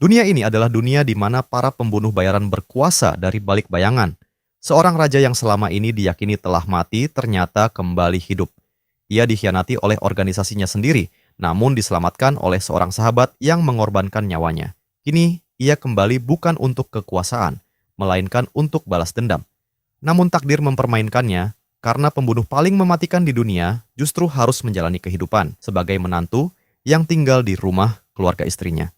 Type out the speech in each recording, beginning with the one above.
Dunia ini adalah dunia di mana para pembunuh bayaran berkuasa dari balik bayangan. Seorang raja yang selama ini diyakini telah mati ternyata kembali hidup. Ia dikhianati oleh organisasinya sendiri, namun diselamatkan oleh seorang sahabat yang mengorbankan nyawanya. Kini, ia kembali bukan untuk kekuasaan, melainkan untuk balas dendam. Namun takdir mempermainkannya, karena pembunuh paling mematikan di dunia justru harus menjalani kehidupan sebagai menantu yang tinggal di rumah keluarga istrinya.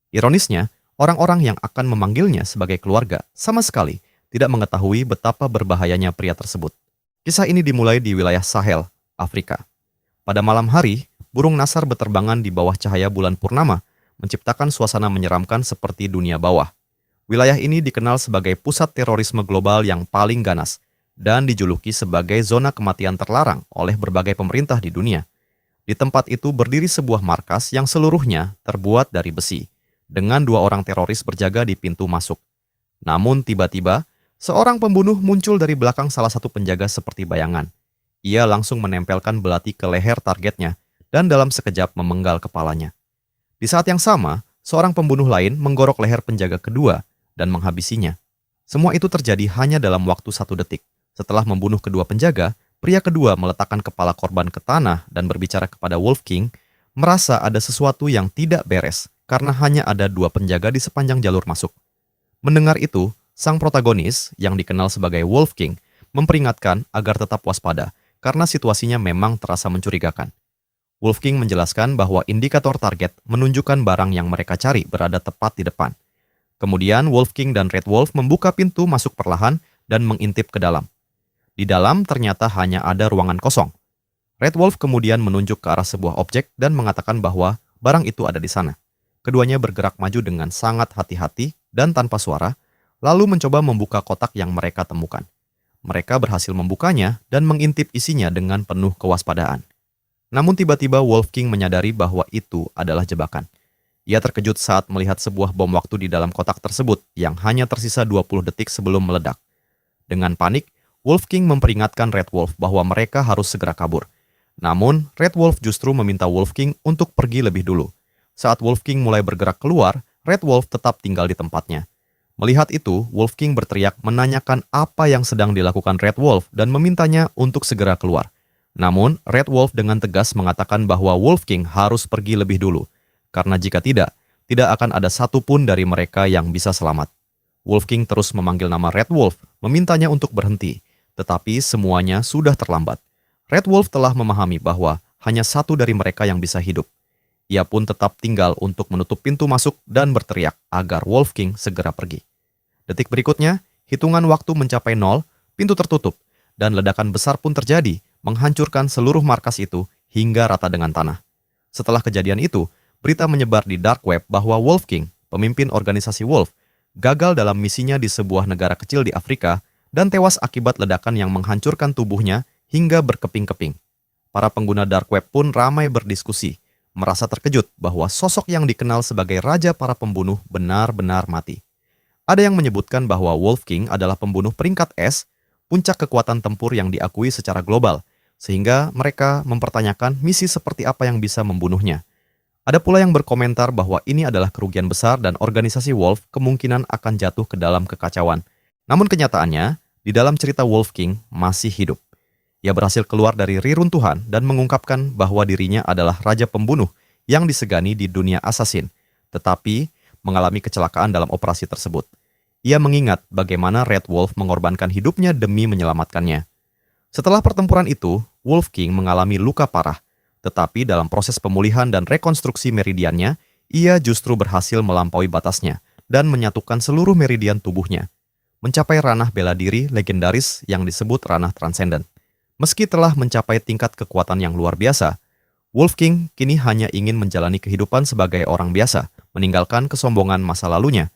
Ironisnya, orang-orang yang akan memanggilnya sebagai keluarga sama sekali tidak mengetahui betapa berbahayanya pria tersebut. Kisah ini dimulai di wilayah Sahel, Afrika. Pada malam hari, burung nasar beterbangan di bawah cahaya bulan purnama, menciptakan suasana menyeramkan seperti dunia bawah. Wilayah ini dikenal sebagai pusat terorisme global yang paling ganas dan dijuluki sebagai zona kematian terlarang oleh berbagai pemerintah di dunia. Di tempat itu berdiri sebuah markas yang seluruhnya terbuat dari besi, dengan 2 orang teroris berjaga di pintu masuk. Namun tiba-tiba, seorang pembunuh muncul dari belakang salah satu penjaga seperti bayangan. Ia langsung menempelkan belati ke leher targetnya dan dalam sekejap memenggal kepalanya. Di saat yang sama, seorang pembunuh lain menggorok leher penjaga kedua dan menghabisinya. Semua itu terjadi hanya dalam waktu 1 detik. Setelah membunuh kedua penjaga, pria kedua meletakkan kepala korban ke tanah dan berbicara kepada Wolf King, merasa ada sesuatu yang tidak beres karena hanya ada 2 penjaga di sepanjang jalur masuk. Mendengar itu, sang protagonis yang dikenal sebagai Wolf King memperingatkan agar tetap waspada karena situasinya memang terasa mencurigakan. Wolf King menjelaskan bahwa indikator target menunjukkan barang yang mereka cari berada tepat di depan. Kemudian Wolf King dan Red Wolf membuka pintu masuk perlahan dan mengintip ke dalam. Di dalam ternyata hanya ada ruangan kosong. Red Wolf kemudian menunjuk ke arah sebuah objek dan mengatakan bahwa barang itu ada di sana. Keduanya bergerak maju dengan sangat hati-hati dan tanpa suara, lalu mencoba membuka kotak yang mereka temukan. Mereka berhasil membukanya dan mengintip isinya dengan penuh kewaspadaan. Namun tiba-tiba Wolf King menyadari bahwa itu adalah jebakan. Ia terkejut saat melihat sebuah bom waktu di dalam kotak tersebut yang hanya tersisa 20 detik sebelum meledak. Dengan panik, Wolf King memperingatkan Red Wolf bahwa mereka harus segera kabur. Namun, Red Wolf justru meminta Wolf King untuk pergi lebih dulu. Saat Wolf King mulai bergerak keluar, Red Wolf tetap tinggal di tempatnya. Melihat itu, Wolf King berteriak menanyakan apa yang sedang dilakukan Red Wolf dan memintanya untuk segera keluar. Namun, Red Wolf dengan tegas mengatakan bahwa Wolf King harus pergi lebih dulu. Karena jika tidak akan ada satupun dari mereka yang bisa selamat. Wolf King terus memanggil nama Red Wolf, memintanya untuk berhenti. Tetapi semuanya sudah terlambat. Red Wolf telah memahami bahwa hanya satu dari mereka yang bisa hidup. Ia pun tetap tinggal untuk menutup pintu masuk dan berteriak agar Wolf King segera pergi. Detik berikutnya, hitungan waktu mencapai 0, pintu tertutup, dan ledakan besar pun terjadi, menghancurkan seluruh markas itu hingga rata dengan tanah. Setelah kejadian itu, berita menyebar di dark web bahwa Wolf King, pemimpin organisasi Wolf, gagal dalam misinya di sebuah negara kecil di Afrika dan tewas akibat ledakan yang menghancurkan tubuhnya hingga berkeping-keping. Para pengguna dark web pun ramai berdiskusi, merasa terkejut bahwa sosok yang dikenal sebagai raja para pembunuh benar-benar mati. Ada yang menyebutkan bahwa Wolf King adalah pembunuh peringkat S, puncak kekuatan tempur yang diakui secara global, sehingga mereka mempertanyakan misi seperti apa yang bisa membunuhnya. Ada pula yang berkomentar bahwa ini adalah kerugian besar dan organisasi Wolf kemungkinan akan jatuh ke dalam kekacauan. Namun kenyataannya, di dalam cerita Wolf King masih hidup. Ia berhasil keluar dari reruntuhan dan mengungkapkan bahwa dirinya adalah raja pembunuh yang disegani di dunia asasin, tetapi mengalami kecelakaan dalam operasi tersebut. Ia mengingat bagaimana Red Wolf mengorbankan hidupnya demi menyelamatkannya. Setelah pertempuran itu, Wolf King mengalami luka parah. Tetapi dalam proses pemulihan dan rekonstruksi meridiannya, ia justru berhasil melampaui batasnya dan menyatukan seluruh meridian tubuhnya, mencapai ranah bela diri legendaris yang disebut ranah transenden. Meski telah mencapai tingkat kekuatan yang luar biasa, Wolf King kini hanya ingin menjalani kehidupan sebagai orang biasa, meninggalkan kesombongan masa lalunya.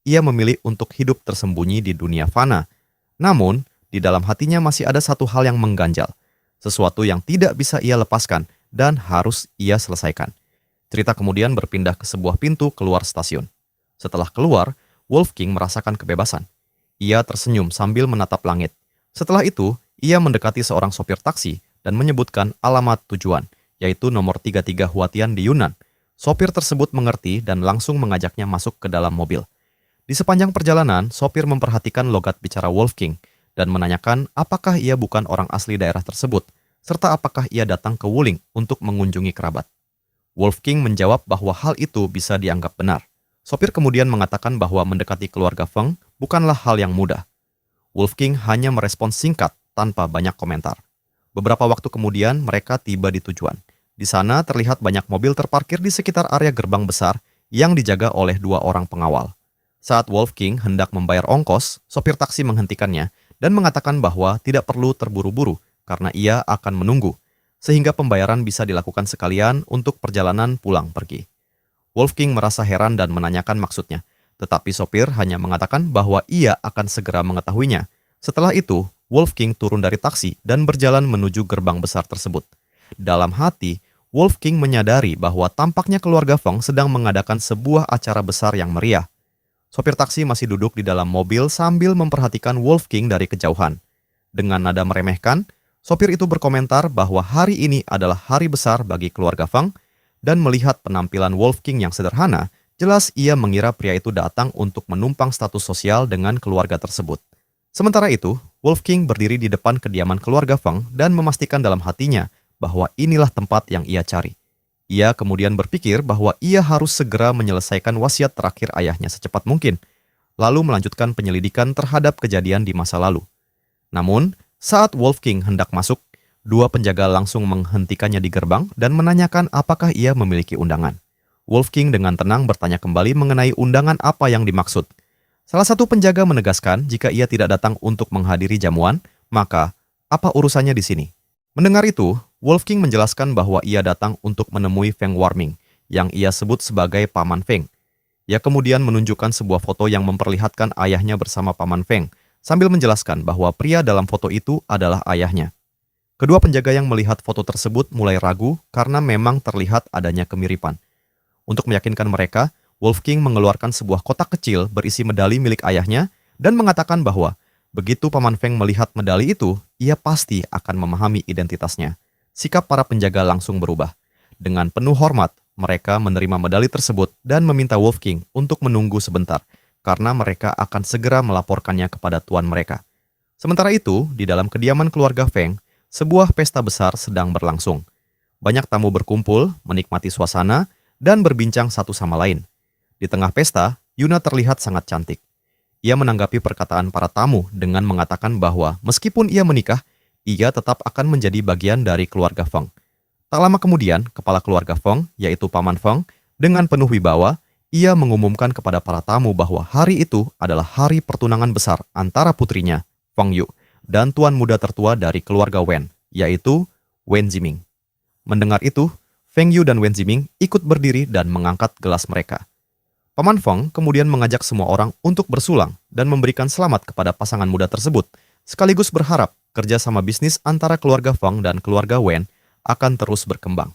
Ia memilih untuk hidup tersembunyi di dunia fana. Namun, di dalam hatinya masih ada satu hal yang mengganjal, sesuatu yang tidak bisa ia lepaskan dan harus ia selesaikan. Cerita kemudian berpindah ke sebuah pintu keluar stasiun. Setelah keluar, Wolf King merasakan kebebasan. Ia tersenyum sambil menatap langit. Setelah itu, ia mendekati seorang sopir taksi dan menyebutkan alamat tujuan, yaitu nomor 33 Huatian di Yunnan. Sopir tersebut mengerti dan langsung mengajaknya masuk ke dalam mobil. Di sepanjang perjalanan, sopir memperhatikan logat bicara Wolfgang dan menanyakan apakah ia bukan orang asli daerah tersebut, serta apakah ia datang ke Wuling untuk mengunjungi kerabat. Wolfgang menjawab bahwa hal itu bisa dianggap benar. Sopir kemudian mengatakan bahwa mendekati keluarga Feng bukanlah hal yang mudah. Wolfgang hanya merespons singkat tanpa banyak komentar. Beberapa waktu kemudian mereka tiba di tujuan. Di sana terlihat banyak mobil terparkir di sekitar area gerbang besar yang dijaga oleh 2 orang pengawal. Saat Wolfgang hendak membayar ongkos, sopir taksi menghentikannya dan mengatakan bahwa tidak perlu terburu-buru karena ia akan menunggu, sehingga pembayaran bisa dilakukan sekalian untuk perjalanan pulang pergi. Wolfgang merasa heran dan menanyakan maksudnya, tetapi sopir hanya mengatakan bahwa ia akan segera mengetahuinya. Setelah itu, Wolfgang turun dari taksi dan berjalan menuju gerbang besar tersebut. Dalam hati, Wolfgang menyadari bahwa tampaknya keluarga Feng sedang mengadakan sebuah acara besar yang meriah. Sopir taksi masih duduk di dalam mobil sambil memperhatikan Wolfgang dari kejauhan. Dengan nada meremehkan, sopir itu berkomentar bahwa hari ini adalah hari besar bagi keluarga Feng, dan melihat penampilan Wolfgang yang sederhana, jelas ia mengira pria itu datang untuk menumpang status sosial dengan keluarga tersebut. Sementara itu, Wolfgang berdiri di depan kediaman keluarga Feng dan memastikan dalam hatinya bahwa inilah tempat yang ia cari. Ia kemudian berpikir bahwa ia harus segera menyelesaikan wasiat terakhir ayahnya secepat mungkin, lalu melanjutkan penyelidikan terhadap kejadian di masa lalu. Namun, saat Wolfgang hendak masuk, 2 penjaga langsung menghentikannya di gerbang dan menanyakan apakah ia memiliki undangan. Wolfgang dengan tenang bertanya kembali mengenai undangan apa yang dimaksud. Salah satu penjaga menegaskan jika ia tidak datang untuk menghadiri jamuan, maka apa urusannya di sini? Mendengar itu, Wolfgang menjelaskan bahwa ia datang untuk menemui Feng Warming, yang ia sebut sebagai Paman Feng. Ia kemudian menunjukkan sebuah foto yang memperlihatkan ayahnya bersama Paman Feng, sambil menjelaskan bahwa pria dalam foto itu adalah ayahnya. Kedua penjaga yang melihat foto tersebut mulai ragu karena memang terlihat adanya kemiripan. Untuk meyakinkan mereka, Wolfgang mengeluarkan sebuah kotak kecil berisi medali milik ayahnya dan mengatakan bahwa begitu Paman Feng melihat medali itu, ia pasti akan memahami identitasnya. Sikap para penjaga langsung berubah. Dengan penuh hormat, mereka menerima medali tersebut dan meminta Wolfgang untuk menunggu sebentar, karena mereka akan segera melaporkannya kepada tuan mereka. Sementara itu, di dalam kediaman keluarga Feng, sebuah pesta besar sedang berlangsung. Banyak tamu berkumpul, menikmati suasana, dan berbincang satu sama lain. Di tengah pesta, Yuna terlihat sangat cantik. Ia menanggapi perkataan para tamu dengan mengatakan bahwa meskipun ia menikah, ia tetap akan menjadi bagian dari keluarga Feng. Tak lama kemudian, kepala keluarga Feng, yaitu Paman Feng, dengan penuh wibawa, ia mengumumkan kepada para tamu bahwa hari itu adalah hari pertunangan besar antara putrinya, Feng Yu, dan tuan muda tertua dari keluarga Wen, yaitu Wen Ziming. Mendengar itu, Feng Yu dan Wen Ziming ikut berdiri dan mengangkat gelas mereka. Paman Feng kemudian mengajak semua orang untuk bersulang dan memberikan selamat kepada pasangan muda tersebut, sekaligus berharap kerjasama bisnis antara keluarga Feng dan keluarga Wen akan terus berkembang.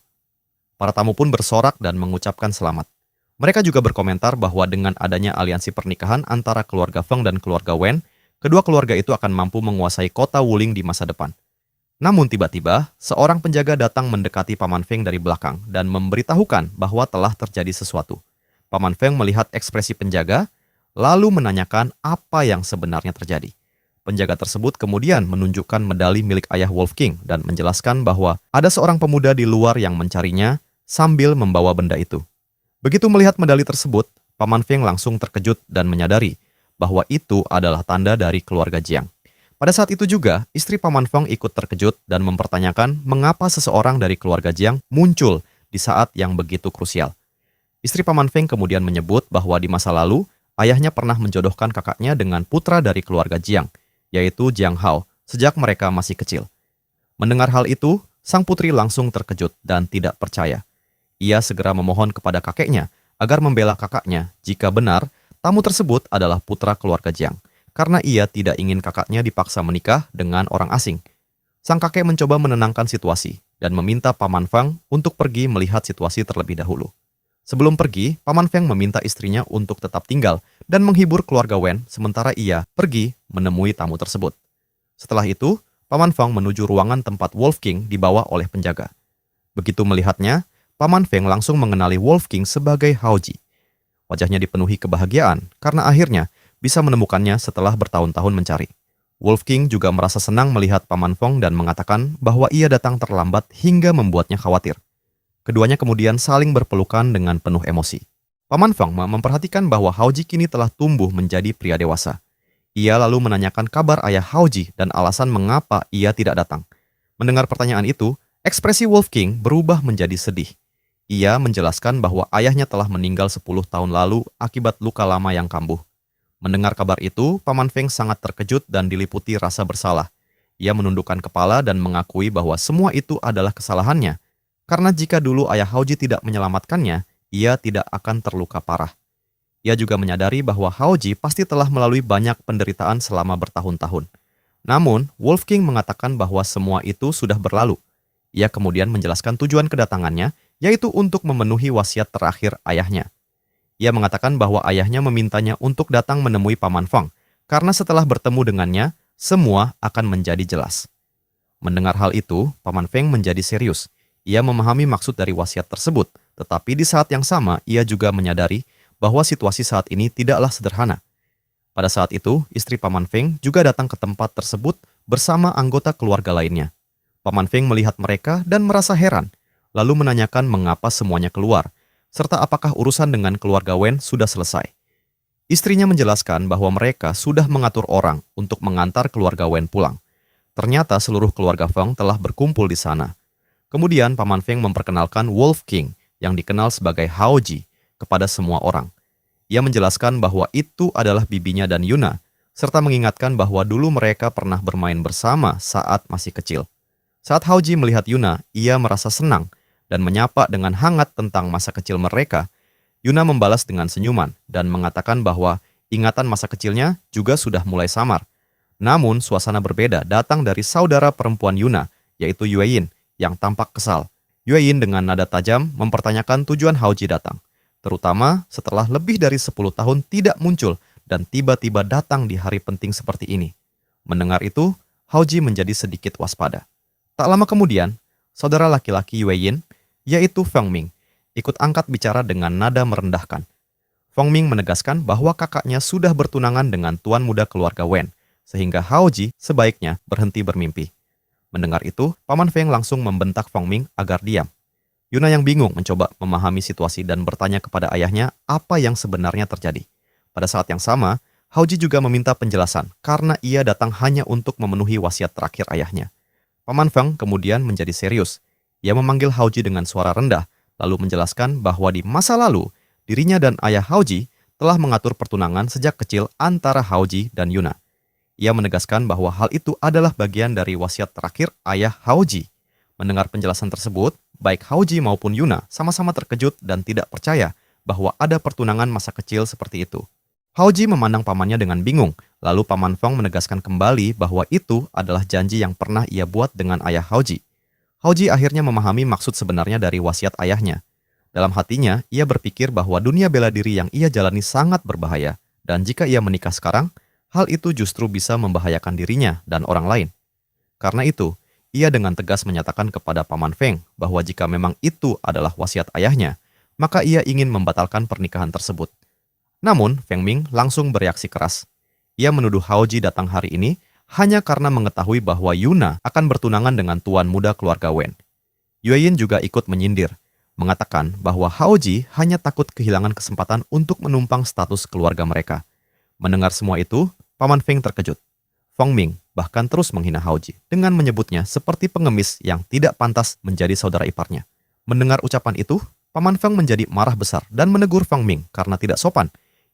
Para tamu pun bersorak dan mengucapkan selamat. Mereka juga berkomentar bahwa dengan adanya aliansi pernikahan antara keluarga Feng dan keluarga Wen, kedua keluarga itu akan mampu menguasai kota Wuling di masa depan. Namun tiba-tiba, seorang penjaga datang mendekati Paman Feng dari belakang dan memberitahukan bahwa telah terjadi sesuatu. Paman Feng melihat ekspresi penjaga, lalu menanyakan apa yang sebenarnya terjadi. Penjaga tersebut kemudian menunjukkan medali milik ayah Wolfgang dan menjelaskan bahwa ada seorang pemuda di luar yang mencarinya sambil membawa benda itu. Begitu melihat medali tersebut, Paman Feng langsung terkejut dan menyadari bahwa itu adalah tanda dari keluarga Jiang. Pada saat itu juga, istri Paman Feng ikut terkejut dan mempertanyakan mengapa seseorang dari keluarga Jiang muncul di saat yang begitu krusial. Istri Paman Feng kemudian menyebut bahwa di masa lalu, ayahnya pernah menjodohkan kakaknya dengan putra dari keluarga Jiang, yaitu Jiang Hao, sejak mereka masih kecil. Mendengar hal itu, sang putri langsung terkejut dan tidak percaya. Ia segera memohon kepada kakeknya agar membela kakaknya jika benar tamu tersebut adalah putra keluarga Jiang, karena ia tidak ingin kakaknya dipaksa menikah dengan orang asing. Sang kakek mencoba menenangkan situasi dan meminta Paman Feng untuk pergi melihat situasi terlebih dahulu. Sebelum pergi, Paman Feng meminta istrinya untuk tetap tinggal dan menghibur keluarga Wen sementara ia pergi menemui tamu tersebut. Setelah itu, Paman Feng menuju ruangan tempat Wolfgang dibawa oleh penjaga. Begitu melihatnya, Paman Feng langsung mengenali Wolf King sebagai Haoji. Wajahnya dipenuhi kebahagiaan karena akhirnya bisa menemukannya setelah bertahun-tahun mencari. Wolf King juga merasa senang melihat Paman Feng dan mengatakan bahwa ia datang terlambat hingga membuatnya khawatir. Keduanya kemudian saling berpelukan dengan penuh emosi. Paman Feng memperhatikan bahwa Haoji kini telah tumbuh menjadi pria dewasa. Ia lalu menanyakan kabar ayah Haoji dan alasan mengapa ia tidak datang. Mendengar pertanyaan itu, ekspresi Wolf King berubah menjadi sedih. Ia menjelaskan bahwa ayahnya telah meninggal 10 tahun lalu akibat luka lama yang kambuh. Mendengar kabar itu, Paman Feng sangat terkejut dan diliputi rasa bersalah. Ia menundukkan kepala dan mengakui bahwa semua itu adalah kesalahannya. Karena jika dulu ayah Haoji tidak menyelamatkannya, ia tidak akan terluka parah. Ia juga menyadari bahwa Haoji pasti telah melalui banyak penderitaan selama bertahun-tahun. Namun, Wolf King mengatakan bahwa semua itu sudah berlalu. Ia kemudian menjelaskan tujuan kedatangannya, yaitu untuk memenuhi wasiat terakhir ayahnya. Ia mengatakan bahwa ayahnya memintanya untuk datang menemui Paman Feng, karena setelah bertemu dengannya, semua akan menjadi jelas. Mendengar hal itu, Paman Feng menjadi serius. Ia memahami maksud dari wasiat tersebut, tetapi di saat yang sama ia juga menyadari bahwa situasi saat ini tidaklah sederhana. Pada saat itu, istri Paman Feng juga datang ke tempat tersebut bersama anggota keluarga lainnya. Paman Feng melihat mereka dan merasa heran, lalu menanyakan mengapa semuanya keluar, serta apakah urusan dengan keluarga Wen sudah selesai. Istrinya menjelaskan bahwa mereka sudah mengatur orang untuk mengantar keluarga Wen pulang. Ternyata seluruh keluarga Feng telah berkumpul di sana. Kemudian Paman Feng memperkenalkan Wolf King yang dikenal sebagai Haoji kepada semua orang. Ia menjelaskan bahwa itu adalah bibinya dan Yuna, serta mengingatkan bahwa dulu mereka pernah bermain bersama saat masih kecil. Saat Haoji melihat Yuna, ia merasa senang dan menyapa dengan hangat tentang masa kecil mereka. Yuna membalas dengan senyuman dan mengatakan bahwa ingatan masa kecilnya juga sudah mulai samar. Namun, suasana berbeda datang dari saudara perempuan Yuna, yaitu Yueyin, yang tampak kesal. Yueyin dengan nada tajam mempertanyakan tujuan Haoji datang, terutama setelah lebih dari 10 tahun tidak muncul dan tiba-tiba datang di hari penting seperti ini. Mendengar itu, Haoji menjadi sedikit waspada. Tak lama kemudian, saudara laki-laki Yueyin, yaitu Feng Ming, ikut angkat bicara dengan nada merendahkan. Feng Ming menegaskan bahwa kakaknya sudah bertunangan dengan tuan muda keluarga Wen, sehingga Haoji sebaiknya berhenti bermimpi. Mendengar itu, Paman Feng langsung membentak Feng Ming agar diam. Yuna yang bingung mencoba memahami situasi dan bertanya kepada ayahnya apa yang sebenarnya terjadi. Pada saat yang sama, Haoji juga meminta penjelasan karena ia datang hanya untuk memenuhi wasiat terakhir ayahnya. Paman Feng kemudian menjadi serius. Ia memanggil Haoji dengan suara rendah, lalu menjelaskan bahwa di masa lalu, dirinya dan ayah Haoji telah mengatur pertunangan sejak kecil antara Haoji dan Yuna. Ia menegaskan bahwa hal itu adalah bagian dari wasiat terakhir ayah Haoji. Mendengar penjelasan tersebut, baik Haoji maupun Yuna sama-sama terkejut dan tidak percaya bahwa ada pertunangan masa kecil seperti itu. Haoji memandang pamannya dengan bingung, lalu Paman Feng menegaskan kembali bahwa itu adalah janji yang pernah ia buat dengan ayah Haoji. Haoji akhirnya memahami maksud sebenarnya dari wasiat ayahnya. Dalam hatinya, ia berpikir bahwa dunia bela diri yang ia jalani sangat berbahaya, dan jika ia menikah sekarang, hal itu justru bisa membahayakan dirinya dan orang lain. Karena itu, ia dengan tegas menyatakan kepada Paman Feng bahwa jika memang itu adalah wasiat ayahnya, maka ia ingin membatalkan pernikahan tersebut. Namun, Feng Ming langsung bereaksi keras. Ia menuduh Haoji datang hari ini hanya karena mengetahui bahwa Yuna akan bertunangan dengan tuan muda keluarga Wen. Yueyin juga ikut menyindir, mengatakan bahwa Haoji hanya takut kehilangan kesempatan untuk menumpang status keluarga mereka. Mendengar semua itu, Paman Feng terkejut. Feng Ming bahkan terus menghina Haoji dengan menyebutnya seperti pengemis yang tidak pantas menjadi saudara iparnya. Mendengar ucapan itu, Paman Feng menjadi marah besar dan menegur Feng Ming karena tidak sopan.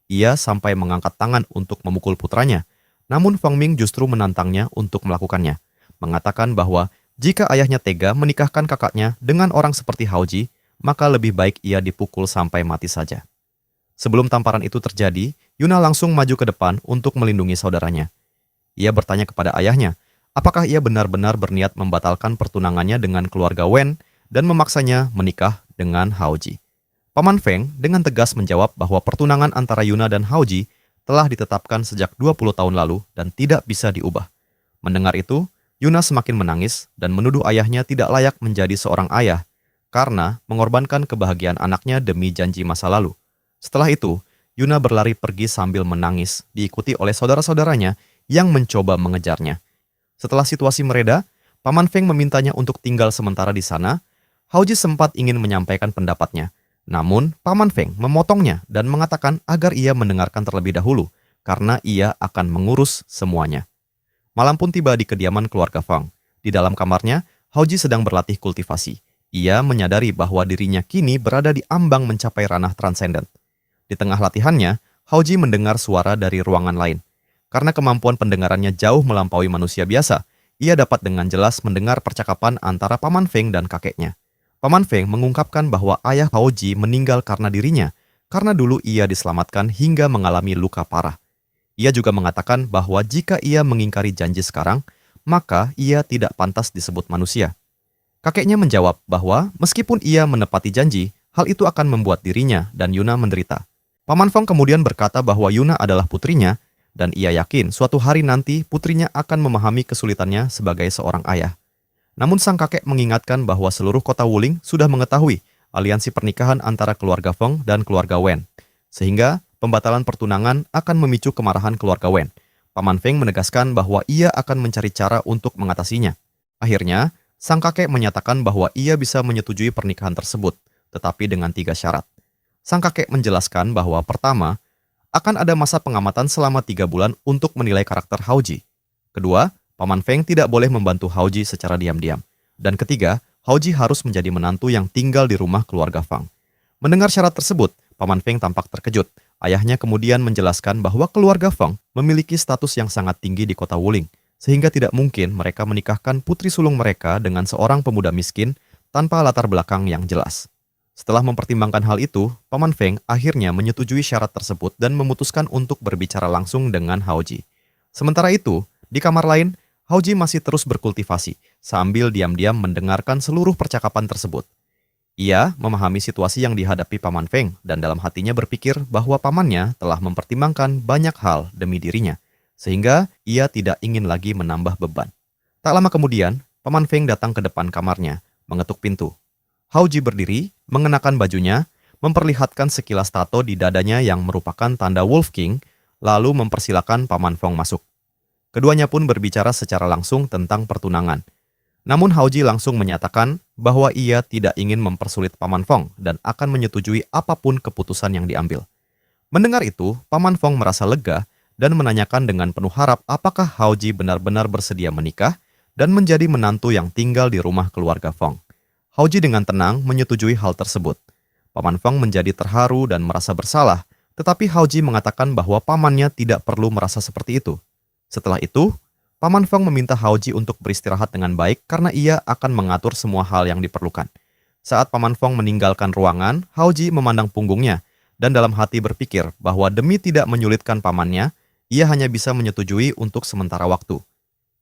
Ia sampai mengangkat tangan untuk memukul putranya. Namun Feng Ming justru menantangnya untuk melakukannya, mengatakan bahwa jika ayahnya tega menikahkan kakaknya dengan orang seperti Haoji, maka lebih baik ia dipukul sampai mati saja. Sebelum tamparan itu terjadi, Yuna langsung maju ke depan untuk melindungi saudaranya. Ia bertanya kepada ayahnya, apakah ia benar-benar berniat membatalkan pertunangannya dengan keluarga Wen dan memaksanya menikah dengan Haoji. Paman Feng dengan tegas menjawab bahwa pertunangan antara Yuna dan Haoji telah ditetapkan sejak 20 tahun lalu dan tidak bisa diubah. Mendengar itu, Yuna semakin menangis dan menuduh ayahnya tidak layak menjadi seorang ayah karena mengorbankan kebahagiaan anaknya demi janji masa lalu. Setelah itu, Yuna berlari pergi sambil menangis, diikuti oleh saudara-saudaranya yang mencoba mengejarnya. Setelah situasi mereda, Paman Feng memintanya untuk tinggal sementara di sana. Haoji sempat ingin menyampaikan pendapatnya, namun Paman Feng memotongnya dan mengatakan agar ia mendengarkan terlebih dahulu, karena ia akan mengurus semuanya. Malam pun tiba di kediaman keluarga Feng. Di dalam kamarnya, Haoji sedang berlatih kultivasi. Ia menyadari bahwa dirinya kini berada di ambang mencapai ranah transenden. Di tengah latihannya, Haoji mendengar suara dari ruangan lain. Karena kemampuan pendengarannya jauh melampaui manusia biasa, ia dapat dengan jelas mendengar percakapan antara Paman Feng dan kakeknya. Paman Feng mengungkapkan bahwa ayah Haoji meninggal karena dirinya, karena dulu ia diselamatkan hingga mengalami luka parah. Ia juga mengatakan bahwa jika ia mengingkari janji sekarang, maka ia tidak pantas disebut manusia. Kakeknya menjawab bahwa meskipun ia menepati janji, hal itu akan membuat dirinya dan Yuna menderita. Paman Feng kemudian berkata bahwa Yuna adalah putrinya, dan ia yakin suatu hari nanti putrinya akan memahami kesulitannya sebagai seorang ayah. Namun sang kakek mengingatkan bahwa seluruh kota Wuling sudah mengetahui aliansi pernikahan antara keluarga Feng dan keluarga Wen, sehingga pembatalan pertunangan akan memicu kemarahan keluarga Wen. Paman Feng menegaskan bahwa ia akan mencari cara untuk mengatasinya. Akhirnya, sang kakek menyatakan bahwa ia bisa menyetujui pernikahan tersebut, tetapi dengan 3 syarat. Sang kakek menjelaskan bahwa pertama, akan ada masa pengamatan selama 3 bulan untuk menilai karakter Haoji. Kedua, Paman Feng tidak boleh membantu Haoji secara diam-diam. Dan ketiga, Haoji harus menjadi menantu yang tinggal di rumah keluarga Feng. Mendengar syarat tersebut, Paman Feng tampak terkejut. Ayahnya kemudian menjelaskan bahwa keluarga Feng memiliki status yang sangat tinggi di kota Wuling, sehingga tidak mungkin mereka menikahkan putri sulung mereka dengan seorang pemuda miskin tanpa latar belakang yang jelas. Setelah mempertimbangkan hal itu, Paman Feng akhirnya menyetujui syarat tersebut dan memutuskan untuk berbicara langsung dengan Haoji. Sementara itu, di kamar lain, Haoji masih terus berkultivasi, sambil diam-diam mendengarkan seluruh percakapan tersebut. Ia memahami situasi yang dihadapi Paman Feng dan dalam hatinya berpikir bahwa pamannya telah mempertimbangkan banyak hal demi dirinya, sehingga ia tidak ingin lagi menambah beban. Tak lama kemudian, Paman Feng datang ke depan kamarnya, mengetuk pintu. Haoji berdiri, mengenakan bajunya, memperlihatkan sekilas tato di dadanya yang merupakan tanda Wolf King, lalu mempersilakan Paman Feng masuk. Keduanya pun berbicara secara langsung tentang pertunangan. Namun Haoji langsung menyatakan bahwa ia tidak ingin mempersulit Paman Feng dan akan menyetujui apapun keputusan yang diambil. Mendengar itu, Paman Feng merasa lega dan menanyakan dengan penuh harap apakah Haoji benar-benar bersedia menikah dan menjadi menantu yang tinggal di rumah keluarga Feng. Haoji dengan tenang menyetujui hal tersebut. Paman Feng menjadi terharu dan merasa bersalah, tetapi Haoji mengatakan bahwa pamannya tidak perlu merasa seperti itu. Setelah itu, Paman Feng meminta Haoji untuk beristirahat dengan baik karena ia akan mengatur semua hal yang diperlukan. Saat Paman Feng meninggalkan ruangan, Haoji memandang punggungnya dan dalam hati berpikir bahwa demi tidak menyulitkan pamannya, ia hanya bisa menyetujui untuk sementara waktu.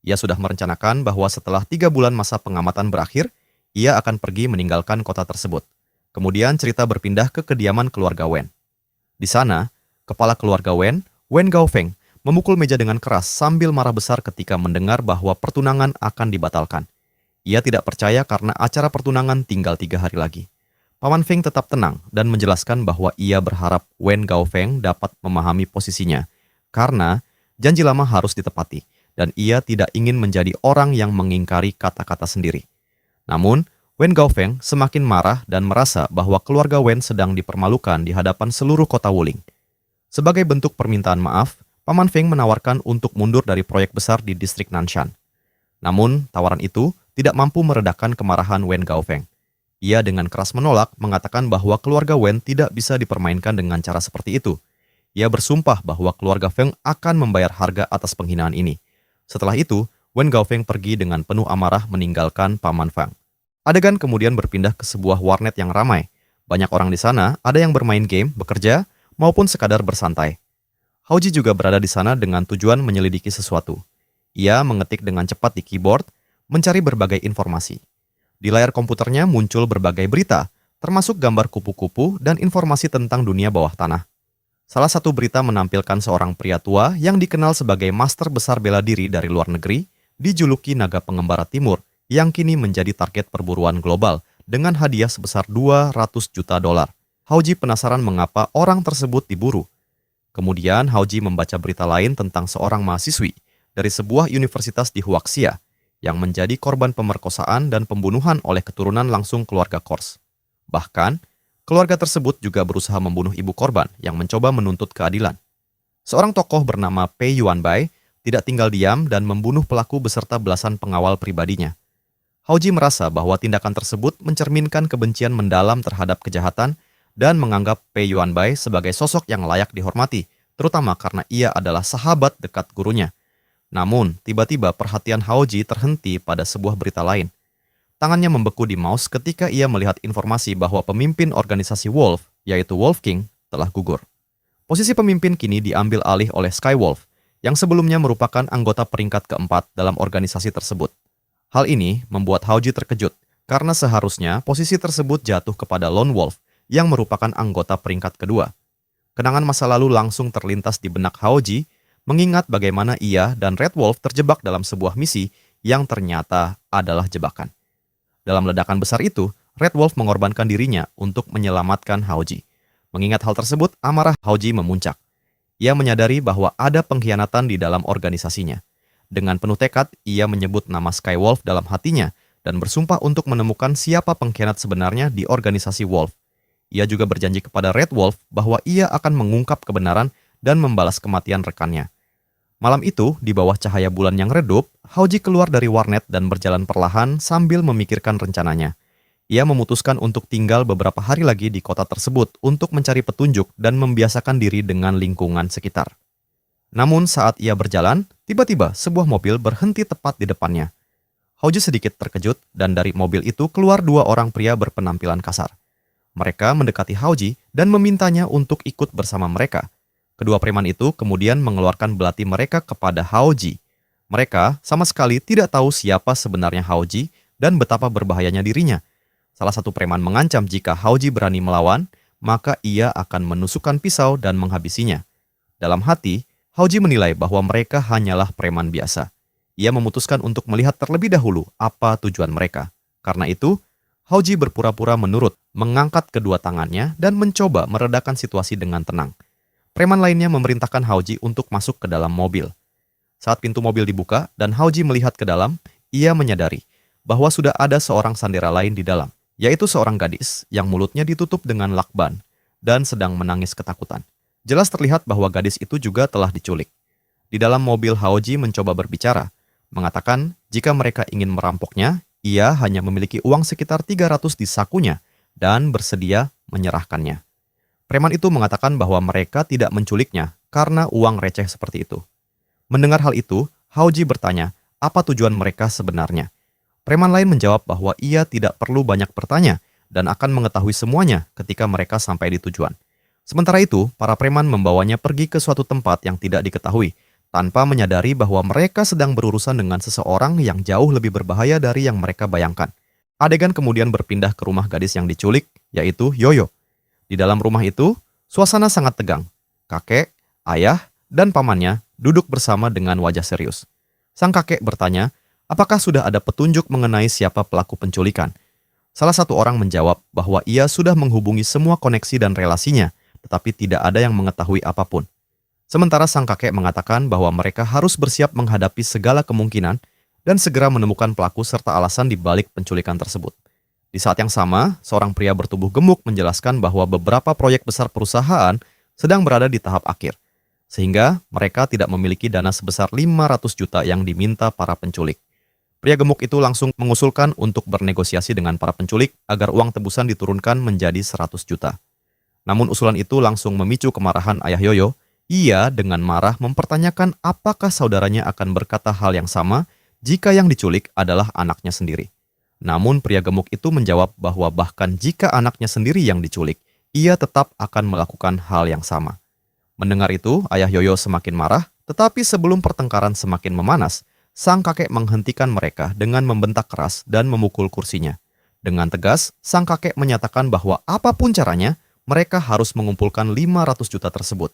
Ia sudah merencanakan bahwa setelah 3 bulan masa pengamatan berakhir, ia akan pergi meninggalkan kota tersebut. Kemudian cerita berpindah ke kediaman keluarga Wen. Di sana, kepala keluarga Wen, Wen Gaofeng, memukul meja dengan keras sambil marah besar ketika mendengar bahwa pertunangan akan dibatalkan. Ia tidak percaya karena acara pertunangan tinggal 3 hari lagi. Paman Feng tetap tenang dan menjelaskan bahwa ia berharap Wen Gaofeng dapat memahami posisinya, karena janji lama harus ditepati, dan ia tidak ingin menjadi orang yang mengingkari kata-kata sendiri. Namun, Wen Gaofeng semakin marah dan merasa bahwa keluarga Wen sedang dipermalukan di hadapan seluruh kota Wuling. Sebagai bentuk permintaan maaf, Paman Feng menawarkan untuk mundur dari proyek besar di distrik Nanshan. Namun, tawaran itu tidak mampu meredakan kemarahan Wen Gaofeng. Ia dengan keras menolak, mengatakan bahwa keluarga Wen tidak bisa dipermainkan dengan cara seperti itu. Ia bersumpah bahwa keluarga Feng akan membayar harga atas penghinaan ini. Setelah itu, Wen Gaofeng pergi dengan penuh amarah meninggalkan Paman Feng. Adegan kemudian berpindah ke sebuah warnet yang ramai. Banyak orang di sana, ada yang bermain game, bekerja, maupun sekadar bersantai. Haoji juga berada di sana dengan tujuan menyelidiki sesuatu. Ia mengetik dengan cepat di keyboard, mencari berbagai informasi. Di layar komputernya muncul berbagai berita, termasuk gambar kupu-kupu dan informasi tentang dunia bawah tanah. Salah satu berita menampilkan seorang pria tua yang dikenal sebagai master besar bela diri dari luar negeri, dijuluki Naga Pengembara Timur, yang kini menjadi target perburuan global dengan hadiah sebesar 200 juta dolar. Hauji penasaran mengapa orang tersebut diburu. Kemudian Hauji membaca berita lain tentang seorang mahasiswi dari sebuah universitas di Huaxia yang menjadi korban pemerkosaan dan pembunuhan oleh keturunan langsung keluarga Kors. Bahkan, keluarga tersebut juga berusaha membunuh ibu korban yang mencoba menuntut keadilan. Seorang tokoh bernama Pei Yuanbai tidak tinggal diam dan membunuh pelaku beserta belasan pengawal pribadinya. Hauji merasa bahwa tindakan tersebut mencerminkan kebencian mendalam terhadap kejahatan dan menganggap Pei Yuanbai sebagai sosok yang layak dihormati, terutama karena ia adalah sahabat dekat gurunya. Namun, tiba-tiba perhatian Hauji terhenti pada sebuah berita lain. Tangannya membeku di mouse ketika ia melihat informasi bahwa pemimpin organisasi Wolf, yaitu Wolf King, telah gugur. Posisi pemimpin kini diambil alih oleh Skywolf, yang sebelumnya merupakan anggota peringkat keempat dalam organisasi tersebut. Hal ini membuat Hauji terkejut, karena seharusnya posisi tersebut jatuh kepada Lone Wolf, yang merupakan anggota peringkat kedua. Kenangan masa lalu langsung terlintas di benak Hauji, mengingat bagaimana ia dan Red Wolf terjebak dalam sebuah misi yang ternyata adalah jebakan. Dalam ledakan besar itu, Red Wolf mengorbankan dirinya untuk menyelamatkan Hauji. Mengingat hal tersebut, amarah Hauji memuncak. Ia menyadari bahwa ada pengkhianatan di dalam organisasinya. Dengan penuh tekad, ia menyebut nama Skywolf dalam hatinya dan bersumpah untuk menemukan siapa pengkhianat sebenarnya di organisasi Wolf. Ia juga berjanji kepada Red Wolf bahwa ia akan mengungkap kebenaran dan membalas kematian rekannya. Malam itu, di bawah cahaya bulan yang redup, Hauji keluar dari warnet dan berjalan perlahan sambil memikirkan rencananya. Ia memutuskan untuk tinggal beberapa hari lagi di kota tersebut untuk mencari petunjuk dan membiasakan diri dengan lingkungan sekitar. Namun saat ia berjalan, tiba-tiba sebuah mobil berhenti tepat di depannya. Hauji sedikit terkejut dan dari mobil itu keluar dua orang pria berpenampilan kasar. Mereka mendekati Hauji dan memintanya untuk ikut bersama mereka. Kedua preman itu kemudian mengeluarkan belati mereka kepada Hauji. Mereka sama sekali tidak tahu siapa sebenarnya Hauji dan betapa berbahayanya dirinya. Salah satu preman mengancam jika Hauji berani melawan, maka ia akan menusukkan pisau dan menghabisinya. Dalam hati, Hauji menilai bahwa mereka hanyalah preman biasa. Ia memutuskan untuk melihat terlebih dahulu apa tujuan mereka. Karena itu, Hauji berpura-pura menurut, mengangkat kedua tangannya dan mencoba meredakan situasi dengan tenang. Preman lainnya memerintahkan Hauji untuk masuk ke dalam mobil. Saat pintu mobil dibuka dan Hauji melihat ke dalam, ia menyadari bahwa sudah ada seorang sandera lain di dalam, yaitu seorang gadis yang mulutnya ditutup dengan lakban dan sedang menangis ketakutan. Jelas terlihat bahwa gadis itu juga telah diculik. Di dalam mobil Hauji mencoba berbicara, mengatakan jika mereka ingin merampoknya, ia hanya memiliki uang sekitar 300 di sakunya dan bersedia menyerahkannya. Preman itu mengatakan bahwa mereka tidak menculiknya karena uang receh seperti itu. Mendengar hal itu, Hauji bertanya apa tujuan mereka sebenarnya. Preman lain menjawab bahwa ia tidak perlu banyak bertanya dan akan mengetahui semuanya ketika mereka sampai di tujuan. Sementara itu, para preman membawanya pergi ke suatu tempat yang tidak diketahui, tanpa menyadari bahwa mereka sedang berurusan dengan seseorang yang jauh lebih berbahaya dari yang mereka bayangkan. Adegan kemudian berpindah ke rumah gadis yang diculik, yaitu Yoyo. Di dalam rumah itu, suasana sangat tegang. Kakek, ayah, dan pamannya duduk bersama dengan wajah serius. Sang kakek bertanya, apakah sudah ada petunjuk mengenai siapa pelaku penculikan? Salah satu orang menjawab bahwa ia sudah menghubungi semua koneksi dan relasinya, tetapi tidak ada yang mengetahui apapun. Sementara sang kakek mengatakan bahwa mereka harus bersiap menghadapi segala kemungkinan dan segera menemukan pelaku serta alasan di balik penculikan tersebut. Di saat yang sama, seorang pria bertubuh gemuk menjelaskan bahwa beberapa proyek besar perusahaan sedang berada di tahap akhir, sehingga mereka tidak memiliki dana sebesar 500 juta yang diminta para penculik. Pria gemuk itu langsung mengusulkan untuk bernegosiasi dengan para penculik agar uang tebusan diturunkan menjadi 100 juta. Namun usulan itu langsung memicu kemarahan ayah Yoyo. Ia dengan marah mempertanyakan apakah saudaranya akan berkata hal yang sama jika yang diculik adalah anaknya sendiri. Namun pria gemuk itu menjawab bahwa bahkan jika anaknya sendiri yang diculik, ia tetap akan melakukan hal yang sama. Mendengar itu, ayah Yoyo semakin marah, tetapi sebelum pertengkaran semakin memanas, sang kakek menghentikan mereka dengan membentak keras dan memukul kursinya. Dengan tegas, sang kakek menyatakan bahwa apapun caranya, mereka harus mengumpulkan 500 juta tersebut.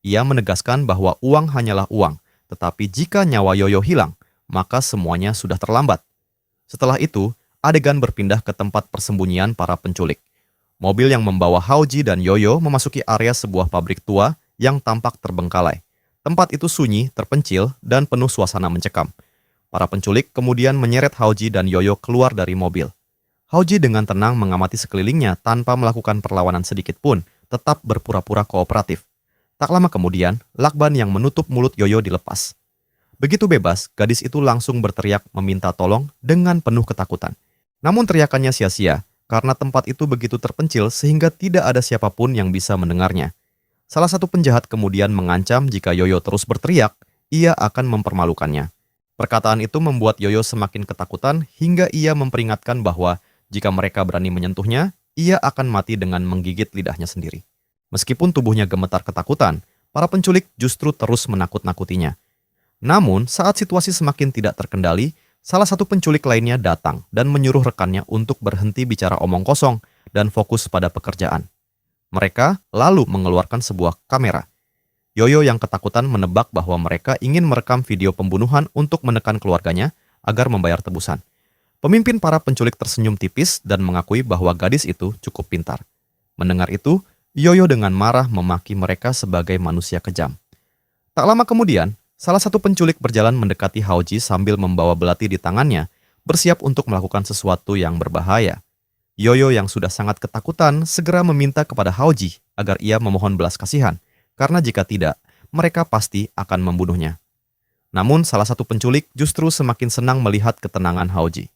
Ia menegaskan bahwa uang hanyalah uang, tetapi jika nyawa Yoyo hilang, maka semuanya sudah terlambat. Setelah itu, adegan berpindah ke tempat persembunyian para penculik. Mobil yang membawa Haoji dan Yoyo memasuki area sebuah pabrik tua yang tampak terbengkalai. Tempat itu sunyi, terpencil, dan penuh suasana mencekam. Para penculik kemudian menyeret Haoji dan Yoyo keluar dari mobil. Haoji dengan tenang mengamati sekelilingnya tanpa melakukan perlawanan sedikit pun, tetap berpura-pura kooperatif. Tak lama kemudian, lakban yang menutup mulut Yoyo dilepas. Begitu bebas, gadis itu langsung berteriak meminta tolong dengan penuh ketakutan. Namun teriakannya sia-sia, karena tempat itu begitu terpencil sehingga tidak ada siapapun yang bisa mendengarnya. Salah satu penjahat kemudian mengancam jika Yoyo terus berteriak, ia akan mempermalukannya. Perkataan itu membuat Yoyo semakin ketakutan hingga ia memperingatkan bahwa jika mereka berani menyentuhnya, ia akan mati dengan menggigit lidahnya sendiri. Meskipun tubuhnya gemetar ketakutan, para penculik justru terus menakut-nakutinya. Namun, saat situasi semakin tidak terkendali, salah satu penculik lainnya datang dan menyuruh rekannya untuk berhenti bicara omong kosong dan fokus pada pekerjaan. Mereka lalu mengeluarkan sebuah kamera. Yoyo yang ketakutan menebak bahwa mereka ingin merekam video pembunuhan untuk menekan keluarganya agar membayar tebusan. Pemimpin para penculik tersenyum tipis dan mengakui bahwa gadis itu cukup pintar. Mendengar itu, Yoyo dengan marah memaki mereka sebagai manusia kejam. Tak lama kemudian, salah satu penculik berjalan mendekati Haoji sambil membawa belati di tangannya, bersiap untuk melakukan sesuatu yang berbahaya. Yoyo yang sudah sangat ketakutan segera meminta kepada Haoji agar ia memohon belas kasihan, karena jika tidak, mereka pasti akan membunuhnya. Namun salah satu penculik justru semakin senang melihat ketenangan Haoji.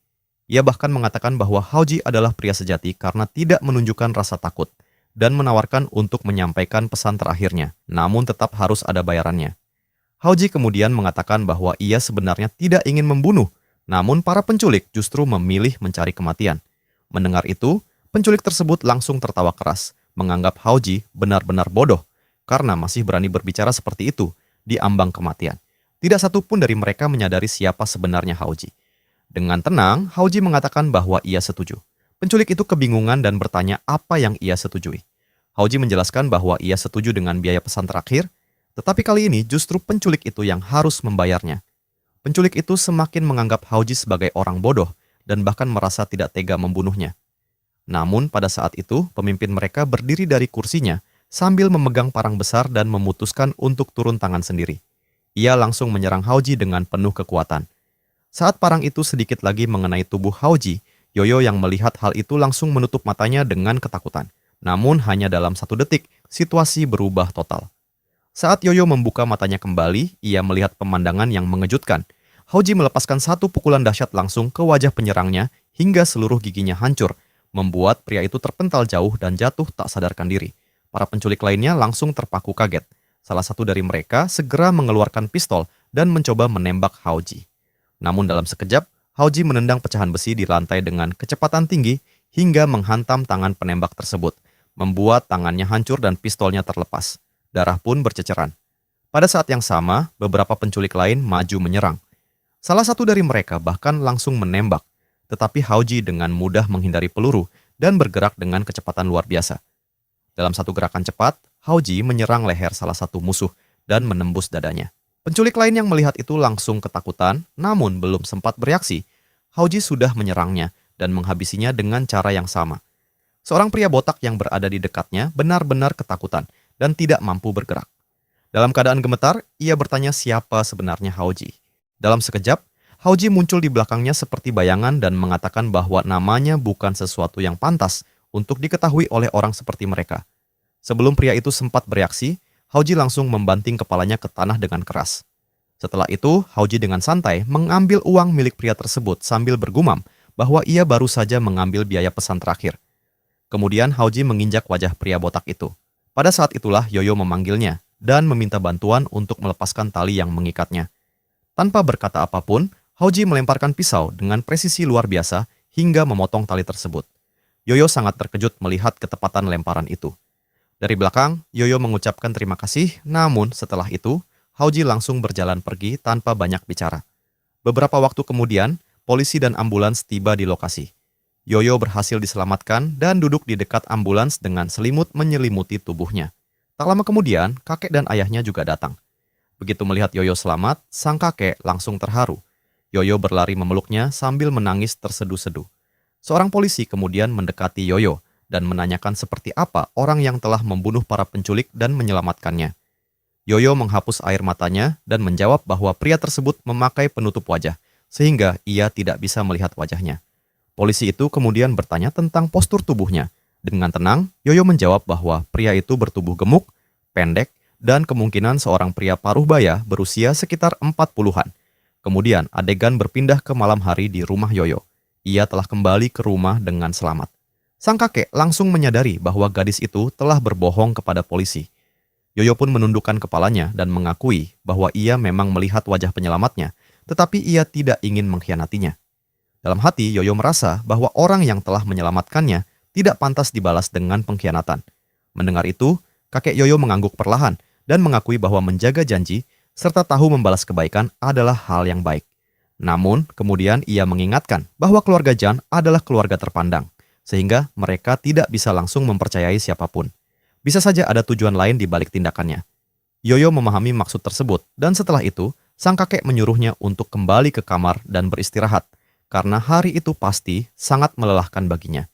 Ia bahkan mengatakan bahwa Haoji adalah pria sejati karena tidak menunjukkan rasa takut dan menawarkan untuk menyampaikan pesan terakhirnya, namun tetap harus ada bayarannya. Haoji kemudian mengatakan bahwa ia sebenarnya tidak ingin membunuh, namun para penculik justru memilih mencari kematian. Mendengar itu, penculik tersebut langsung tertawa keras, menganggap Haoji benar-benar bodoh karena masih berani berbicara seperti itu di ambang kematian. Tidak satu pun dari mereka menyadari siapa sebenarnya Haoji. Dengan tenang, Haoji mengatakan bahwa ia setuju. Penculik itu kebingungan dan bertanya apa yang ia setujui. Haoji menjelaskan bahwa ia setuju dengan biaya pesan terakhir, tetapi kali ini justru penculik itu yang harus membayarnya. Penculik itu semakin menganggap Haoji sebagai orang bodoh dan bahkan merasa tidak tega membunuhnya. Namun pada saat itu, pemimpin mereka berdiri dari kursinya sambil memegang parang besar dan memutuskan untuk turun tangan sendiri. Ia langsung menyerang Haoji dengan penuh kekuatan. Saat parang itu sedikit lagi mengenai tubuh Haoji, Yoyo yang melihat hal itu langsung menutup matanya dengan ketakutan. Namun hanya dalam 1 detik, situasi berubah total. Saat Yoyo membuka matanya kembali, ia melihat pemandangan yang mengejutkan. Haoji melepaskan 1 pukulan dahsyat langsung ke wajah penyerangnya hingga seluruh giginya hancur, membuat pria itu terpental jauh dan jatuh tak sadarkan diri. Para penculik lainnya langsung terpaku kaget. Salah satu dari mereka segera mengeluarkan pistol dan mencoba menembak Haoji. Namun dalam sekejap, Haoji menendang pecahan besi di lantai dengan kecepatan tinggi hingga menghantam tangan penembak tersebut, membuat tangannya hancur dan pistolnya terlepas. Darah pun berceceran. Pada saat yang sama, beberapa penculik lain maju menyerang. Salah satu dari mereka bahkan langsung menembak, tetapi Haoji dengan mudah menghindari peluru dan bergerak dengan kecepatan luar biasa. Dalam satu gerakan cepat, Haoji menyerang leher salah satu musuh dan menembus dadanya. Penculik lain yang melihat itu langsung ketakutan, namun belum sempat bereaksi. Haoji sudah menyerangnya dan menghabisinya dengan cara yang sama. Seorang pria botak yang berada di dekatnya benar-benar ketakutan dan tidak mampu bergerak. Dalam keadaan gemetar, ia bertanya siapa sebenarnya Haoji. Dalam sekejap, Haoji muncul di belakangnya seperti bayangan dan mengatakan bahwa namanya bukan sesuatu yang pantas untuk diketahui oleh orang seperti mereka. Sebelum pria itu sempat bereaksi, Haoji langsung membanting kepalanya ke tanah dengan keras. Setelah itu, Haoji dengan santai mengambil uang milik pria tersebut sambil bergumam bahwa ia baru saja mengambil biaya pesan terakhir. Kemudian Haoji menginjak wajah pria botak itu. Pada saat itulah Yoyo memanggilnya dan meminta bantuan untuk melepaskan tali yang mengikatnya. Tanpa berkata apapun, Haoji melemparkan pisau dengan presisi luar biasa hingga memotong tali tersebut. Yoyo sangat terkejut melihat ketepatan lemparan itu. Dari belakang, Yoyo mengucapkan terima kasih, namun setelah itu, Haoji langsung berjalan pergi tanpa banyak bicara. Beberapa waktu kemudian, polisi dan ambulans tiba di lokasi. Yoyo berhasil diselamatkan dan duduk di dekat ambulans dengan selimut menyelimuti tubuhnya. Tak lama kemudian, kakek dan ayahnya juga datang. Begitu melihat Yoyo selamat, sang kakek langsung terharu. Yoyo berlari memeluknya sambil menangis terseduh-seduh. Seorang polisi kemudian mendekati Yoyo dan menanyakan seperti apa orang yang telah membunuh para penculik dan menyelamatkannya. Yoyo menghapus air matanya dan menjawab bahwa pria tersebut memakai penutup wajah, sehingga ia tidak bisa melihat wajahnya. Polisi itu kemudian bertanya tentang postur tubuhnya. Dengan tenang, Yoyo menjawab bahwa pria itu bertubuh gemuk, pendek, dan kemungkinan seorang pria paruh baya berusia sekitar 40-an. Kemudian adegan berpindah ke malam hari di rumah Yoyo. Ia telah kembali ke rumah dengan selamat. Sang kakek langsung menyadari bahwa gadis itu telah berbohong kepada polisi. Yoyo pun menundukkan kepalanya dan mengakui bahwa ia memang melihat wajah penyelamatnya, tetapi ia tidak ingin mengkhianatinya. Dalam hati, Yoyo merasa bahwa orang yang telah menyelamatkannya tidak pantas dibalas dengan pengkhianatan. Mendengar itu, kakek Yoyo mengangguk perlahan dan mengakui bahwa menjaga janji serta tahu membalas kebaikan adalah hal yang baik. Namun, kemudian ia mengingatkan bahwa keluarga Jan adalah keluarga terpandang, sehingga mereka tidak bisa langsung mempercayai siapapun. Bisa saja ada tujuan lain di balik tindakannya. Yoyo memahami maksud tersebut, dan setelah itu, sang kakek menyuruhnya untuk kembali ke kamar dan beristirahat, karena hari itu pasti sangat melelahkan baginya.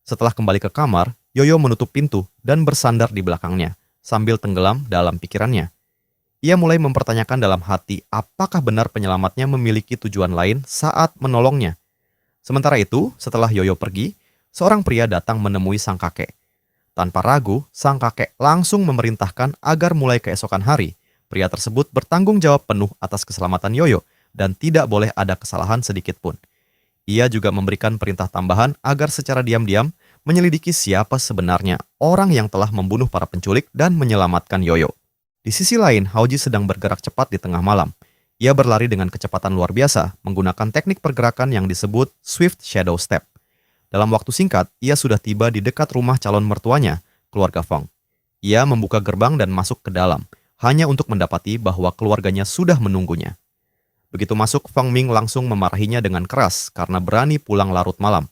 Setelah kembali ke kamar, Yoyo menutup pintu dan bersandar di belakangnya, sambil tenggelam dalam pikirannya. Ia mulai mempertanyakan dalam hati apakah benar penyelamatnya memiliki tujuan lain saat menolongnya. Sementara itu, setelah Yoyo pergi, seorang pria datang menemui sang kakek. Tanpa ragu, sang kakek langsung memerintahkan agar mulai keesokan hari, pria tersebut bertanggung jawab penuh atas keselamatan Yoyo dan tidak boleh ada kesalahan sedikit pun. Ia juga memberikan perintah tambahan agar secara diam-diam menyelidiki siapa sebenarnya orang yang telah membunuh para penculik dan menyelamatkan Yoyo. Di sisi lain, Haoji sedang bergerak cepat di tengah malam. Ia berlari dengan kecepatan luar biasa, menggunakan teknik pergerakan yang disebut Swift Shadow Step. Dalam waktu singkat, ia sudah tiba di dekat rumah calon mertuanya, keluarga Feng. Ia membuka gerbang dan masuk ke dalam, hanya untuk mendapati bahwa keluarganya sudah menunggunya. Begitu masuk, Feng Ming langsung memarahinya dengan keras karena berani pulang larut malam.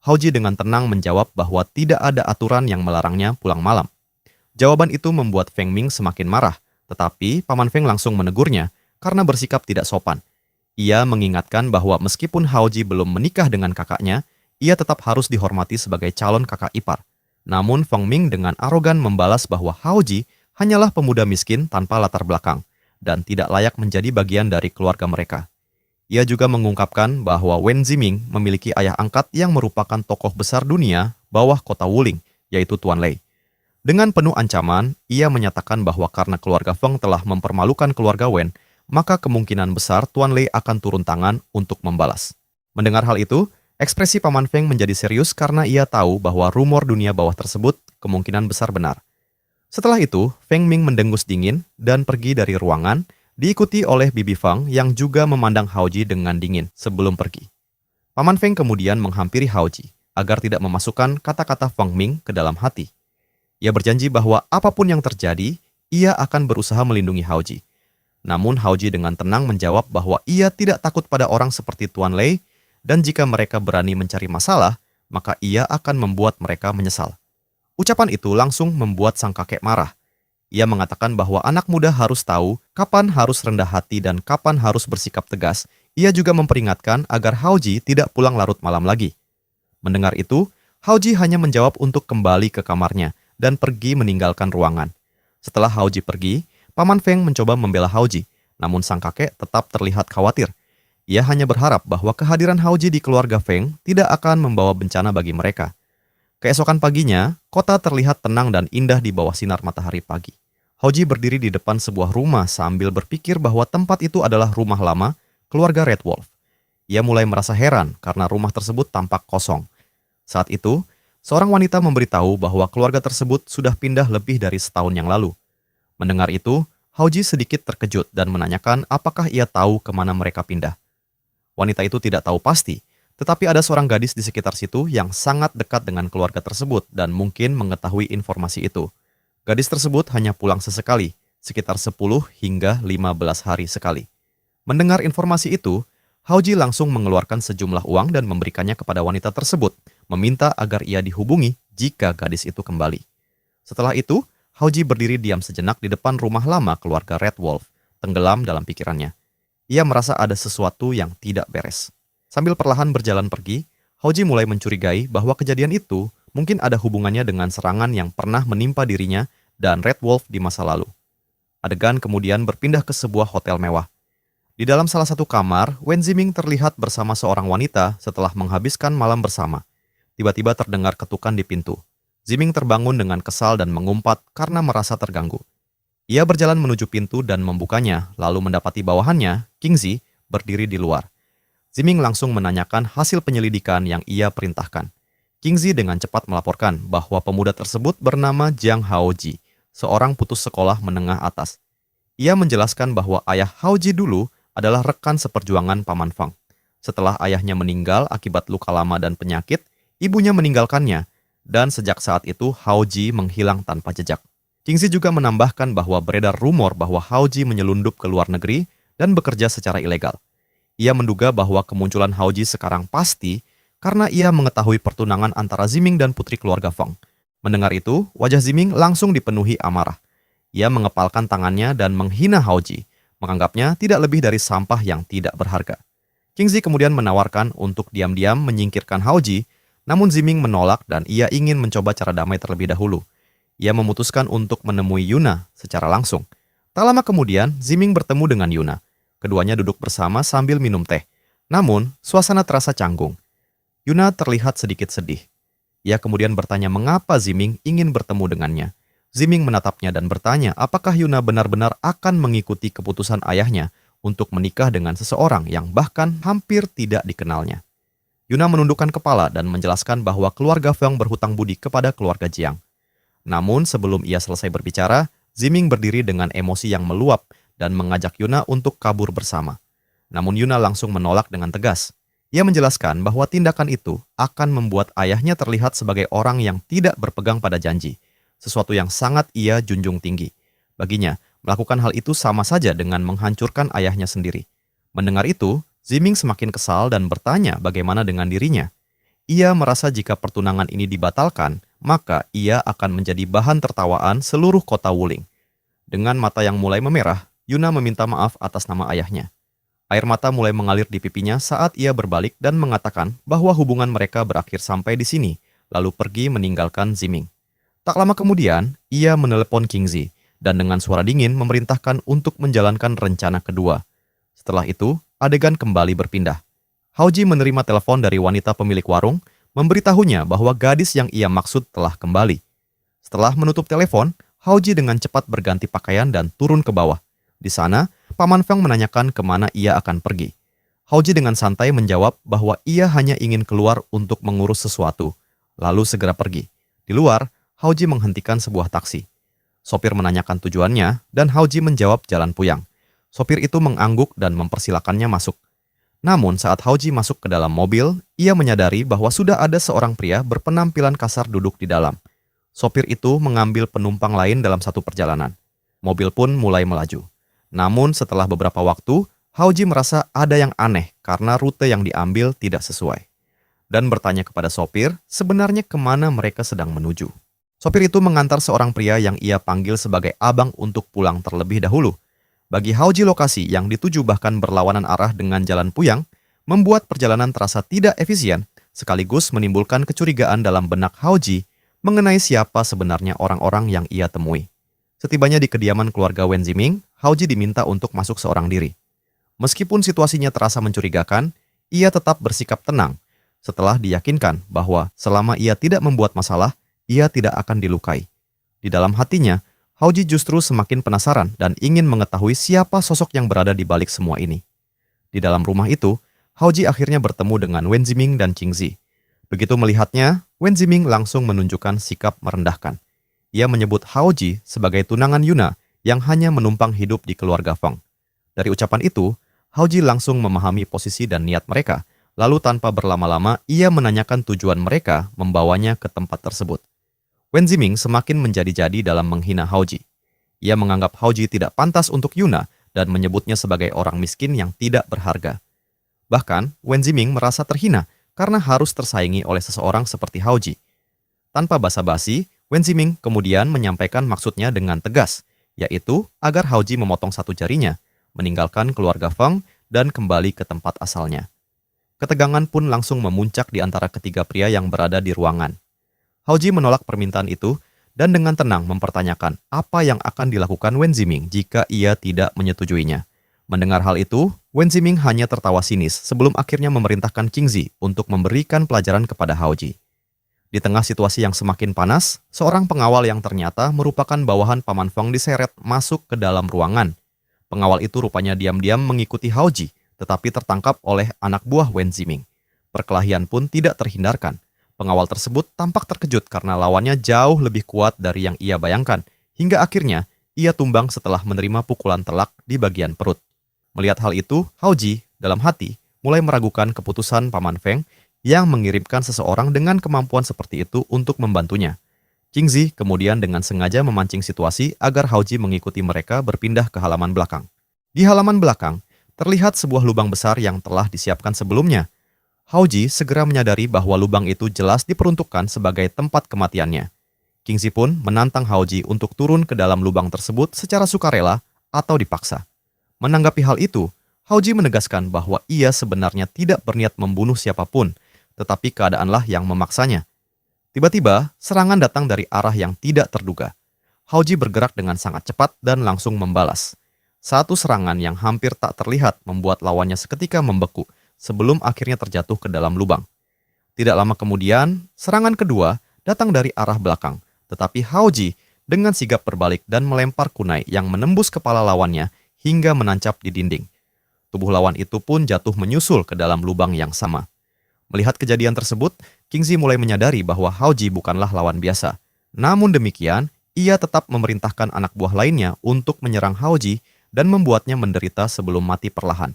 Haoji dengan tenang menjawab bahwa tidak ada aturan yang melarangnya pulang malam. Jawaban itu membuat Feng Ming semakin marah, tetapi Paman Feng langsung menegurnya karena bersikap tidak sopan. Ia mengingatkan bahwa meskipun Haoji belum menikah dengan kakaknya, ia tetap harus dihormati sebagai calon kakak ipar. Namun Feng Ming dengan arogan membalas bahwa Haoji hanyalah pemuda miskin tanpa latar belakang dan tidak layak menjadi bagian dari keluarga mereka. Ia juga mengungkapkan bahwa Wen Ziming memiliki ayah angkat yang merupakan tokoh besar dunia bawah kota Wuling, yaitu Tuan Lei. Dengan penuh ancaman, ia menyatakan bahwa karena keluarga Feng telah mempermalukan keluarga Wen, maka kemungkinan besar Tuan Lei akan turun tangan untuk membalas. Mendengar hal itu, ekspresi Paman Feng menjadi serius karena ia tahu bahwa rumor dunia bawah tersebut kemungkinan besar benar. Setelah itu, Feng Ming mendengus dingin dan pergi dari ruangan, diikuti oleh Bibi Fang yang juga memandang Haoji dengan dingin sebelum pergi. Paman Feng kemudian menghampiri Haoji agar tidak memasukkan kata-kata Feng Ming ke dalam hati. Ia berjanji bahwa apapun yang terjadi, ia akan berusaha melindungi Haoji. Namun Haoji dengan tenang menjawab bahwa ia tidak takut pada orang seperti Tuan Lei, dan jika mereka berani mencari masalah, maka ia akan membuat mereka menyesal. Ucapan itu langsung membuat sang kakek marah. Ia mengatakan bahwa anak muda harus tahu kapan harus rendah hati dan kapan harus bersikap tegas. Ia juga memperingatkan agar Haoji tidak pulang larut malam lagi. Mendengar itu, Haoji hanya menjawab untuk kembali ke kamarnya dan pergi meninggalkan ruangan. Setelah Haoji pergi, Paman Feng mencoba membela Haoji, namun sang kakek tetap terlihat khawatir. Ia hanya berharap bahwa kehadiran Haoji di keluarga Feng tidak akan membawa bencana bagi mereka. Keesokan paginya, kota terlihat tenang dan indah di bawah sinar matahari pagi. Haoji berdiri di depan sebuah rumah sambil berpikir bahwa tempat itu adalah rumah lama keluarga Red Wolf. Ia mulai merasa heran karena rumah tersebut tampak kosong. Saat itu, seorang wanita memberitahu bahwa keluarga tersebut sudah pindah lebih dari setahun yang lalu. Mendengar itu, Haoji sedikit terkejut dan menanyakan apakah ia tahu kemana mereka pindah. Wanita itu tidak tahu pasti, tetapi ada seorang gadis di sekitar situ yang sangat dekat dengan keluarga tersebut dan mungkin mengetahui informasi itu. Gadis tersebut hanya pulang sesekali, sekitar 10 hingga 15 hari sekali. Mendengar informasi itu, Haoji langsung mengeluarkan sejumlah uang dan memberikannya kepada wanita tersebut, meminta agar ia dihubungi jika gadis itu kembali. Setelah itu, Haoji berdiri diam sejenak di depan rumah lama keluarga Red Wolf, tenggelam dalam pikirannya. Ia merasa ada sesuatu yang tidak beres. Sambil perlahan berjalan pergi, Haoji mulai mencurigai bahwa kejadian itu mungkin ada hubungannya dengan serangan yang pernah menimpa dirinya dan Red Wolf di masa lalu. Adegan kemudian berpindah ke sebuah hotel mewah. Di dalam salah satu kamar, Wen Ziming terlihat bersama seorang wanita setelah menghabiskan malam bersama. Tiba-tiba terdengar ketukan di pintu. Ziming terbangun dengan kesal dan mengumpat karena merasa terganggu. Ia berjalan menuju pintu dan membukanya, lalu mendapati bawahannya, King Zi, berdiri di luar. Ziming langsung menanyakan hasil penyelidikan yang ia perintahkan. King Zi dengan cepat melaporkan bahwa pemuda tersebut bernama Jiang Haoji, seorang putus sekolah menengah atas. Ia menjelaskan bahwa ayah Haoji dulu adalah rekan seperjuangan Paman Fang. Setelah ayahnya meninggal akibat luka lama dan penyakit, ibunya meninggalkannya, dan sejak saat itu Haoji menghilang tanpa jejak. King Zi juga menambahkan bahwa beredar rumor bahwa Haoji menyelundup ke luar negeri dan bekerja secara ilegal. Ia menduga bahwa kemunculan Haoji sekarang pasti karena ia mengetahui pertunangan antara Ziming dan putri keluarga Feng. Mendengar itu, wajah Ziming langsung dipenuhi amarah. Ia mengepalkan tangannya dan menghina Haoji, menganggapnya tidak lebih dari sampah yang tidak berharga. King Zi kemudian menawarkan untuk diam-diam menyingkirkan Haoji, namun Ziming menolak dan ia ingin mencoba cara damai terlebih dahulu. Ia memutuskan untuk menemui Yuna secara langsung. Tak lama kemudian, Ziming bertemu dengan Yuna. Keduanya duduk bersama sambil minum teh. Namun, suasana terasa canggung. Yuna terlihat sedikit sedih. Ia kemudian bertanya mengapa Ziming ingin bertemu dengannya. Ziming menatapnya dan bertanya apakah Yuna benar-benar akan mengikuti keputusan ayahnya untuk menikah dengan seseorang yang bahkan hampir tidak dikenalnya. Yuna menundukkan kepala dan menjelaskan bahwa keluarga Feng berhutang budi kepada keluarga Jiang. Namun sebelum ia selesai berbicara, Ziming berdiri dengan emosi yang meluap dan mengajak Yuna untuk kabur bersama. Namun Yuna langsung menolak dengan tegas. Ia menjelaskan bahwa tindakan itu akan membuat ayahnya terlihat sebagai orang yang tidak berpegang pada janji, sesuatu yang sangat ia junjung tinggi. Baginya, melakukan hal itu sama saja dengan menghancurkan ayahnya sendiri. Mendengar itu, Ziming semakin kesal dan bertanya bagaimana dengan dirinya. Ia merasa jika pertunangan ini dibatalkan, maka ia akan menjadi bahan tertawaan seluruh kota Wuling. Dengan mata yang mulai memerah, Yuna meminta maaf atas nama ayahnya. Air mata mulai mengalir di pipinya saat ia berbalik dan mengatakan bahwa hubungan mereka berakhir sampai di sini, lalu pergi meninggalkan Ziming. Tak lama kemudian, ia menelepon King Zi dan dengan suara dingin memerintahkan untuk menjalankan rencana kedua. Setelah itu, adegan kembali berpindah. Haoji menerima telepon dari wanita pemilik warung, memberitahunya bahwa gadis yang ia maksud telah kembali. Setelah menutup telepon, Haoji dengan cepat berganti pakaian dan turun ke bawah. Di sana, Paman Feng menanyakan kemana ia akan pergi. Haoji dengan santai menjawab bahwa ia hanya ingin keluar untuk mengurus sesuatu, lalu segera pergi. Di luar, Haoji menghentikan sebuah taksi. Sopir menanyakan tujuannya, dan Haoji menjawab jalan Puyang. Sopir itu mengangguk dan mempersilakannya masuk. Namun saat Haoji masuk ke dalam mobil, ia menyadari bahwa sudah ada seorang pria berpenampilan kasar duduk di dalam. Sopir itu mengambil penumpang lain dalam satu perjalanan. Mobil pun mulai melaju. Namun setelah beberapa waktu, Haoji merasa ada yang aneh karena rute yang diambil tidak sesuai. Dan bertanya kepada sopir sebenarnya kemana mereka sedang menuju. Sopir itu mengantar seorang pria yang ia panggil sebagai abang untuk pulang terlebih dahulu. Bagi Haoji lokasi yang dituju bahkan berlawanan arah dengan jalan Puyang, membuat perjalanan terasa tidak efisien, sekaligus menimbulkan kecurigaan dalam benak Haoji mengenai siapa sebenarnya orang-orang yang ia temui. Setibanya di kediaman keluarga Wen Ziming, Haoji diminta untuk masuk seorang diri. Meskipun situasinya terasa mencurigakan, ia tetap bersikap tenang setelah diyakinkan bahwa selama ia tidak membuat masalah, ia tidak akan dilukai. Di dalam hatinya, Haoji justru semakin penasaran dan ingin mengetahui siapa sosok yang berada di balik semua ini. Di dalam rumah itu, Haoji akhirnya bertemu dengan Wen Ziming dan King Zi. Begitu melihatnya, Wen Ziming langsung menunjukkan sikap merendahkan. Ia menyebut Haoji sebagai tunangan Yuna yang hanya menumpang hidup di keluarga Feng. Dari ucapan itu, Haoji langsung memahami posisi dan niat mereka, lalu tanpa berlama-lama ia menanyakan tujuan mereka membawanya ke tempat tersebut. Wen Ziming semakin menjadi-jadi dalam menghina Haoji. Ia menganggap Haoji tidak pantas untuk Yuna dan menyebutnya sebagai orang miskin yang tidak berharga. Bahkan, Wen Ziming merasa terhina karena harus tersaingi oleh seseorang seperti Haoji. Tanpa basa-basi, Wen Ziming kemudian menyampaikan maksudnya dengan tegas, yaitu agar Haoji memotong satu jarinya, meninggalkan keluarga Feng, dan kembali ke tempat asalnya. Ketegangan pun langsung memuncak di antara ketiga pria yang berada di ruangan. Haoji menolak permintaan itu dan dengan tenang mempertanyakan apa yang akan dilakukan Wen Ziming jika ia tidak menyetujuinya. Mendengar hal itu, Wen Ziming hanya tertawa sinis sebelum akhirnya memerintahkan Qingzi untuk memberikan pelajaran kepada Haoji. Di tengah situasi yang semakin panas, seorang pengawal yang ternyata merupakan bawahan Paman Feng diseret masuk ke dalam ruangan. Pengawal itu rupanya diam-diam mengikuti Haoji, tetapi tertangkap oleh anak buah Wen Ziming. Perkelahian pun tidak terhindarkan. Pengawal tersebut tampak terkejut karena lawannya jauh lebih kuat dari yang ia bayangkan, hingga akhirnya ia tumbang setelah menerima pukulan telak di bagian perut. Melihat hal itu, Haoji dalam hati mulai meragukan keputusan Paman Feng yang mengirimkan seseorang dengan kemampuan seperti itu untuk membantunya. Qingzi kemudian dengan sengaja memancing situasi agar Haoji mengikuti mereka berpindah ke halaman belakang. Di halaman belakang, terlihat sebuah lubang besar yang telah disiapkan sebelumnya. Haoji segera menyadari bahwa lubang itu jelas diperuntukkan sebagai tempat kematiannya. Qingzi pun menantang Haoji untuk turun ke dalam lubang tersebut secara sukarela atau dipaksa. Menanggapi hal itu, Haoji menegaskan bahwa ia sebenarnya tidak berniat membunuh siapapun, tetapi keadaanlah yang memaksanya. Tiba-tiba, serangan datang dari arah yang tidak terduga. Haoji bergerak dengan sangat cepat dan langsung membalas. Satu serangan yang hampir tak terlihat membuat lawannya seketika membeku sebelum akhirnya terjatuh ke dalam lubang. Tidak lama kemudian, serangan kedua datang dari arah belakang, tetapi Haoji dengan sigap berbalik dan melempar kunai yang menembus kepala lawannya hingga menancap di dinding. Tubuh lawan itu pun jatuh menyusul ke dalam lubang yang sama. Melihat kejadian tersebut, Qingzi mulai menyadari bahwa Haoji bukanlah lawan biasa. Namun demikian, ia tetap memerintahkan anak buah lainnya untuk menyerang Haoji dan membuatnya menderita sebelum mati perlahan.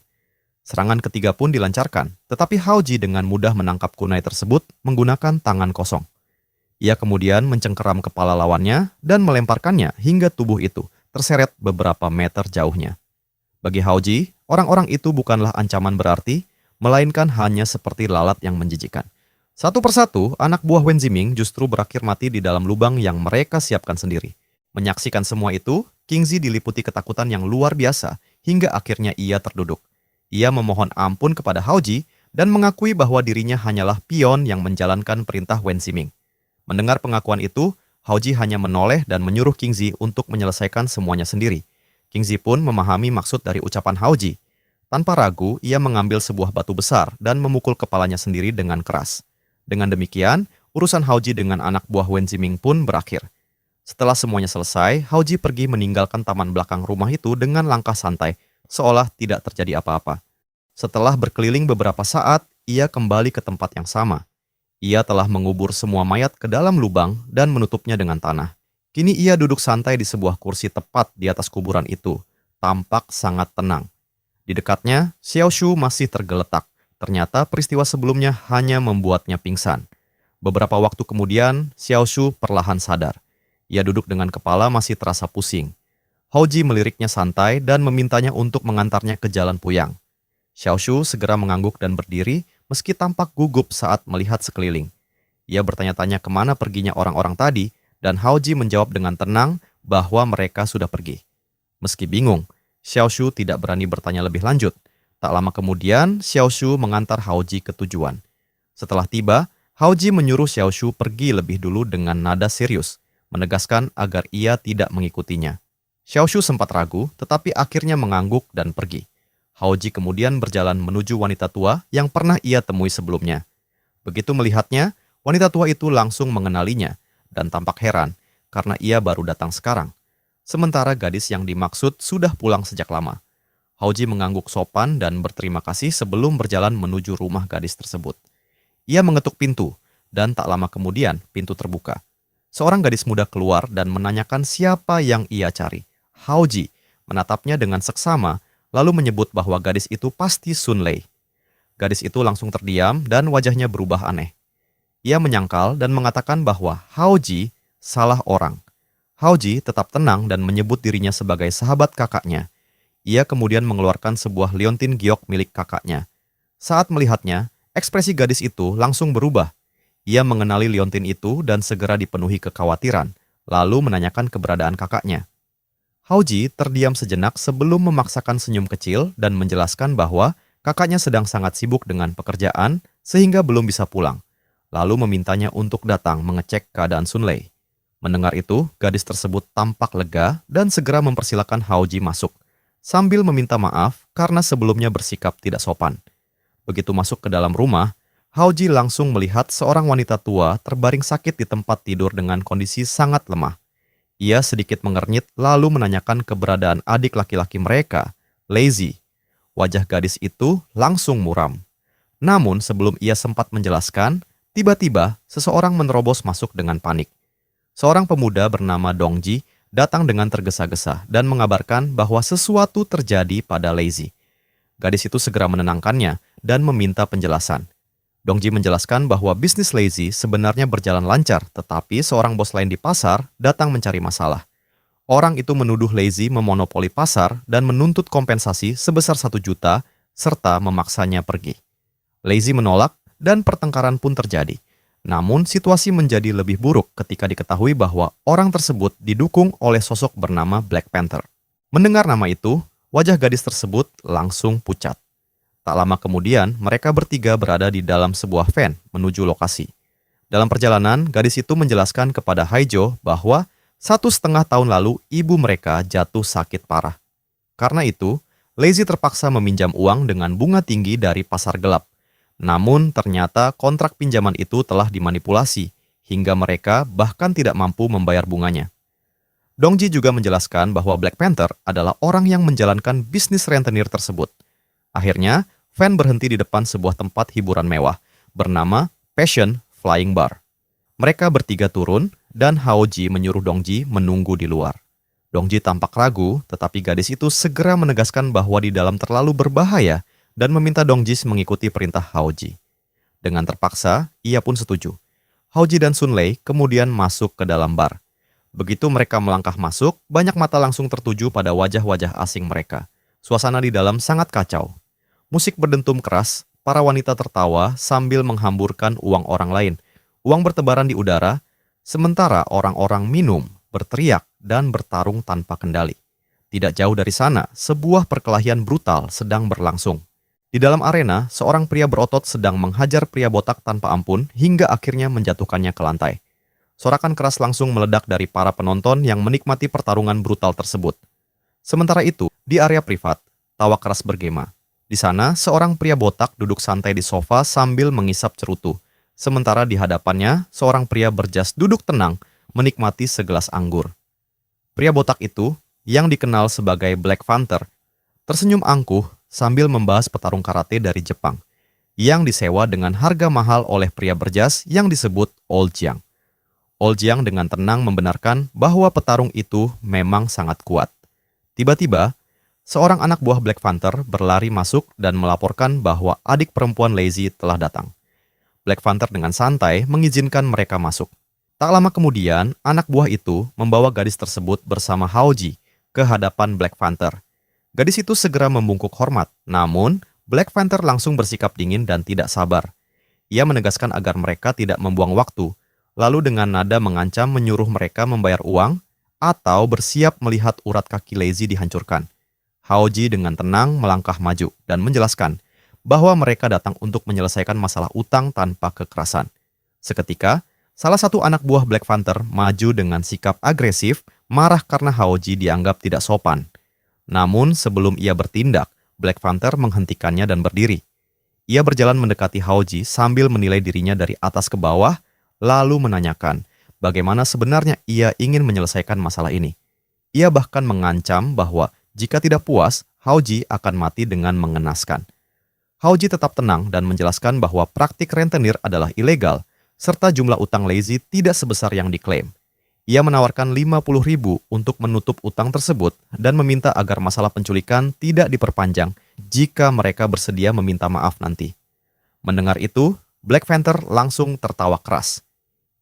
Serangan ketiga pun dilancarkan, tetapi Haoji dengan mudah menangkap kunai tersebut menggunakan tangan kosong. Ia kemudian mencengkeram kepala lawannya dan melemparkannya hingga tubuh itu terseret beberapa meter jauhnya. Bagi Haoji, orang-orang itu bukanlah ancaman berarti, melainkan hanya seperti lalat yang menjijikan. Satu persatu, anak buah Wen Ziming justru berakhir mati di dalam lubang yang mereka siapkan sendiri. Menyaksikan semua itu, Qingzi diliputi ketakutan yang luar biasa hingga akhirnya ia terduduk. Ia memohon ampun kepada Haoji dan mengakui bahwa dirinya hanyalah pion yang menjalankan perintah Wen Ziming. Mendengar pengakuan itu, Haoji hanya menoleh dan menyuruh Qingzi untuk menyelesaikan semuanya sendiri. Qingzi pun memahami maksud dari ucapan Haoji. Tanpa ragu, ia mengambil sebuah batu besar dan memukul kepalanya sendiri dengan keras. Dengan demikian, urusan Haoji dengan anak buah Wen Ziming pun berakhir. Setelah semuanya selesai, Haoji pergi meninggalkan taman belakang rumah itu dengan langkah santai, seolah tidak terjadi apa-apa. Setelah berkeliling beberapa saat, ia kembali ke tempat yang sama. Ia telah mengubur semua mayat ke dalam lubang dan menutupnya dengan tanah. Kini ia duduk santai di sebuah kursi tepat di atas kuburan itu, tampak sangat tenang. Di dekatnya, Xiao Shu masih tergeletak. Ternyata peristiwa sebelumnya hanya membuatnya pingsan. Beberapa waktu kemudian, Xiao Shu perlahan sadar. Ia duduk dengan kepala masih terasa pusing. Haoji meliriknya santai dan memintanya untuk mengantarnya ke jalan Puyang. Xiao Shu segera mengangguk dan berdiri meski tampak gugup saat melihat sekeliling. Ia bertanya-tanya kemana perginya orang-orang tadi dan Haoji menjawab dengan tenang bahwa mereka sudah pergi. Meski bingung, Xiao Shu tidak berani bertanya lebih lanjut. Tak lama kemudian, Xiao Shu mengantar Haoji ke tujuan. Setelah tiba, Haoji menyuruh Xiao Shu pergi lebih dulu dengan nada serius, menegaskan agar ia tidak mengikutinya. Xiao Shu sempat ragu, tetapi akhirnya mengangguk dan pergi. Haoji kemudian berjalan menuju wanita tua yang pernah ia temui sebelumnya. Begitu melihatnya, wanita tua itu langsung mengenalinya dan tampak heran karena ia baru datang sekarang. Sementara gadis yang dimaksud sudah pulang sejak lama. Haoji mengangguk sopan dan berterima kasih sebelum berjalan menuju rumah gadis tersebut. Ia mengetuk pintu, dan tak lama kemudian pintu terbuka. Seorang gadis muda keluar dan menanyakan siapa yang ia cari. Haoji menatapnya dengan seksama, lalu menyebut bahwa gadis itu pasti Sun Lei. Gadis itu langsung terdiam dan wajahnya berubah aneh. Ia menyangkal dan mengatakan bahwa Haoji salah orang. Haoji tetap tenang dan menyebut dirinya sebagai sahabat kakaknya. Ia kemudian mengeluarkan sebuah liontin giok milik kakaknya. Saat melihatnya, ekspresi gadis itu langsung berubah. Ia mengenali liontin itu dan segera dipenuhi kekhawatiran, lalu menanyakan keberadaan kakaknya. Haoji terdiam sejenak sebelum memaksakan senyum kecil dan menjelaskan bahwa Kakaknya sedang sangat sibuk dengan pekerjaan sehingga belum bisa pulang, lalu memintanya untuk datang mengecek keadaan Sunlei. Mendengar itu, gadis tersebut tampak lega dan segera mempersilakan Haoji masuk, sambil meminta maaf karena sebelumnya bersikap tidak sopan. Begitu masuk ke dalam rumah, Haoji langsung melihat seorang wanita tua terbaring sakit di tempat tidur dengan kondisi sangat lemah. Ia sedikit mengernyit lalu menanyakan keberadaan adik laki-laki mereka, Lazy. Wajah gadis itu langsung muram. Namun sebelum ia sempat menjelaskan, tiba-tiba seseorang menerobos masuk dengan panik. Seorang pemuda bernama Dongji datang dengan tergesa-gesa dan mengabarkan bahwa sesuatu terjadi pada Lazy. Gadis itu segera menenangkannya dan meminta penjelasan. Dongji menjelaskan bahwa bisnis Lazy sebenarnya berjalan lancar, tetapi seorang bos lain di pasar datang mencari masalah. Orang itu menuduh Lazy memonopoli pasar dan menuntut kompensasi sebesar 1 juta serta memaksanya pergi. Lazy menolak dan pertengkaran pun terjadi. Namun situasi menjadi lebih buruk ketika diketahui bahwa orang tersebut didukung oleh sosok bernama Black Panther. Mendengar nama itu, wajah gadis tersebut langsung pucat. Tak lama kemudian, mereka bertiga berada di dalam sebuah van menuju lokasi. Dalam perjalanan, gadis itu menjelaskan kepada Haijo bahwa 1,5 tahun lalu ibu mereka jatuh sakit parah. Karena itu, Lazy terpaksa meminjam uang dengan bunga tinggi dari pasar gelap. Namun ternyata kontrak pinjaman itu telah dimanipulasi, hingga mereka bahkan tidak mampu membayar bunganya. Dongji juga menjelaskan bahwa Black Panther adalah orang yang menjalankan bisnis rentenir tersebut. Akhirnya, van berhenti di depan sebuah tempat hiburan mewah bernama Passion Flying Bar. Mereka bertiga turun dan Haoji menyuruh Dongji menunggu di luar. Dongji tampak ragu, tetapi gadis itu segera menegaskan bahwa di dalam terlalu berbahaya dan meminta Dongji mengikuti perintah Haoji. Dengan terpaksa, ia pun setuju. Haoji dan Sunlei kemudian masuk ke dalam bar. Begitu mereka melangkah masuk, banyak mata langsung tertuju pada wajah-wajah asing mereka. Suasana di dalam sangat kacau. Musik berdentum keras, para wanita tertawa sambil menghamburkan uang orang lain. Uang bertebaran di udara, sementara orang-orang minum, berteriak, dan bertarung tanpa kendali. Tidak jauh dari sana, sebuah perkelahian brutal sedang berlangsung. Di dalam arena, seorang pria berotot sedang menghajar pria botak tanpa ampun hingga akhirnya menjatuhkannya ke lantai. Sorakan keras langsung meledak dari para penonton yang menikmati pertarungan brutal tersebut. Sementara itu, di area privat, tawa keras bergema. Di sana, seorang pria botak duduk santai di sofa sambil mengisap cerutu. Sementara di hadapannya, seorang pria berjas duduk tenang menikmati segelas anggur. Pria botak itu, yang dikenal sebagai Black Panther, tersenyum angkuh sambil membahas petarung karate dari Jepang, yang disewa dengan harga mahal oleh pria berjas yang disebut Old Jiang. Old Jiang dengan tenang membenarkan bahwa petarung itu memang sangat kuat. Tiba-tiba, seorang anak buah Black Panther berlari masuk dan melaporkan bahwa adik perempuan Lazy telah datang. Black Panther dengan santai mengizinkan mereka masuk. Tak lama kemudian, anak buah itu membawa gadis tersebut bersama Haoji ke hadapan Black Panther. Gadis itu segera membungkuk hormat, namun Black Panther langsung bersikap dingin dan tidak sabar. Ia menegaskan agar mereka tidak membuang waktu, lalu dengan nada mengancam menyuruh mereka membayar uang atau bersiap melihat urat kaki Lazy dihancurkan. Haoji dengan tenang melangkah maju dan menjelaskan bahwa mereka datang untuk menyelesaikan masalah utang tanpa kekerasan. Seketika, salah satu anak buah Black Panther maju dengan sikap agresif, marah karena Haoji dianggap tidak sopan. Namun sebelum ia bertindak, Black Panther menghentikannya dan berdiri. Ia berjalan mendekati Haoji sambil menilai dirinya dari atas ke bawah, lalu menanyakan bagaimana sebenarnya ia ingin menyelesaikan masalah ini. Ia bahkan mengancam bahwa jika tidak puas, Haoji akan mati dengan mengenaskan. Haoji tetap tenang dan menjelaskan bahwa praktik rentenir adalah ilegal, serta jumlah utang Lazy tidak sebesar yang diklaim. Ia menawarkan 50.000 untuk menutup utang tersebut dan meminta agar masalah penculikan tidak diperpanjang jika mereka bersedia meminta maaf nanti. Mendengar itu, Black Panther langsung tertawa keras.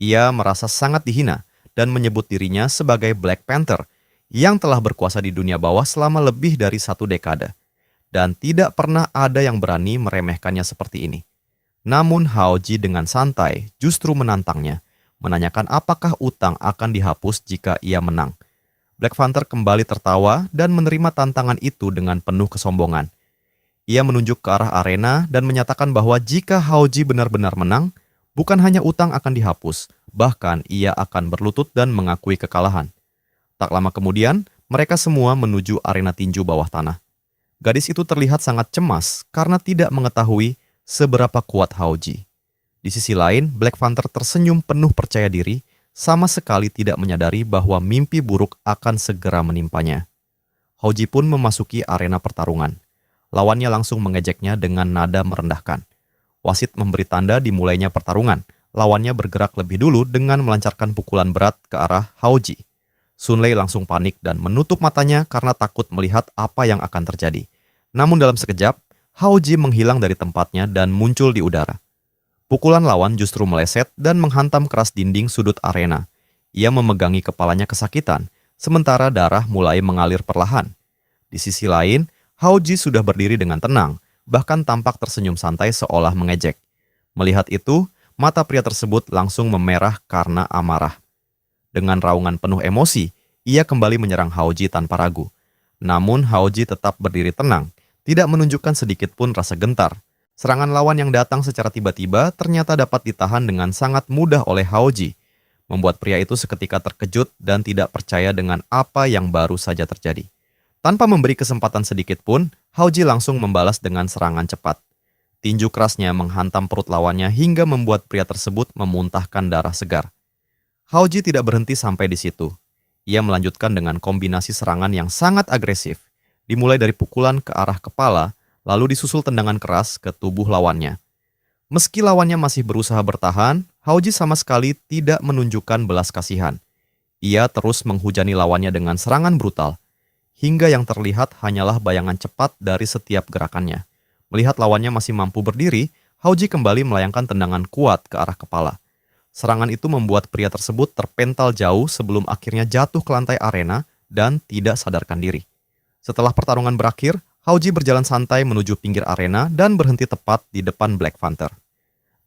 Ia merasa sangat dihina dan menyebut dirinya sebagai Black Panther yang telah berkuasa di dunia bawah selama lebih dari 1 dekade. Dan tidak pernah ada yang berani meremehkannya seperti ini. Namun Haoji dengan santai justru menantangnya, menanyakan apakah utang akan dihapus jika ia menang. Black Panther kembali tertawa dan menerima tantangan itu dengan penuh kesombongan. Ia menunjuk ke arah arena dan menyatakan bahwa jika Haoji benar-benar menang, bukan hanya utang akan dihapus, bahkan ia akan berlutut dan mengakui kekalahan. Tak lama kemudian, mereka semua menuju arena tinju bawah tanah. Gadis itu terlihat sangat cemas karena tidak mengetahui seberapa kuat Haoji. Di sisi lain, Black Panther tersenyum penuh percaya diri, sama sekali tidak menyadari bahwa mimpi buruk akan segera menimpanya. Haoji pun memasuki arena pertarungan. Lawannya langsung mengejeknya dengan nada merendahkan. Wasit memberi tanda dimulainya pertarungan. Lawannya bergerak lebih dulu dengan melancarkan pukulan berat ke arah Haoji. Sun Lei langsung panik dan menutup matanya karena takut melihat apa yang akan terjadi. Namun dalam sekejap, Haoji menghilang dari tempatnya dan muncul di udara. Pukulan lawan justru meleset dan menghantam keras dinding sudut arena. Ia memegangi kepalanya kesakitan, sementara darah mulai mengalir perlahan. Di sisi lain, Haoji sudah berdiri dengan tenang, bahkan tampak tersenyum santai seolah mengejek. Melihat itu, mata pria tersebut langsung memerah karena amarah. Dengan raungan penuh emosi, ia kembali menyerang Haoji tanpa ragu. Namun Haoji tetap berdiri tenang, tidak menunjukkan sedikit pun rasa gentar. Serangan lawan yang datang secara tiba-tiba ternyata dapat ditahan dengan sangat mudah oleh Haoji, membuat pria itu seketika terkejut dan tidak percaya dengan apa yang baru saja terjadi. Tanpa memberi kesempatan sedikit pun, Haoji langsung membalas dengan serangan cepat. Tinju kerasnya menghantam perut lawannya hingga membuat pria tersebut memuntahkan darah segar. Haoji tidak berhenti sampai di situ. Ia melanjutkan dengan kombinasi serangan yang sangat agresif, dimulai dari pukulan ke arah kepala, lalu disusul tendangan keras ke tubuh lawannya. Meski lawannya masih berusaha bertahan, Haoji sama sekali tidak menunjukkan belas kasihan. Ia terus menghujani lawannya dengan serangan brutal, hingga yang terlihat hanyalah bayangan cepat dari setiap gerakannya. Melihat lawannya masih mampu berdiri, Haoji kembali melayangkan tendangan kuat ke arah kepala. Serangan itu membuat pria tersebut terpental jauh sebelum akhirnya jatuh ke lantai arena dan tidak sadarkan diri. Setelah pertarungan berakhir, Haoji berjalan santai menuju pinggir arena dan berhenti tepat di depan Black Panther.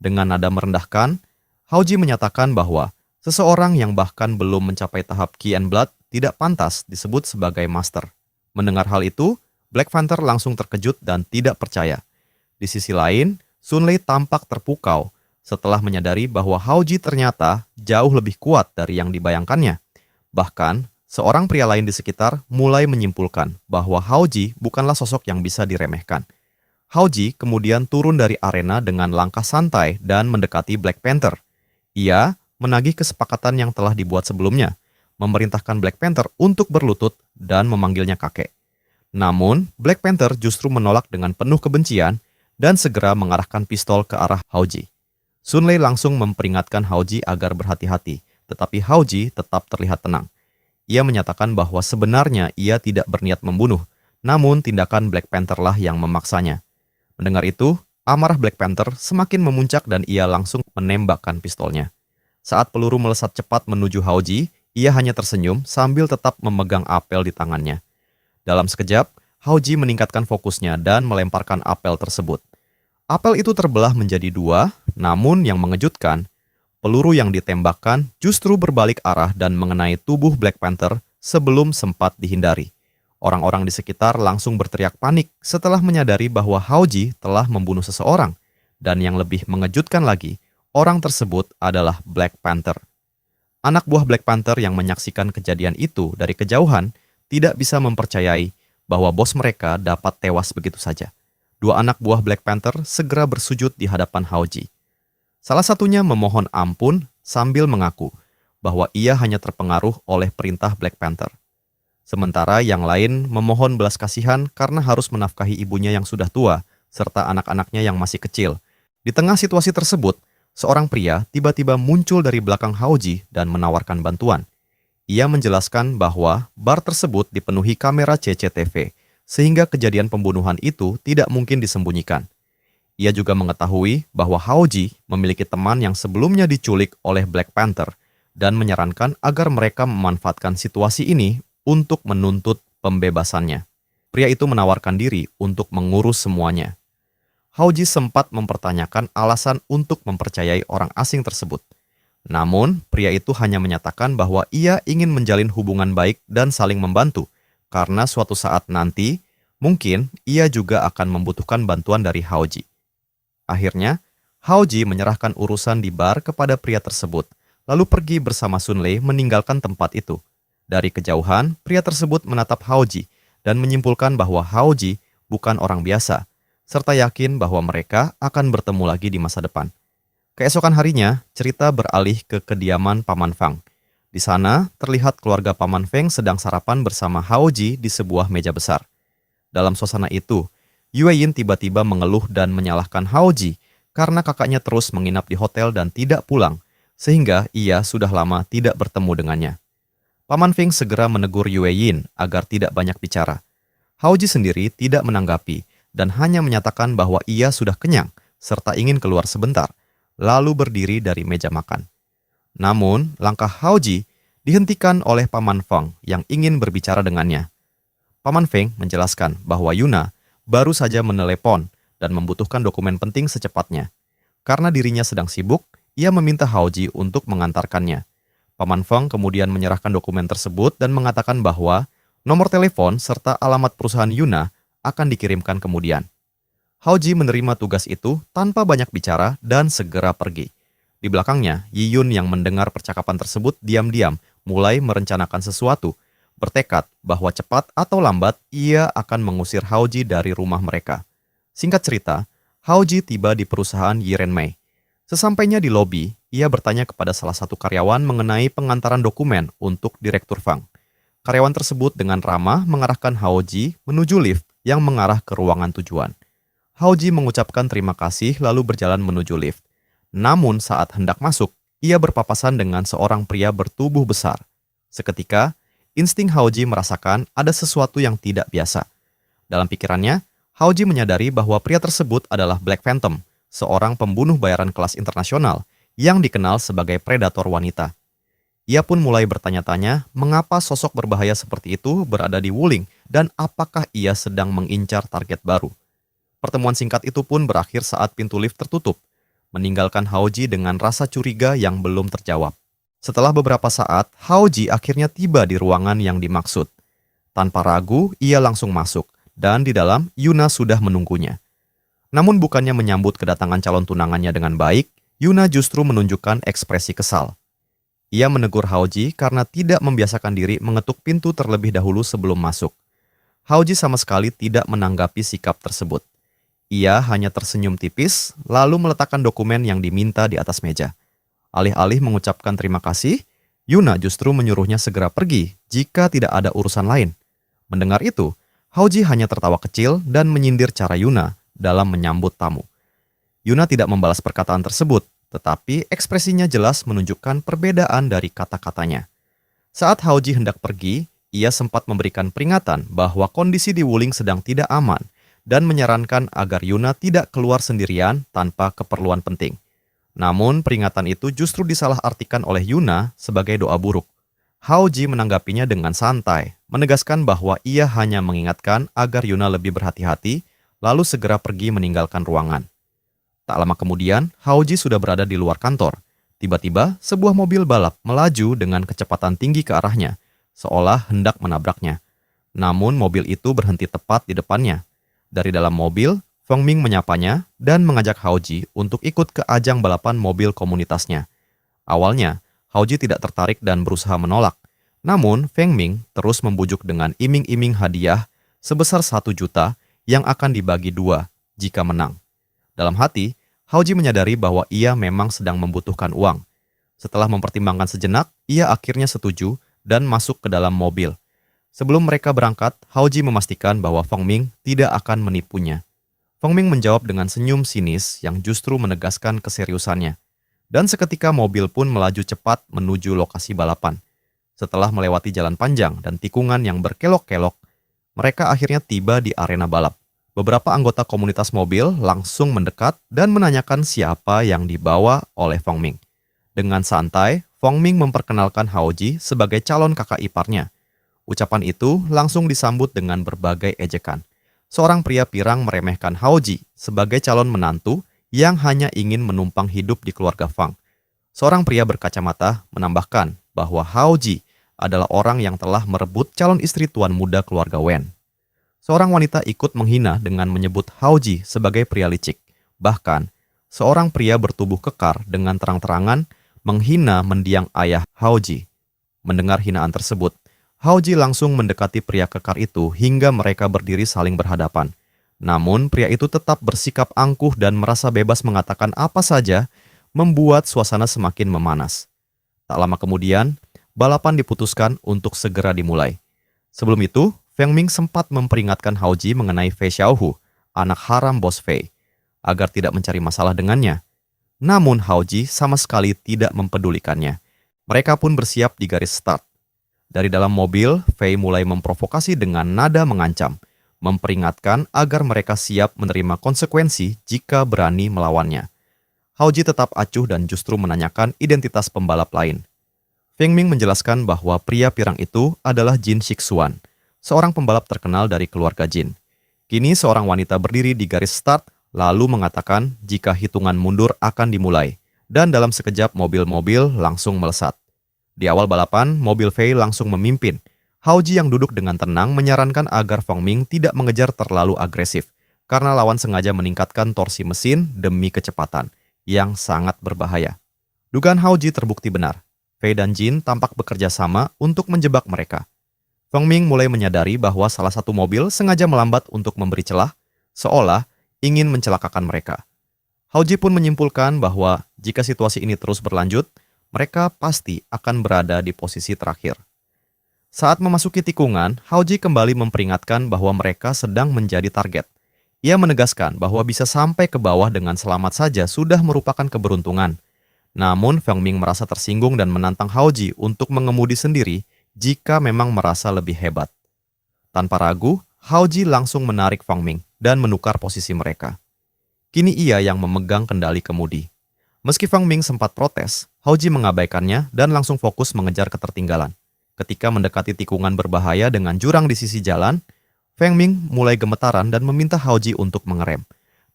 Dengan nada merendahkan, Haoji menyatakan bahwa seseorang yang bahkan belum mencapai tahap Ki and Blood tidak pantas disebut sebagai master. Mendengar hal itu, Black Panther langsung terkejut dan tidak percaya. Di sisi lain, Sun Lei tampak terpukau setelah menyadari bahwa Haoji ternyata jauh lebih kuat dari yang dibayangkannya. Bahkan, seorang pria lain di sekitar mulai menyimpulkan bahwa Haoji bukanlah sosok yang bisa diremehkan. Haoji kemudian turun dari arena dengan langkah santai dan mendekati Black Panther. Ia menagih kesepakatan yang telah dibuat sebelumnya, memerintahkan Black Panther untuk berlutut dan memanggilnya kakek. Namun, Black Panther justru menolak dengan penuh kebencian dan segera mengarahkan pistol ke arah Haoji. Sun Lei langsung memperingatkan Haoji agar berhati-hati, tetapi Haoji tetap terlihat tenang. Ia menyatakan bahwa sebenarnya ia tidak berniat membunuh, namun tindakan Black Panther lah yang memaksanya. Mendengar itu, amarah Black Panther semakin memuncak dan ia langsung menembakkan pistolnya. Saat peluru melesat cepat menuju Haoji, ia hanya tersenyum sambil tetap memegang apel di tangannya. Dalam sekejap, Haoji meningkatkan fokusnya dan melemparkan apel tersebut. Apel itu terbelah menjadi dua, namun yang mengejutkan, peluru yang ditembakkan justru berbalik arah dan mengenai tubuh Black Panther sebelum sempat dihindari. Orang-orang di sekitar langsung berteriak panik setelah menyadari bahwa Haoji telah membunuh seseorang, dan yang lebih mengejutkan lagi, orang tersebut adalah Black Panther. Anak buah Black Panther yang menyaksikan kejadian itu dari kejauhan tidak bisa mempercayai bahwa bos mereka dapat tewas begitu saja. Dua anak buah Black Panther segera bersujud di hadapan Haoji. Salah satunya memohon ampun sambil mengaku bahwa ia hanya terpengaruh oleh perintah Black Panther. Sementara yang lain memohon belas kasihan karena harus menafkahi ibunya yang sudah tua serta anak-anaknya yang masih kecil. Di tengah situasi tersebut, seorang pria tiba-tiba muncul dari belakang Haoji dan menawarkan bantuan. Ia menjelaskan bahwa bar tersebut dipenuhi kamera CCTV, sehingga kejadian pembunuhan itu tidak mungkin disembunyikan. Ia juga mengetahui bahwa Haoji memiliki teman yang sebelumnya diculik oleh Black Panther dan menyarankan agar mereka memanfaatkan situasi ini untuk menuntut pembebasannya. Pria itu menawarkan diri untuk mengurus semuanya. Haoji sempat mempertanyakan alasan untuk mempercayai orang asing tersebut. Namun, pria itu hanya menyatakan bahwa ia ingin menjalin hubungan baik dan saling membantu, karena suatu saat nanti, Mungkin ia juga akan membutuhkan bantuan dari Haoji. Akhirnya, Haoji menyerahkan urusan di bar kepada pria tersebut, lalu pergi bersama Sun Lei meninggalkan tempat itu. Dari kejauhan, pria tersebut menatap Haoji dan menyimpulkan bahwa Haoji bukan orang biasa, serta yakin bahwa mereka akan bertemu lagi di masa depan. Keesokan harinya, cerita beralih ke kediaman Paman Fang. Di sana, terlihat keluarga Paman Feng sedang sarapan bersama Haoji di sebuah meja besar. Dalam suasana itu, Yue Yin tiba-tiba mengeluh dan menyalahkan Haoji karena kakaknya terus menginap di hotel dan tidak pulang, sehingga ia sudah lama tidak bertemu dengannya. Paman Feng segera menegur Yue Yin agar tidak banyak bicara. Haoji sendiri tidak menanggapi dan hanya menyatakan bahwa ia sudah kenyang serta ingin keluar sebentar, lalu berdiri dari meja makan. Namun, langkah Haoji dihentikan oleh Paman Feng yang ingin berbicara dengannya. Paman Feng menjelaskan bahwa Yuna baru saja menelepon dan membutuhkan dokumen penting secepatnya. Karena dirinya sedang sibuk, ia meminta Haoji untuk mengantarkannya. Paman Feng kemudian menyerahkan dokumen tersebut dan mengatakan bahwa nomor telepon serta alamat perusahaan Yuna akan dikirimkan kemudian. Haoji menerima tugas itu tanpa banyak bicara dan segera pergi. Di belakangnya, Yi Yun yang mendengar percakapan tersebut diam-diam mulai merencanakan sesuatu, bertekad bahwa cepat atau lambat ia akan mengusir Haoji dari rumah mereka. Singkat cerita, Haoji tiba di perusahaan Yiren Mei. Sesampainya di lobi, ia bertanya kepada salah satu karyawan mengenai pengantaran dokumen untuk Direktur Fang. Karyawan tersebut dengan ramah mengarahkan Haoji menuju lift yang mengarah ke ruangan tujuan. Haoji mengucapkan terima kasih lalu berjalan menuju lift. Namun saat hendak masuk, ia berpapasan dengan seorang pria bertubuh besar. Seketika, insting Haoji merasakan ada sesuatu yang tidak biasa. Dalam pikirannya, Haoji menyadari bahwa pria tersebut adalah Black Phantom, seorang pembunuh bayaran kelas internasional yang dikenal sebagai predator wanita. Ia pun mulai bertanya-tanya mengapa sosok berbahaya seperti itu berada di Wuling dan apakah ia sedang mengincar target baru. Pertemuan singkat itu pun berakhir saat pintu lift tertutup, meninggalkan Haoji dengan rasa curiga yang belum terjawab. Setelah beberapa saat, Haoji akhirnya tiba di ruangan yang dimaksud. Tanpa ragu, ia langsung masuk, dan di dalam Yuna sudah menunggunya. Namun bukannya menyambut kedatangan calon tunangannya dengan baik, Yuna justru menunjukkan ekspresi kesal. Ia menegur Haoji karena tidak membiasakan diri mengetuk pintu terlebih dahulu sebelum masuk. Haoji sama sekali tidak menanggapi sikap tersebut. Ia hanya tersenyum tipis, lalu meletakkan dokumen yang diminta di atas meja. Alih-alih mengucapkan terima kasih, Yuna justru menyuruhnya segera pergi jika tidak ada urusan lain. Mendengar itu, Haoji hanya tertawa kecil dan menyindir cara Yuna dalam menyambut tamu. Yuna tidak membalas perkataan tersebut, tetapi ekspresinya jelas menunjukkan perbedaan dari kata-katanya. Saat Haoji hendak pergi, ia sempat memberikan peringatan bahwa kondisi di Wuling sedang tidak aman dan menyarankan agar Yuna tidak keluar sendirian tanpa keperluan penting. Namun peringatan itu justru disalahartikan oleh Yuna sebagai doa buruk. Haoji menanggapinya dengan santai, menegaskan bahwa ia hanya mengingatkan agar Yuna lebih berhati-hati, lalu segera pergi meninggalkan ruangan. Tak lama kemudian, Haoji sudah berada di luar kantor. Tiba-tiba, sebuah mobil balap melaju dengan kecepatan tinggi ke arahnya, seolah hendak menabraknya. Namun mobil itu berhenti tepat di depannya. Dari dalam mobil, Feng Ming menyapanya dan mengajak Haoji untuk ikut ke ajang balapan mobil komunitasnya. Awalnya, Haoji tidak tertarik dan berusaha menolak. Namun, Feng Ming terus membujuk dengan iming-iming hadiah sebesar 1 juta yang akan dibagi 2 jika menang. Dalam hati, Haoji menyadari bahwa ia memang sedang membutuhkan uang. Setelah mempertimbangkan sejenak, ia akhirnya setuju dan masuk ke dalam mobil. Sebelum mereka berangkat, Haoji memastikan bahwa Feng Ming tidak akan menipunya. Feng Ming menjawab dengan senyum sinis yang justru menegaskan keseriusannya. Dan seketika mobil pun melaju cepat menuju lokasi balapan. Setelah melewati jalan panjang dan tikungan yang berkelok-kelok, mereka akhirnya tiba di arena balap. Beberapa anggota komunitas mobil langsung mendekat dan menanyakan siapa yang dibawa oleh Feng Ming. Dengan santai, Feng Ming memperkenalkan Haoji sebagai calon kakak iparnya. Ucapan itu langsung disambut dengan berbagai ejekan. Seorang pria pirang meremehkan Haoji sebagai calon menantu yang hanya ingin menumpang hidup di keluarga Fang. Seorang pria berkacamata menambahkan bahwa Haoji adalah orang yang telah merebut calon istri tuan muda keluarga Wen. Seorang wanita ikut menghina dengan menyebut Haoji sebagai pria licik. Bahkan, seorang pria bertubuh kekar dengan terang-terangan menghina mendiang ayah Haoji. Mendengar hinaan tersebut, Haoji langsung mendekati pria kekar itu hingga mereka berdiri saling berhadapan. Namun, pria itu tetap bersikap angkuh dan merasa bebas mengatakan apa saja, membuat suasana semakin memanas. Tak lama kemudian, balapan diputuskan untuk segera dimulai. Sebelum itu, Feng Ming sempat memperingatkan Haoji mengenai Fei Xiaohu, anak haram bos Fei, agar tidak mencari masalah dengannya. Namun Haoji sama sekali tidak mempedulikannya. Mereka pun bersiap di garis start. Dari dalam mobil, Fei mulai memprovokasi dengan nada mengancam, memperingatkan agar mereka siap menerima konsekuensi jika berani melawannya. Haoji tetap acuh dan justru menanyakan identitas pembalap lain. Feng Ming menjelaskan bahwa pria pirang itu adalah Jin Shixuan, seorang pembalap terkenal dari keluarga Jin. Kini seorang wanita berdiri di garis start lalu mengatakan jika hitungan mundur akan dimulai, dan dalam sekejap mobil-mobil langsung melesat. Di awal balapan, mobil Fei langsung memimpin. Haoji yang duduk dengan tenang menyarankan agar Feng Ming tidak mengejar terlalu agresif, karena lawan sengaja meningkatkan torsi mesin demi kecepatan, yang sangat berbahaya. Dugaan Haoji terbukti benar. Fei dan Jin tampak bekerja sama untuk menjebak mereka. Feng Ming mulai menyadari bahwa salah satu mobil sengaja melambat untuk memberi celah, seolah ingin mencelakakan mereka. Haoji pun menyimpulkan bahwa jika situasi ini terus berlanjut, mereka pasti akan berada di posisi terakhir. Saat memasuki tikungan, Haoji kembali memperingatkan bahwa mereka sedang menjadi target. Ia menegaskan bahwa bisa sampai ke bawah dengan selamat saja sudah merupakan keberuntungan. Namun Feng Ming merasa tersinggung dan menantang Haoji untuk mengemudi sendiri jika memang merasa lebih hebat. Tanpa ragu, Haoji langsung menarik Feng Ming dan menukar posisi mereka. Kini ia yang memegang kendali kemudi. Meski Feng Ming sempat protes, Haoji mengabaikannya dan langsung fokus mengejar ketertinggalan. Ketika mendekati tikungan berbahaya dengan jurang di sisi jalan, Feng Ming mulai gemetaran dan meminta Haoji untuk mengerem.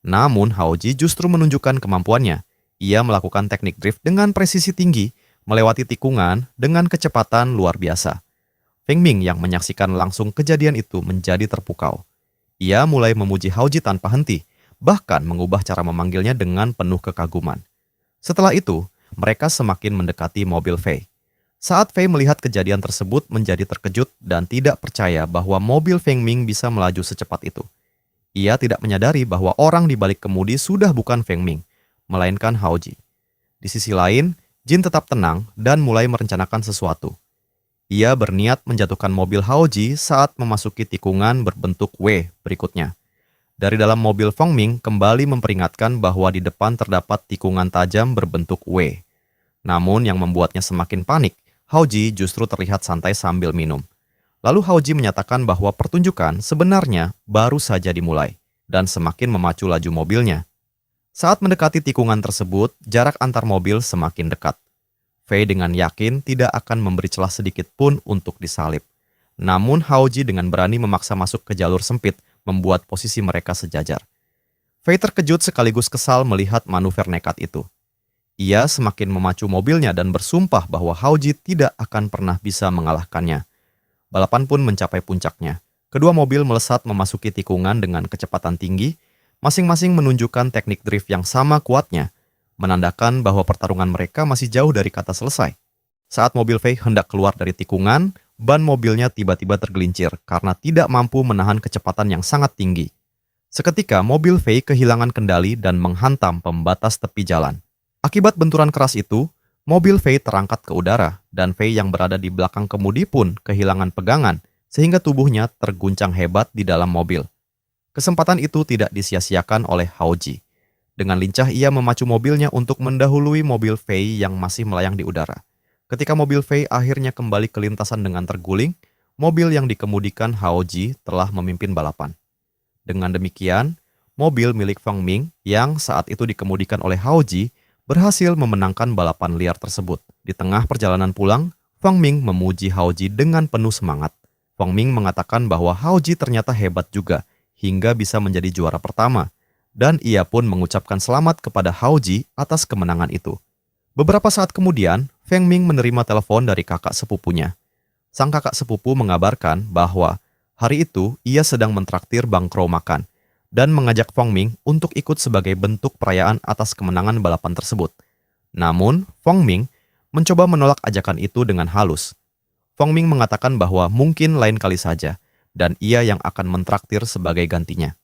Namun Haoji justru menunjukkan kemampuannya. Ia melakukan teknik drift dengan presisi tinggi, melewati tikungan dengan kecepatan luar biasa. Feng Ming yang menyaksikan langsung kejadian itu menjadi terpukau. Ia mulai memuji Haoji tanpa henti, bahkan mengubah cara memanggilnya dengan penuh kekaguman. Setelah itu, mereka semakin mendekati mobil Fei. Saat Fei melihat kejadian tersebut menjadi terkejut dan tidak percaya bahwa mobil Feng Ming bisa melaju secepat itu. Ia tidak menyadari bahwa orang di balik kemudi sudah bukan Feng Ming, melainkan Haoji. Di sisi lain, Jin tetap tenang dan mulai merencanakan sesuatu. Ia berniat menjatuhkan mobil Haoji saat memasuki tikungan berbentuk W berikutnya. Dari dalam mobil Feng Ming kembali memperingatkan bahwa di depan terdapat tikungan tajam berbentuk W. Namun yang membuatnya semakin panik, Haoji justru terlihat santai sambil minum. Lalu Haoji menyatakan bahwa pertunjukan sebenarnya baru saja dimulai dan semakin memacu laju mobilnya. Saat mendekati tikungan tersebut, jarak antar mobil semakin dekat. Fei dengan yakin tidak akan memberi celah sedikit pun untuk disalip. Namun Haoji dengan berani memaksa masuk ke jalur sempit, membuat posisi mereka sejajar. Fei terkejut sekaligus kesal melihat manuver nekat itu. Ia semakin memacu mobilnya dan bersumpah bahwa Haoji tidak akan pernah bisa mengalahkannya. Balapan pun mencapai puncaknya. Kedua mobil melesat memasuki tikungan dengan kecepatan tinggi, masing-masing menunjukkan teknik drift yang sama kuatnya, menandakan bahwa pertarungan mereka masih jauh dari kata selesai. Saat mobil Fei hendak keluar dari tikungan, ban mobilnya tiba-tiba tergelincir karena tidak mampu menahan kecepatan yang sangat tinggi. Seketika mobil Fei kehilangan kendali dan menghantam pembatas tepi jalan. Akibat benturan keras itu, mobil Fei terangkat ke udara dan Fei yang berada di belakang kemudi pun kehilangan pegangan sehingga tubuhnya terguncang hebat di dalam mobil. Kesempatan itu tidak disia-siakan oleh Haoji. Dengan lincah ia memacu mobilnya untuk mendahului mobil Fei yang masih melayang di udara. Ketika mobil Fei akhirnya kembali ke lintasan dengan terguling, mobil yang dikemudikan Haoji telah memimpin balapan. Dengan demikian, mobil milik Feng Ming yang saat itu dikemudikan oleh Haoji berhasil memenangkan balapan liar tersebut. Di tengah perjalanan pulang, Feng Ming memuji Haoji dengan penuh semangat. Feng Ming mengatakan bahwa Haoji ternyata hebat juga, hingga bisa menjadi juara pertama. Dan ia pun mengucapkan selamat kepada Haoji atas kemenangan itu. Beberapa saat kemudian, Feng Ming menerima telepon dari kakak sepupunya. Sang kakak sepupu mengabarkan bahwa Hari itu, ia sedang mentraktir Bang Krou makan dan mengajak Fong Ming untuk ikut sebagai bentuk perayaan atas kemenangan balapan tersebut. Namun, Fong Ming mencoba menolak ajakan itu dengan halus. Fong Ming mengatakan bahwa mungkin lain kali saja, dan ia yang akan mentraktir sebagai gantinya.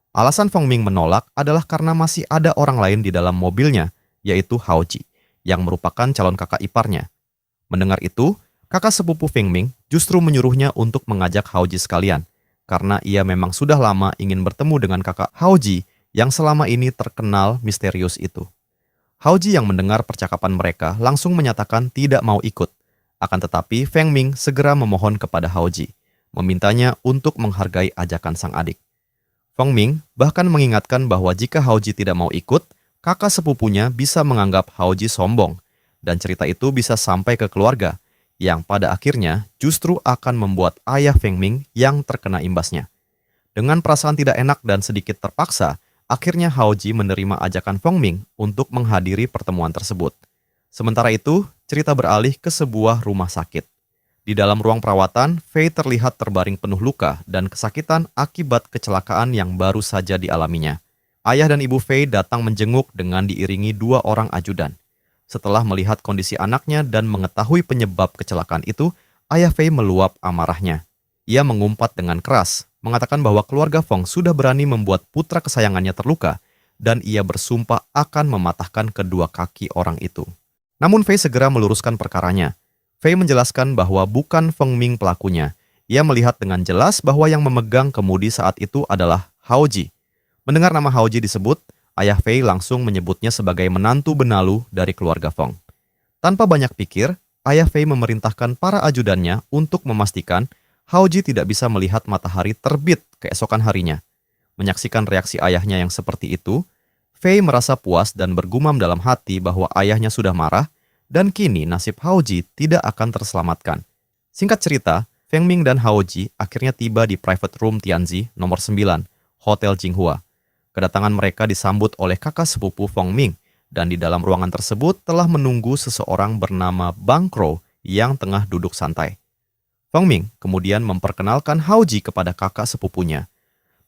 Alasan Fong Ming menolak adalah karena masih ada orang lain di dalam mobilnya, yaitu Hao Ji, yang merupakan calon kakak iparnya. Mendengar itu, kakak sepupu Feng Ming justru menyuruhnya untuk mengajak Hao Ji sekalian, karena ia memang sudah lama ingin bertemu dengan kakak Hao Ji yang selama ini terkenal misterius itu. Hao Ji yang mendengar percakapan mereka langsung menyatakan tidak mau ikut. Akan tetapi Feng Ming segera memohon kepada Hao Ji, memintanya untuk menghargai ajakan sang adik. Feng Ming bahkan mengingatkan bahwa jika Hao Ji tidak mau ikut, kakak sepupunya bisa menganggap Hao Ji sombong, dan cerita itu bisa sampai ke keluarga, yang pada akhirnya justru akan membuat ayah Feng Ming yang terkena imbasnya. Dengan perasaan tidak enak dan sedikit terpaksa, akhirnya Hao Ji menerima ajakan Feng Ming untuk menghadiri pertemuan tersebut. Sementara itu, cerita beralih ke sebuah rumah sakit. Di dalam ruang perawatan, Fei terlihat terbaring penuh luka dan kesakitan akibat kecelakaan yang baru saja dialaminya. Ayah dan ibu Fei datang menjenguk dengan diiringi 2 orang ajudan. Setelah melihat kondisi anaknya dan mengetahui penyebab kecelakaan itu, ayah Fei meluap amarahnya. Ia mengumpat dengan keras, mengatakan bahwa keluarga Fong sudah berani membuat putra kesayangannya terluka, dan ia bersumpah akan mematahkan kedua kaki orang itu. Namun Fei segera meluruskan perkaranya. Fei menjelaskan bahwa bukan Feng Ming pelakunya. Ia melihat dengan jelas bahwa yang memegang kemudi saat itu adalah Hao Ji. Mendengar nama Hao Ji disebut, ayah Fei langsung menyebutnya sebagai menantu benalu dari keluarga Fong. Tanpa banyak pikir, ayah Fei memerintahkan para ajudannya untuk memastikan Hao Ji tidak bisa melihat matahari terbit keesokan harinya. Menyaksikan reaksi ayahnya yang seperti itu, Fei merasa puas dan bergumam dalam hati bahwa ayahnya sudah marah, dan kini nasib Hao Ji tidak akan terselamatkan. Singkat cerita, Feng Ming dan Hao Ji akhirnya tiba di private room Tianzi nomor 9, Hotel Jinghua. Kedatangan mereka disambut oleh kakak sepupu Feng Ming, dan di dalam ruangan tersebut telah menunggu seseorang bernama Bang Krou yang tengah duduk santai. Feng Ming kemudian memperkenalkan Hao Ji kepada kakak sepupunya.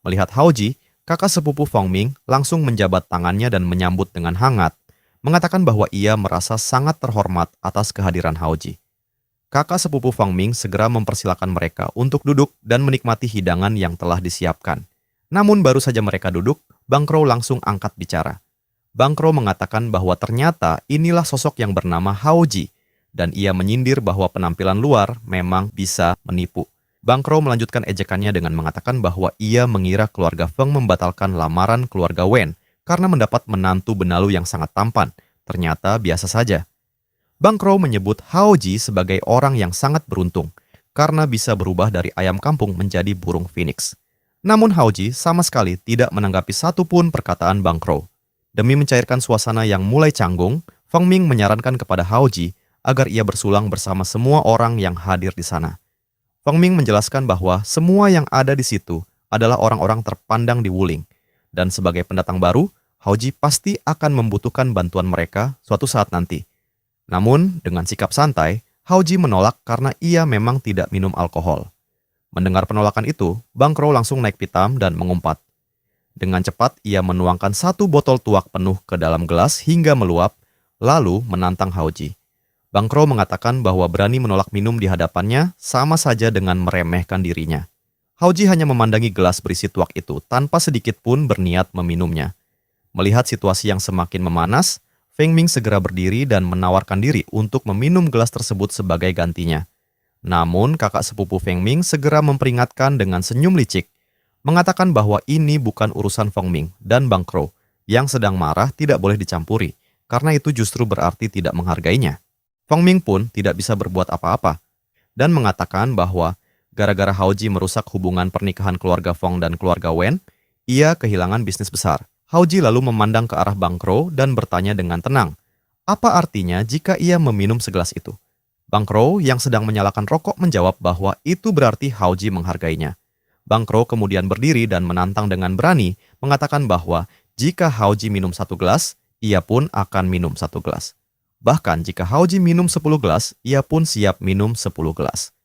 Melihat Hao Ji, kakak sepupu Feng Ming langsung menjabat tangannya dan menyambut dengan hangat, mengatakan bahwa ia merasa sangat terhormat atas kehadiran Hao Ji. Kakak sepupu Feng Ming segera mempersilakan mereka untuk duduk dan menikmati hidangan yang telah disiapkan. Namun baru saja mereka duduk, Bang Krou langsung angkat bicara. Bang Krou mengatakan bahwa ternyata inilah sosok yang bernama Hao Ji, dan ia menyindir bahwa penampilan luar memang bisa menipu. Bang Krou melanjutkan ejekannya dengan mengatakan bahwa ia mengira keluarga Feng membatalkan lamaran keluarga Wen karena mendapat menantu benalu yang sangat tampan. Ternyata biasa saja. Bang Krou menyebut Hao Ji sebagai orang yang sangat beruntung karena bisa berubah dari ayam kampung menjadi burung phoenix. Namun Hao Ji sama sekali tidak menanggapi satupun perkataan Bang Krou. Demi mencairkan suasana yang mulai canggung, Feng Ming menyarankan kepada Hao Ji agar ia bersulang bersama semua orang yang hadir di sana. Feng Ming menjelaskan bahwa semua yang ada di situ adalah orang-orang terpandang di Wuling, dan sebagai pendatang baru, Hao Ji pasti akan membutuhkan bantuan mereka suatu saat nanti. Namun, dengan sikap santai, Hao Ji menolak karena ia memang tidak minum alkohol. Mendengar penolakan itu, Bang Krou langsung naik pitam dan mengumpat. Dengan cepat, ia menuangkan 1 botol tuak penuh ke dalam gelas hingga meluap, lalu menantang Hao Ji. Bang Krou mengatakan bahwa berani menolak minum di hadapannya sama saja dengan meremehkan dirinya. Hao Ji hanya memandangi gelas berisi tuak itu tanpa sedikit pun berniat meminumnya. Melihat situasi yang semakin memanas, Feng Ming segera berdiri dan menawarkan diri untuk meminum gelas tersebut sebagai gantinya. Namun kakak sepupu Feng Ming segera memperingatkan dengan senyum licik, mengatakan bahwa ini bukan urusan Feng Ming dan Bang Krou yang sedang marah tidak boleh dicampuri, karena itu justru berarti tidak menghargainya. Feng Ming pun tidak bisa berbuat apa-apa, dan mengatakan bahwa gara-gara Hao Ji merusak hubungan pernikahan keluarga Fong dan keluarga Wen, ia kehilangan bisnis besar. Hao Ji lalu memandang ke arah Bang Krou dan bertanya dengan tenang, apa artinya jika ia meminum segelas itu? Bang Krou yang sedang menyalakan rokok menjawab bahwa itu berarti Hao Ji menghargainya. Bang Krou kemudian berdiri dan menantang dengan berani, mengatakan bahwa jika Hao Ji minum 1 gelas, ia pun akan minum 1 gelas. Bahkan jika Hao Ji minum 10 gelas, ia pun siap minum 10 gelas.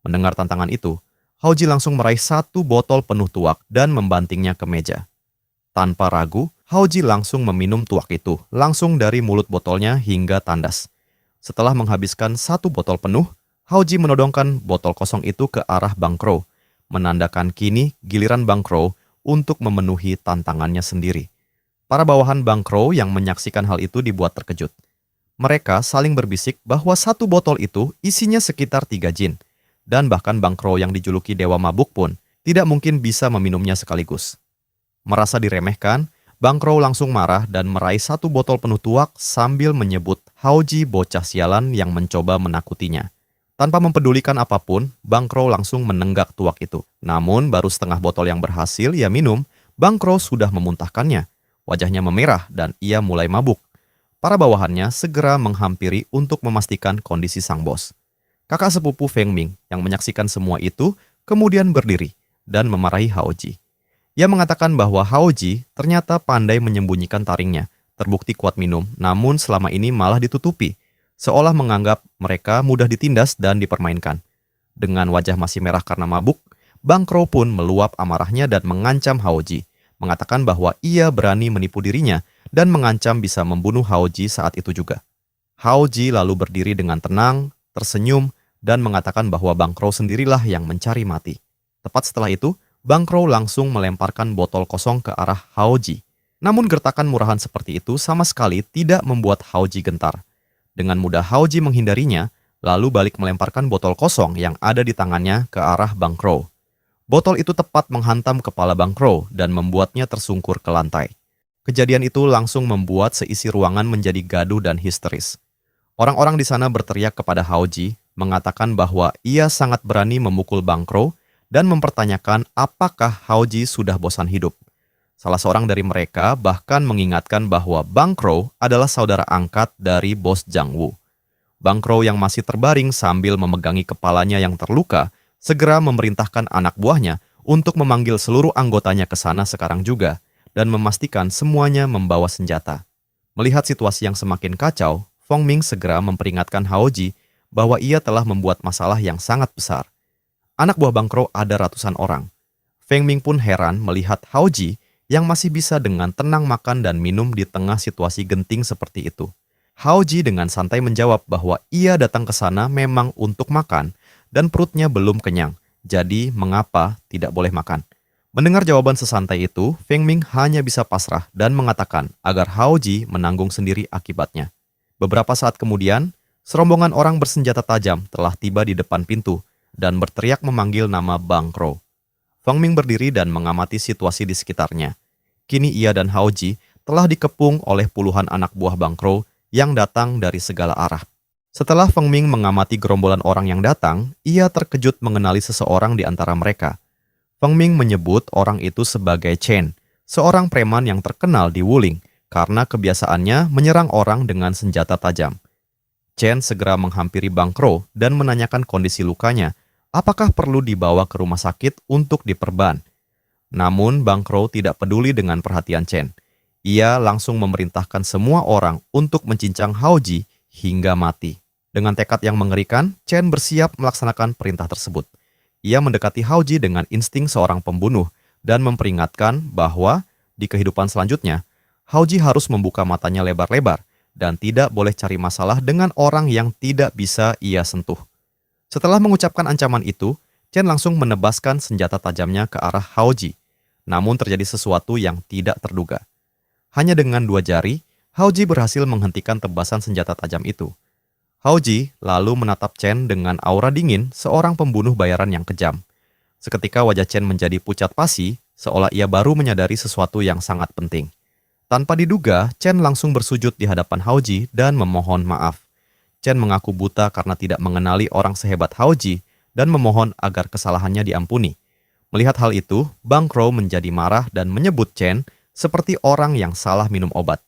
Mendengar tantangan itu, Haoji langsung meraih satu botol penuh tuak dan membantingnya ke meja. Tanpa ragu, Haoji langsung meminum tuak itu, langsung dari mulut botolnya hingga tandas. Setelah menghabiskan satu botol penuh, Haoji menodongkan botol kosong itu ke arah Bang Krou, menandakan kini giliran Bang Krou untuk memenuhi tantangannya sendiri. Para bawahan Bang Krou yang menyaksikan hal itu dibuat terkejut. Mereka saling berbisik bahwa satu botol itu isinya sekitar 3 jin, dan bahkan Bang Krou yang dijuluki Dewa Mabuk pun tidak mungkin bisa meminumnya sekaligus. Merasa diremehkan, Bang Krou langsung marah dan meraih satu botol penuh tuak sambil menyebut Haoji bocah sialan yang mencoba menakutinya. Tanpa mempedulikan apapun, Bang Krou langsung menenggak tuak itu. Namun baru setengah botol yang berhasil ia minum, Bang Krou sudah memuntahkannya. Wajahnya memerah dan ia mulai mabuk. Para bawahannya segera menghampiri untuk memastikan kondisi sang bos. Kakak sepupu Feng Ming yang menyaksikan semua itu kemudian berdiri dan memarahi Haoji. Ia mengatakan bahwa Haoji ternyata pandai menyembunyikan taringnya, terbukti kuat minum, namun selama ini malah ditutupi, seolah menganggap mereka mudah ditindas dan dipermainkan. Dengan wajah masih merah karena mabuk, Bang Krou pun meluap amarahnya dan mengancam Haoji, mengatakan bahwa ia berani menipu dirinya dan mengancam bisa membunuh Haoji saat itu juga. Haoji lalu berdiri dengan tenang, tersenyum, dan mengatakan bahwa Bang Krou sendirilah yang mencari mati. Tepat setelah itu, Bang Krou langsung melemparkan botol kosong ke arah Haoji. Namun gertakan murahan seperti itu sama sekali tidak membuat Haoji gentar. Dengan mudah Haoji menghindarinya, lalu balik melemparkan botol kosong yang ada di tangannya ke arah Bang Krou. Botol itu tepat menghantam kepala Bang Krou dan membuatnya tersungkur ke lantai. Kejadian itu langsung membuat seisi ruangan menjadi gaduh dan histeris. Orang-orang di sana berteriak kepada Haoji, mengatakan bahwa ia sangat berani memukul Bang Krou dan mempertanyakan apakah Haoji sudah bosan hidup. Salah seorang dari mereka bahkan mengingatkan bahwa Bang Krou adalah saudara angkat dari bos Zhang Wu. Bang Krou yang masih terbaring sambil memegangi kepalanya yang terluka, segera memerintahkan anak buahnya untuk memanggil seluruh anggotanya ke sana sekarang juga dan memastikan semuanya membawa senjata. Melihat situasi yang semakin kacau, Feng Ming segera memperingatkan Haoji bahwa ia telah membuat masalah yang sangat besar. Anak buah Bang Krou ada ratusan orang. Feng Ming pun heran melihat Haoji yang masih bisa dengan tenang makan dan minum di tengah situasi genting seperti itu. Haoji dengan santai menjawab bahwa ia datang ke sana memang untuk makan dan perutnya belum kenyang, jadi mengapa tidak boleh makan. Mendengar jawaban sesantai itu, Feng Ming hanya bisa pasrah dan mengatakan agar Haoji menanggung sendiri akibatnya. Beberapa saat kemudian, serombongan orang bersenjata tajam telah tiba di depan pintu dan berteriak memanggil nama Bang Krou. Feng Ming berdiri dan mengamati situasi di sekitarnya. Kini ia dan Haoji telah dikepung oleh puluhan anak buah Bang Krou yang datang dari segala arah. Setelah Feng Ming mengamati gerombolan orang yang datang, ia terkejut mengenali seseorang di antara mereka. Feng Ming menyebut orang itu sebagai Chen, seorang preman yang terkenal di Wuling karena kebiasaannya menyerang orang dengan senjata tajam. Chen segera menghampiri Bang Krou dan menanyakan kondisi lukanya, apakah perlu dibawa ke rumah sakit untuk diperban. Namun Bang Krou tidak peduli dengan perhatian Chen. Ia langsung memerintahkan semua orang untuk mencincang Haoji hingga mati. Dengan tekad yang mengerikan, Chen bersiap melaksanakan perintah tersebut. Ia mendekati Haoji dengan insting seorang pembunuh dan memperingatkan bahwa di kehidupan selanjutnya, Haoji harus membuka matanya lebar-lebar dan tidak boleh cari masalah dengan orang yang tidak bisa ia sentuh. Setelah mengucapkan ancaman itu, Chen langsung menebaskan senjata tajamnya ke arah Haoji. Namun terjadi sesuatu yang tidak terduga. Hanya dengan 2 jari, Haoji berhasil menghentikan tebasan senjata tajam itu. Haoji lalu menatap Chen dengan aura dingin seorang pembunuh bayaran yang kejam. Seketika wajah Chen menjadi pucat pasi, seolah ia baru menyadari sesuatu yang sangat penting. Tanpa diduga, Chen langsung bersujud di hadapan Haoji dan memohon maaf. Chen mengaku buta karena tidak mengenali orang sehebat Haoji dan memohon agar kesalahannya diampuni. Melihat hal itu, Bang Krou menjadi marah dan menyebut Chen seperti orang yang salah minum obat.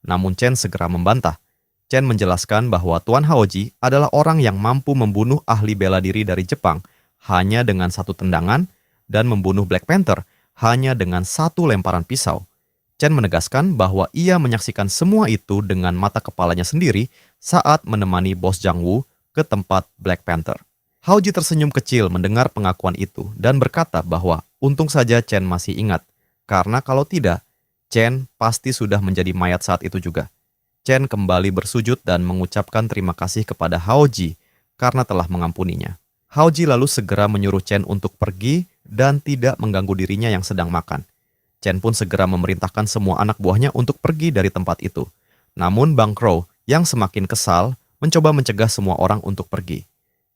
Namun Chen segera membantah. Chen menjelaskan bahwa Tuan Haoji adalah orang yang mampu membunuh ahli bela diri dari Jepang hanya dengan 1 tendangan dan membunuh Black Panther hanya dengan 1 lemparan pisau. Chen menegaskan bahwa ia menyaksikan semua itu dengan mata kepalanya sendiri saat menemani bos Zhang Wu ke tempat Black Panther. Haoji tersenyum kecil mendengar pengakuan itu dan berkata bahwa untung saja Chen masih ingat, karena kalau tidak, Chen pasti sudah menjadi mayat saat itu juga. Chen kembali bersujud dan mengucapkan terima kasih kepada Haoji karena telah mengampuninya. Haoji lalu segera menyuruh Chen untuk pergi dan tidak mengganggu dirinya yang sedang makan. Chen pun segera memerintahkan semua anak buahnya untuk pergi dari tempat itu. Namun Bang Krou yang semakin kesal mencoba mencegah semua orang untuk pergi.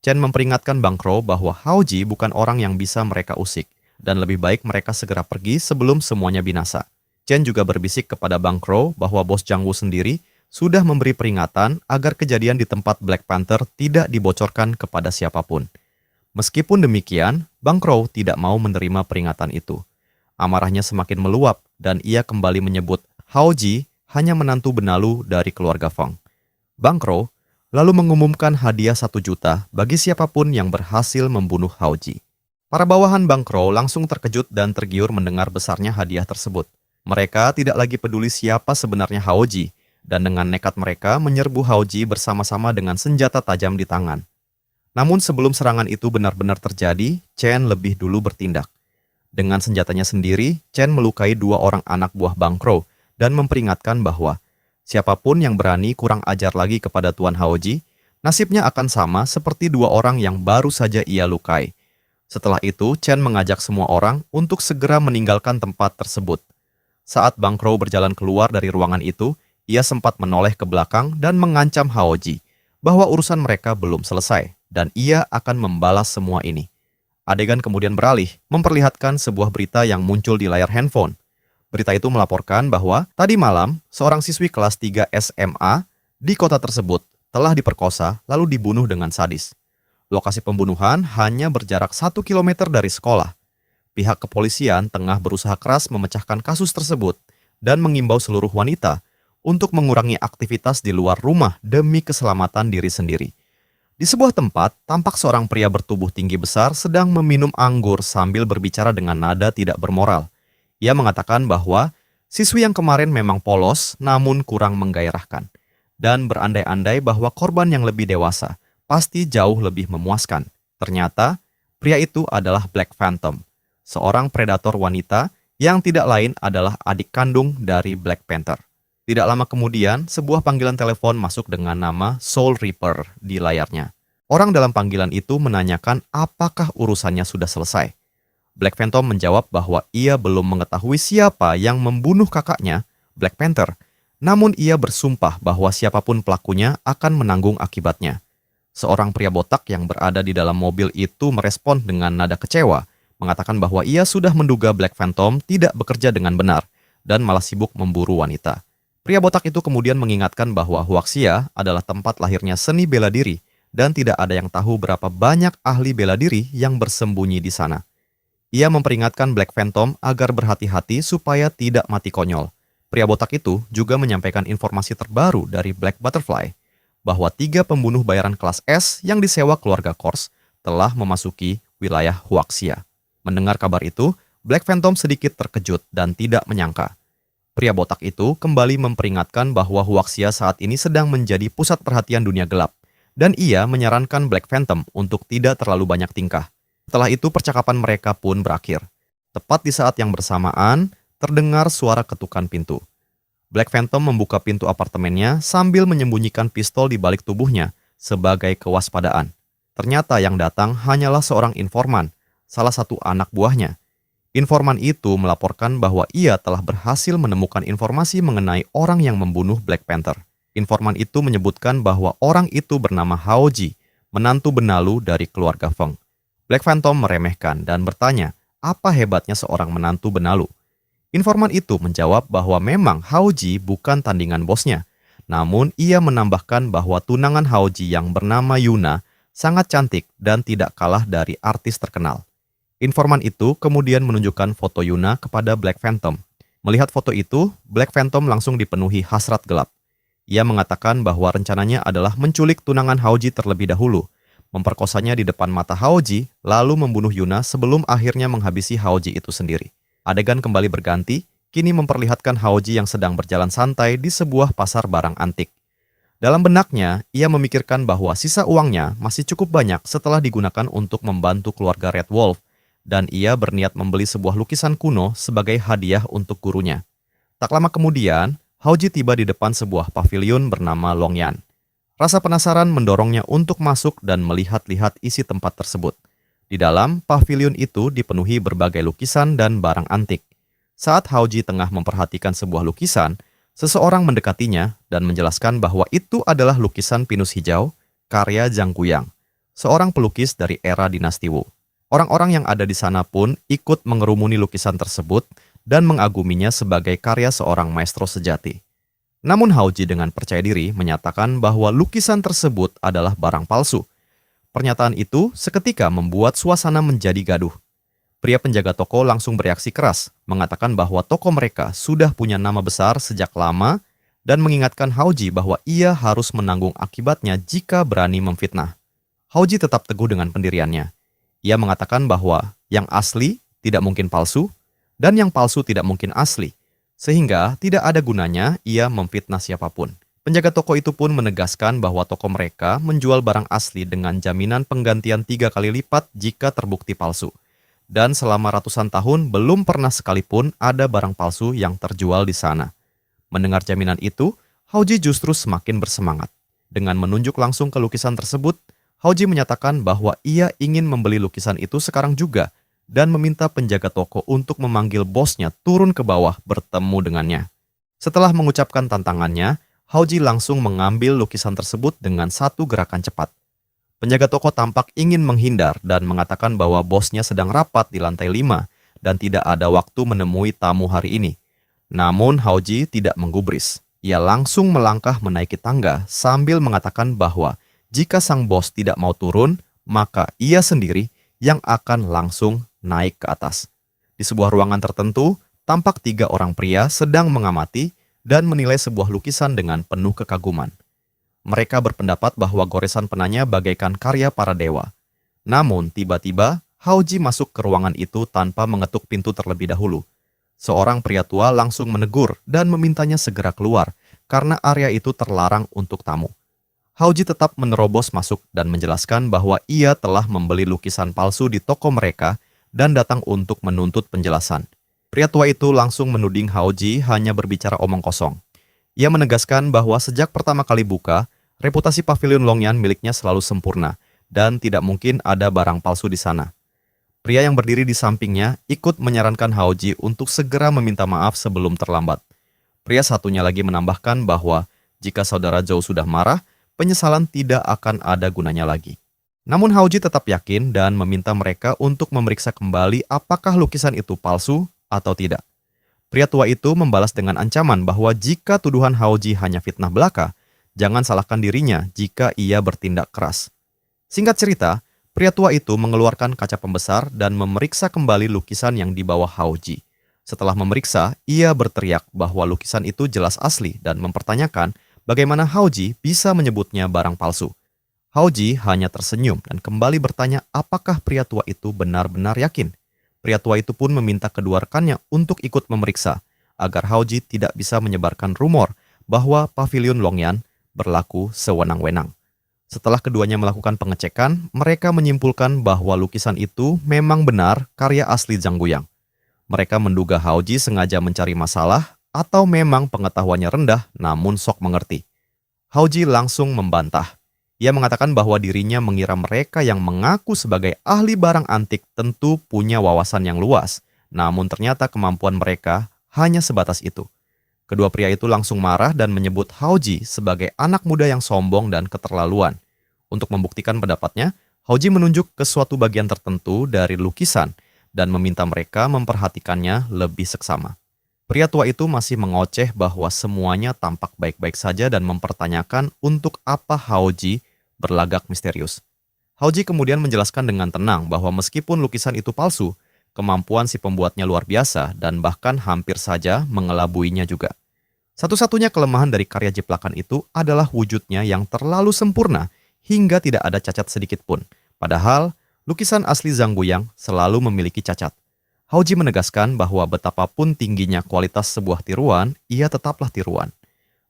Chen memperingatkan Bang Krou bahwa Haoji bukan orang yang bisa mereka usik, dan lebih baik mereka segera pergi sebelum semuanya binasa. Chen juga berbisik kepada Bang Krou bahwa bos Jang Woo sendiri sudah memberi peringatan agar kejadian di tempat Black Panther tidak dibocorkan kepada siapapun. Meskipun demikian, Bang Krou tidak mau menerima peringatan itu. Amarahnya semakin meluap dan ia kembali menyebut Haoji hanya menantu benalu dari keluarga Feng. Bang Krou lalu mengumumkan hadiah 1 juta bagi siapapun yang berhasil membunuh Haoji. Para bawahan Bang Krou langsung terkejut dan tergiur mendengar besarnya hadiah tersebut. Mereka tidak lagi peduli siapa sebenarnya Haoji, dan dengan nekat mereka menyerbu Haoji bersama-sama dengan senjata tajam di tangan. Namun sebelum serangan itu benar-benar terjadi, Chen lebih dulu bertindak. Dengan senjatanya sendiri, Chen melukai 2 orang anak buah Bang Krou dan memperingatkan bahwa siapapun yang berani kurang ajar lagi kepada Tuan Haoji, nasibnya akan sama seperti 2 orang yang baru saja ia lukai. Setelah itu, Chen mengajak semua orang untuk segera meninggalkan tempat tersebut. Saat Bang Krou berjalan keluar dari ruangan itu, ia sempat menoleh ke belakang dan mengancam Haoji bahwa urusan mereka belum selesai dan ia akan membalas semua ini. Adegan kemudian beralih, memperlihatkan sebuah berita yang muncul di layar handphone. Berita itu melaporkan bahwa tadi malam, seorang siswi kelas 3 SMA di kota tersebut telah diperkosa lalu dibunuh dengan sadis. Lokasi pembunuhan hanya berjarak 1 kilometer dari sekolah. Pihak kepolisian tengah berusaha keras memecahkan kasus tersebut dan mengimbau seluruh wanita untuk mengurangi aktivitas di luar rumah demi keselamatan diri sendiri. Di sebuah tempat, tampak seorang pria bertubuh tinggi besar sedang meminum anggur sambil berbicara dengan nada tidak bermoral. Ia mengatakan bahwa siswi yang kemarin memang polos namun kurang menggairahkan, dan berandai-andai bahwa korban yang lebih dewasa pasti jauh lebih memuaskan. Ternyata, pria itu adalah Black Phantom, seorang predator wanita yang tidak lain adalah adik kandung dari Black Panther. Tidak lama kemudian, sebuah panggilan telepon masuk dengan nama Soul Reaper di layarnya. Orang dalam panggilan itu menanyakan apakah urusannya sudah selesai. Black Phantom menjawab bahwa ia belum mengetahui siapa yang membunuh kakaknya, Black Panther, namun ia bersumpah bahwa siapapun pelakunya akan menanggung akibatnya. Seorang pria botak yang berada di dalam mobil itu merespon dengan nada kecewa, mengatakan bahwa ia sudah menduga Black Phantom tidak bekerja dengan benar dan malah sibuk memburu wanita. Pria botak itu kemudian mengingatkan bahwa Huaxia adalah tempat lahirnya seni bela diri dan tidak ada yang tahu berapa banyak ahli bela diri yang bersembunyi di sana. Ia memperingatkan Black Phantom agar berhati-hati supaya tidak mati konyol. Pria botak itu juga menyampaikan informasi terbaru dari Black Butterfly, bahwa 3 pembunuh bayaran kelas S yang disewa keluarga Kors telah memasuki wilayah Huaxia. Mendengar kabar itu, Black Phantom sedikit terkejut dan tidak menyangka. Pria botak itu kembali memperingatkan bahwa Huaxia saat ini sedang menjadi pusat perhatian dunia gelap, dan ia menyarankan Black Phantom untuk tidak terlalu banyak tingkah. Setelah itu percakapan mereka pun berakhir. Tepat di saat yang bersamaan, terdengar suara ketukan pintu. Black Phantom membuka pintu apartemennya sambil menyembunyikan pistol di balik tubuhnya sebagai kewaspadaan. Ternyata yang datang hanyalah seorang informan, salah satu anak buahnya. Informan itu melaporkan bahwa ia telah berhasil menemukan informasi mengenai orang yang membunuh Black Panther. Informan itu menyebutkan bahwa orang itu bernama Haoji, menantu benalu dari keluarga Feng. Black Phantom meremehkan dan bertanya, apa hebatnya seorang menantu benalu? Informan itu menjawab bahwa memang Haoji bukan tandingan bosnya. Namun ia menambahkan bahwa tunangan Haoji yang bernama Yuna sangat cantik dan tidak kalah dari artis terkenal. Informan itu kemudian menunjukkan foto Yuna kepada Black Phantom. Melihat foto itu, Black Phantom langsung dipenuhi hasrat gelap. Ia mengatakan bahwa rencananya adalah menculik tunangan Haoji terlebih dahulu, memperkosanya di depan mata Haoji, lalu membunuh Yuna sebelum akhirnya menghabisi Haoji itu sendiri. Adegan kembali berganti, kini memperlihatkan Haoji yang sedang berjalan santai di sebuah pasar barang antik. Dalam benaknya, ia memikirkan bahwa sisa uangnya masih cukup banyak setelah digunakan untuk membantu keluarga Red Wolf, dan ia berniat membeli sebuah lukisan kuno sebagai hadiah untuk gurunya. Tak lama kemudian, Haoji tiba di depan sebuah pavilion bernama Longyan. Rasa penasaran mendorongnya untuk masuk dan melihat-lihat isi tempat tersebut. Di dalam, pavilion itu dipenuhi berbagai lukisan dan barang antik. Saat Haoji tengah memperhatikan sebuah lukisan, seseorang mendekatinya dan menjelaskan bahwa itu adalah lukisan pinus hijau, karya Zhang Guyang, seorang pelukis dari era dinasti Wu. Orang-orang yang ada di sana pun ikut mengerumuni lukisan tersebut dan mengaguminya sebagai karya seorang maestro sejati. Namun Haoji dengan percaya diri menyatakan bahwa lukisan tersebut adalah barang palsu. Pernyataan itu seketika membuat suasana menjadi gaduh. Pria penjaga toko langsung bereaksi keras, mengatakan bahwa toko mereka sudah punya nama besar sejak lama dan mengingatkan Haoji bahwa ia harus menanggung akibatnya jika berani memfitnah. Haoji tetap teguh dengan pendiriannya. Ia mengatakan bahwa yang asli tidak mungkin palsu dan yang palsu tidak mungkin asli, sehingga tidak ada gunanya ia memfitnah siapapun. Penjaga toko itu pun menegaskan bahwa toko mereka menjual barang asli dengan jaminan penggantian 3 kali lipat jika terbukti palsu. Dan selama ratusan tahun belum pernah sekalipun ada barang palsu yang terjual di sana. Mendengar jaminan itu, Haoji justru semakin bersemangat. Dengan menunjuk langsung ke lukisan tersebut, Haoji menyatakan bahwa ia ingin membeli lukisan itu sekarang juga dan meminta penjaga toko untuk memanggil bosnya turun ke bawah bertemu dengannya. Setelah mengucapkan tantangannya, Haoji langsung mengambil lukisan tersebut dengan satu gerakan cepat. Penjaga toko tampak ingin menghindar dan mengatakan bahwa bosnya sedang rapat di lantai 5 dan tidak ada waktu menemui tamu hari ini. Namun Haoji tidak menggubris. Ia langsung melangkah menaiki tangga sambil mengatakan bahwa jika sang bos tidak mau turun, maka ia sendiri yang akan langsung naik ke atas. Di sebuah ruangan tertentu, tampak 3 orang pria sedang mengamati dan menilai sebuah lukisan dengan penuh kekaguman. Mereka berpendapat bahwa goresan penanya bagaikan karya para dewa. Namun, tiba-tiba, Haoji masuk ke ruangan itu tanpa mengetuk pintu terlebih dahulu. Seorang pria tua langsung menegur dan memintanya segera keluar, karena area itu terlarang untuk tamu. Haoji tetap menerobos masuk dan menjelaskan bahwa ia telah membeli lukisan palsu di toko mereka dan datang untuk menuntut penjelasan. Pria tua itu langsung menuding Haoji hanya berbicara omong kosong. Ia menegaskan bahwa sejak pertama kali buka, reputasi pavilion Longyan miliknya selalu sempurna dan tidak mungkin ada barang palsu di sana. Pria yang berdiri di sampingnya ikut menyarankan Haoji untuk segera meminta maaf sebelum terlambat. Pria satunya lagi menambahkan bahwa jika saudara Zhou sudah marah, penyesalan tidak akan ada gunanya lagi. Namun Haoji tetap yakin dan meminta mereka untuk memeriksa kembali apakah lukisan itu palsu atau tidak. Pria tua itu membalas dengan ancaman bahwa jika tuduhan Haoji hanya fitnah belaka, jangan salahkan dirinya jika ia bertindak keras. Singkat cerita, pria tua itu mengeluarkan kaca pembesar dan memeriksa kembali lukisan yang dibawa Haoji. Setelah memeriksa, ia berteriak bahwa lukisan itu jelas asli dan mempertanyakan bagaimana Haoji bisa menyebutnya barang palsu. Haoji hanya tersenyum dan kembali bertanya apakah pria tua itu benar-benar yakin. Pria tua itu pun meminta kedua rekannya untuk ikut memeriksa, agar Haoji tidak bisa menyebarkan rumor bahwa pavilion Longyan berlaku sewenang-wenang. Setelah keduanya melakukan pengecekan, mereka menyimpulkan bahwa lukisan itu memang benar karya asli Zhang Guyang. Mereka menduga Haoji sengaja mencari masalah atau memang pengetahuannya rendah namun sok mengerti. Haoji langsung membantah. Ia mengatakan bahwa dirinya mengira mereka yang mengaku sebagai ahli barang antik tentu punya wawasan yang luas, namun ternyata kemampuan mereka hanya sebatas itu. Kedua pria itu langsung marah dan menyebut Haoji sebagai anak muda yang sombong dan keterlaluan. Untuk membuktikan pendapatnya, Haoji menunjuk ke suatu bagian tertentu dari lukisan dan meminta mereka memperhatikannya lebih seksama. Pria tua itu masih mengoceh bahwa semuanya tampak baik-baik saja dan mempertanyakan untuk apa Haoji berlagak misterius. Haoji kemudian menjelaskan dengan tenang bahwa meskipun lukisan itu palsu, kemampuan si pembuatnya luar biasa dan bahkan hampir saja mengelabuinya juga. Satu-satunya kelemahan dari karya jiplakan itu adalah wujudnya yang terlalu sempurna hingga tidak ada cacat sedikit pun. Padahal, lukisan asli Zhang Guyang selalu memiliki cacat. Haoji menegaskan bahwa betapapun tingginya kualitas sebuah tiruan, ia tetaplah tiruan.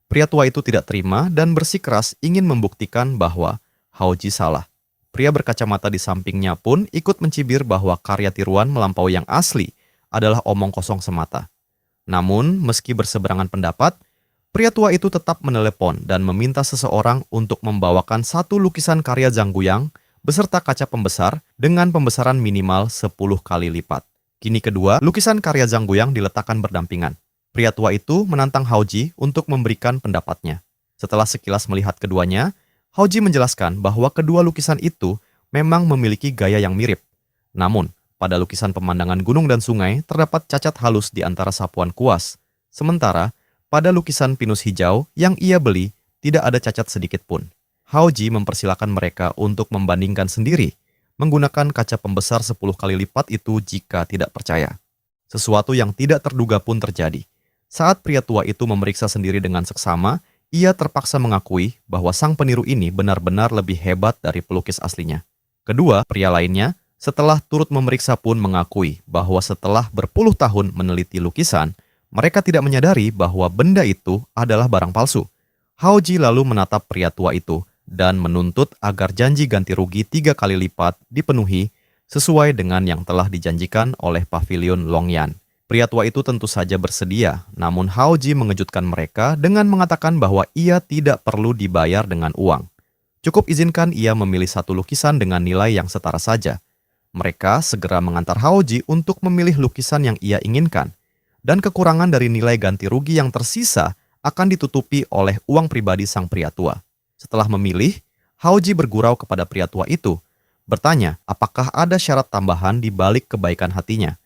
Pria tua itu tidak terima dan bersikeras ingin membuktikan bahwa Haoji salah. Pria berkacamata di sampingnya pun ikut mencibir bahwa karya tiruan melampaui yang asli adalah omong kosong semata. Namun, meski berseberangan pendapat, pria tua itu tetap menelepon dan meminta seseorang untuk membawakan satu lukisan karya Zhang Guyang beserta kaca pembesar dengan pembesaran minimal 10 kali lipat. Kini kedua, lukisan karya Zhang Guyang diletakkan berdampingan. Pria tua itu menantang Haoji untuk memberikan pendapatnya. Setelah sekilas melihat keduanya, Haoji menjelaskan bahwa kedua lukisan itu memang memiliki gaya yang mirip. Namun, pada lukisan pemandangan gunung dan sungai terdapat cacat halus di antara sapuan kuas. Sementara, pada lukisan pinus hijau yang ia beli tidak ada cacat sedikit pun. Haoji mempersilakan mereka untuk membandingkan sendiri, menggunakan kaca pembesar 10 kali lipat itu jika tidak percaya. Sesuatu yang tidak terduga pun terjadi. Saat pria tua itu memeriksa sendiri dengan seksama, ia terpaksa mengakui bahwa sang peniru ini benar-benar lebih hebat dari pelukis aslinya. Kedua, pria lainnya, setelah turut memeriksa pun mengakui bahwa setelah berpuluh tahun meneliti lukisan, mereka tidak menyadari bahwa benda itu adalah barang palsu. Haoji lalu menatap pria tua itu dan menuntut agar janji ganti rugi 3 kali lipat dipenuhi sesuai dengan yang telah dijanjikan oleh Pavilion Longyan. Pria tua itu tentu saja bersedia, namun Haoji mengejutkan mereka dengan mengatakan bahwa ia tidak perlu dibayar dengan uang. Cukup izinkan ia memilih satu lukisan dengan nilai yang setara saja. Mereka segera mengantar Haoji untuk memilih lukisan yang ia inginkan, dan kekurangan dari nilai ganti rugi yang tersisa akan ditutupi oleh uang pribadi sang pria tua. Setelah memilih, Haoji bergurau kepada pria tua itu, bertanya apakah ada syarat tambahan di balik kebaikan hatinya.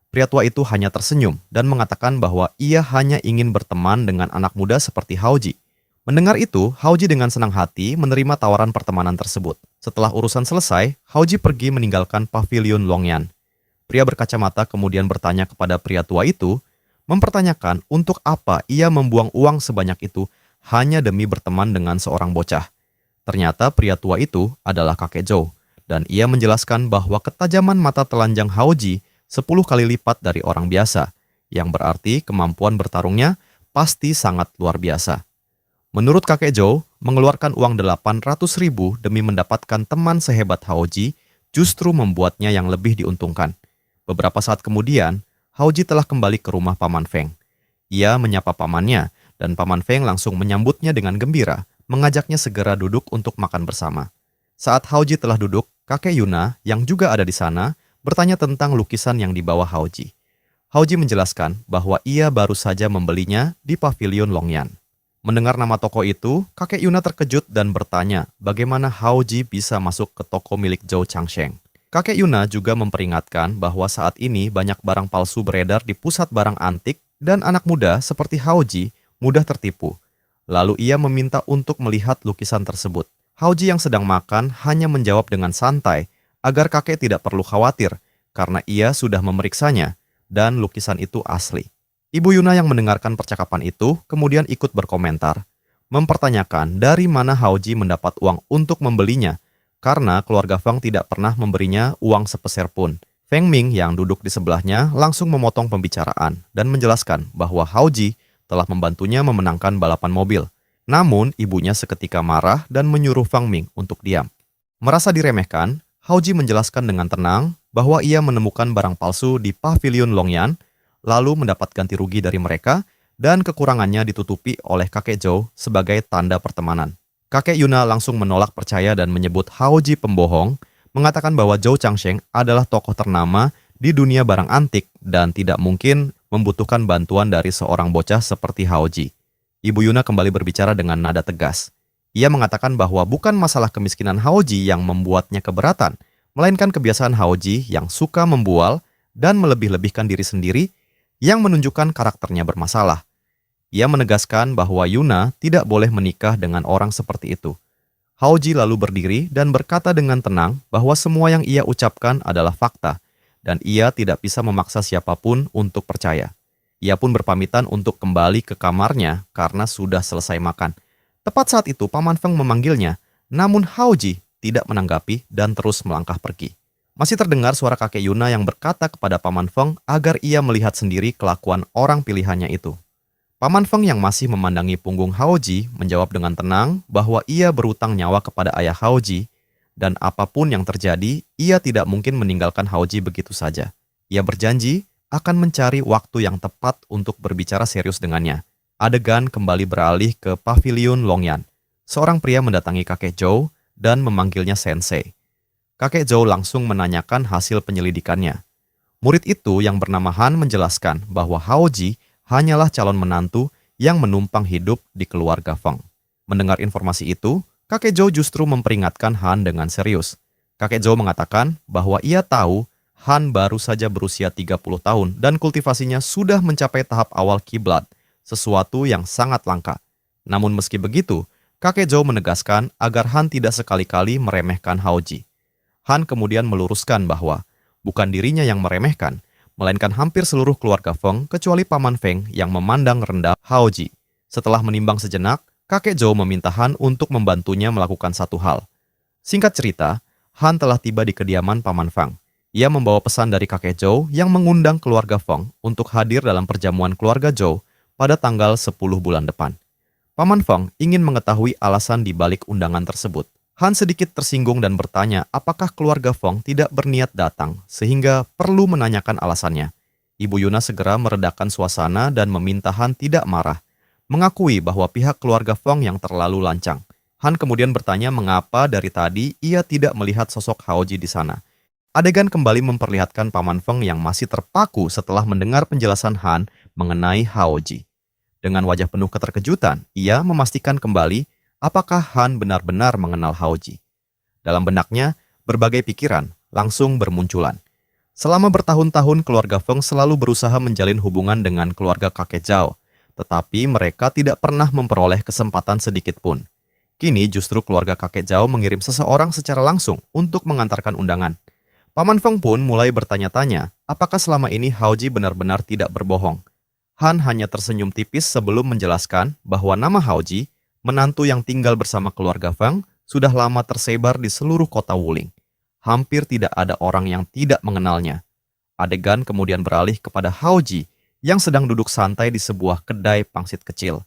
Pria tua itu hanya tersenyum dan mengatakan bahwa ia hanya ingin berteman dengan anak muda seperti Haoji. Mendengar itu, Haoji dengan senang hati menerima tawaran pertemanan tersebut. Setelah urusan selesai, Haoji pergi meninggalkan Pavilion Longyan. Pria berkacamata kemudian bertanya kepada pria tua itu, mempertanyakan untuk apa ia membuang uang sebanyak itu hanya demi berteman dengan seorang bocah. Ternyata pria tua itu adalah kakek Zhou, dan ia menjelaskan bahwa ketajaman mata telanjang Haoji 10 kali lipat dari orang biasa, yang berarti kemampuan bertarungnya pasti sangat luar biasa. Menurut kakek Zhou, mengeluarkan uang 800.000 demi mendapatkan teman sehebat Haoji justru membuatnya yang lebih diuntungkan. Beberapa saat kemudian, Haoji telah kembali ke rumah Paman Feng. Ia menyapa pamannya, dan Paman Feng langsung menyambutnya dengan gembira, mengajaknya segera duduk untuk makan bersama. Saat Haoji telah duduk, kakek Yuna yang juga ada di sana bertanya tentang lukisan yang dibawa Haoji. Haoji menjelaskan bahwa ia baru saja membelinya di Pavilion Longyan. Mendengar nama toko itu, kakek Yuna terkejut dan bertanya bagaimana Haoji bisa masuk ke toko milik Zhou Changsheng. Kakek Yuna juga memperingatkan bahwa saat ini banyak barang palsu beredar di pusat barang antik dan anak muda seperti Haoji mudah tertipu. Lalu ia meminta untuk melihat lukisan tersebut. Haoji yang sedang makan hanya menjawab dengan santai agar kakek tidak perlu khawatir karena ia sudah memeriksanya dan lukisan itu asli. Ibu Yuna yang mendengarkan percakapan itu kemudian ikut berkomentar, mempertanyakan dari mana Haoji mendapat uang untuk membelinya karena keluarga Feng tidak pernah memberinya uang sepeser pun. Feng Ming yang duduk di sebelahnya langsung memotong pembicaraan dan menjelaskan bahwa Haoji telah membantunya memenangkan balapan mobil. Namun, ibunya seketika marah dan menyuruh Feng Ming untuk diam. Merasa diremehkan, Haoji menjelaskan dengan tenang bahwa ia menemukan barang palsu di Pavilion Longyan, lalu mendapat ganti rugi dari mereka, dan kekurangannya ditutupi oleh kakek Zhou sebagai tanda pertemanan. Kakek Yuna langsung menolak percaya dan menyebut Haoji pembohong, mengatakan bahwa Zhou Changsheng adalah tokoh ternama di dunia barang antik dan tidak mungkin membutuhkan bantuan dari seorang bocah seperti Haoji. Ibu Yuna kembali berbicara dengan nada tegas. Ia mengatakan bahwa bukan masalah kemiskinan Haoji yang membuatnya keberatan, melainkan kebiasaan Haoji yang suka membual dan melebih-lebihkan diri sendiri yang menunjukkan karakternya bermasalah. Ia menegaskan bahwa Yuna tidak boleh menikah dengan orang seperti itu. Haoji lalu berdiri dan berkata dengan tenang bahwa semua yang ia ucapkan adalah fakta, dan ia tidak bisa memaksa siapapun untuk percaya. Ia pun berpamitan untuk kembali ke kamarnya karena sudah selesai makan. Tepat saat itu Paman Feng memanggilnya, namun Haoji tidak menanggapi dan terus melangkah pergi. Masih terdengar suara kakek Yuna yang berkata kepada Paman Feng agar ia melihat sendiri kelakuan orang pilihannya itu. Paman Feng yang masih memandangi punggung Haoji menjawab dengan tenang bahwa ia berutang nyawa kepada ayah Haoji, dan apapun yang terjadi, ia tidak mungkin meninggalkan Haoji begitu saja. Ia berjanji akan mencari waktu yang tepat untuk berbicara serius dengannya. Adegan kembali beralih ke pavilion Longyan. Seorang pria mendatangi kakek Zhou dan memanggilnya sensei. Kakek Zhou langsung menanyakan hasil penyelidikannya. Murid itu yang bernama Han menjelaskan bahwa Haoji hanyalah calon menantu yang menumpang hidup di keluarga Feng. Mendengar informasi itu, kakek Zhou justru memperingatkan Han dengan serius. Kakek Zhou mengatakan bahwa ia tahu Han baru saja berusia 30 tahun dan kultivasinya sudah mencapai tahap awal kiblat, sesuatu yang sangat langka. Namun meski begitu, kakek Zhou menegaskan agar Han tidak sekali-kali meremehkan Haoji. Han kemudian meluruskan bahwa bukan dirinya yang meremehkan, melainkan hampir seluruh keluarga Feng kecuali Paman Feng yang memandang rendah Haoji. Setelah menimbang sejenak, kakek Zhou meminta Han untuk membantunya melakukan satu hal. Singkat cerita, Han telah tiba di kediaman Paman Feng. Ia membawa pesan dari kakek Zhou yang mengundang keluarga Feng untuk hadir dalam perjamuan keluarga Zhou pada tanggal 10 bulan depan. Paman Feng ingin mengetahui alasan di balik undangan tersebut. Han sedikit tersinggung dan bertanya apakah keluarga Feng tidak berniat datang sehingga perlu menanyakan alasannya. Ibu Yuna segera meredakan suasana dan meminta Han tidak marah, mengakui bahwa pihak keluarga Feng yang terlalu lancang. Han kemudian bertanya mengapa dari tadi ia tidak melihat sosok Haoji di sana. Adegan kembali memperlihatkan Paman Feng yang masih terpaku setelah mendengar penjelasan Han mengenai Haoji. Dengan wajah penuh keterkejutan, ia memastikan kembali apakah Han benar-benar mengenal Haoji. Dalam benaknya, berbagai pikiran langsung bermunculan. Selama bertahun-tahun keluarga Feng selalu berusaha menjalin hubungan dengan keluarga kakek Zhao, tetapi mereka tidak pernah memperoleh kesempatan sedikit pun. Kini justru keluarga kakek Zhao mengirim seseorang secara langsung untuk mengantarkan undangan. Paman Feng pun mulai bertanya-tanya apakah selama ini Haoji benar-benar tidak berbohong. Han hanya tersenyum tipis sebelum menjelaskan bahwa nama Haoji, menantu yang tinggal bersama keluarga Feng, sudah lama tersebar di seluruh kota Wuling. Hampir tidak ada orang yang tidak mengenalnya. Adegan kemudian beralih kepada Haoji yang sedang duduk santai di sebuah kedai pangsit kecil.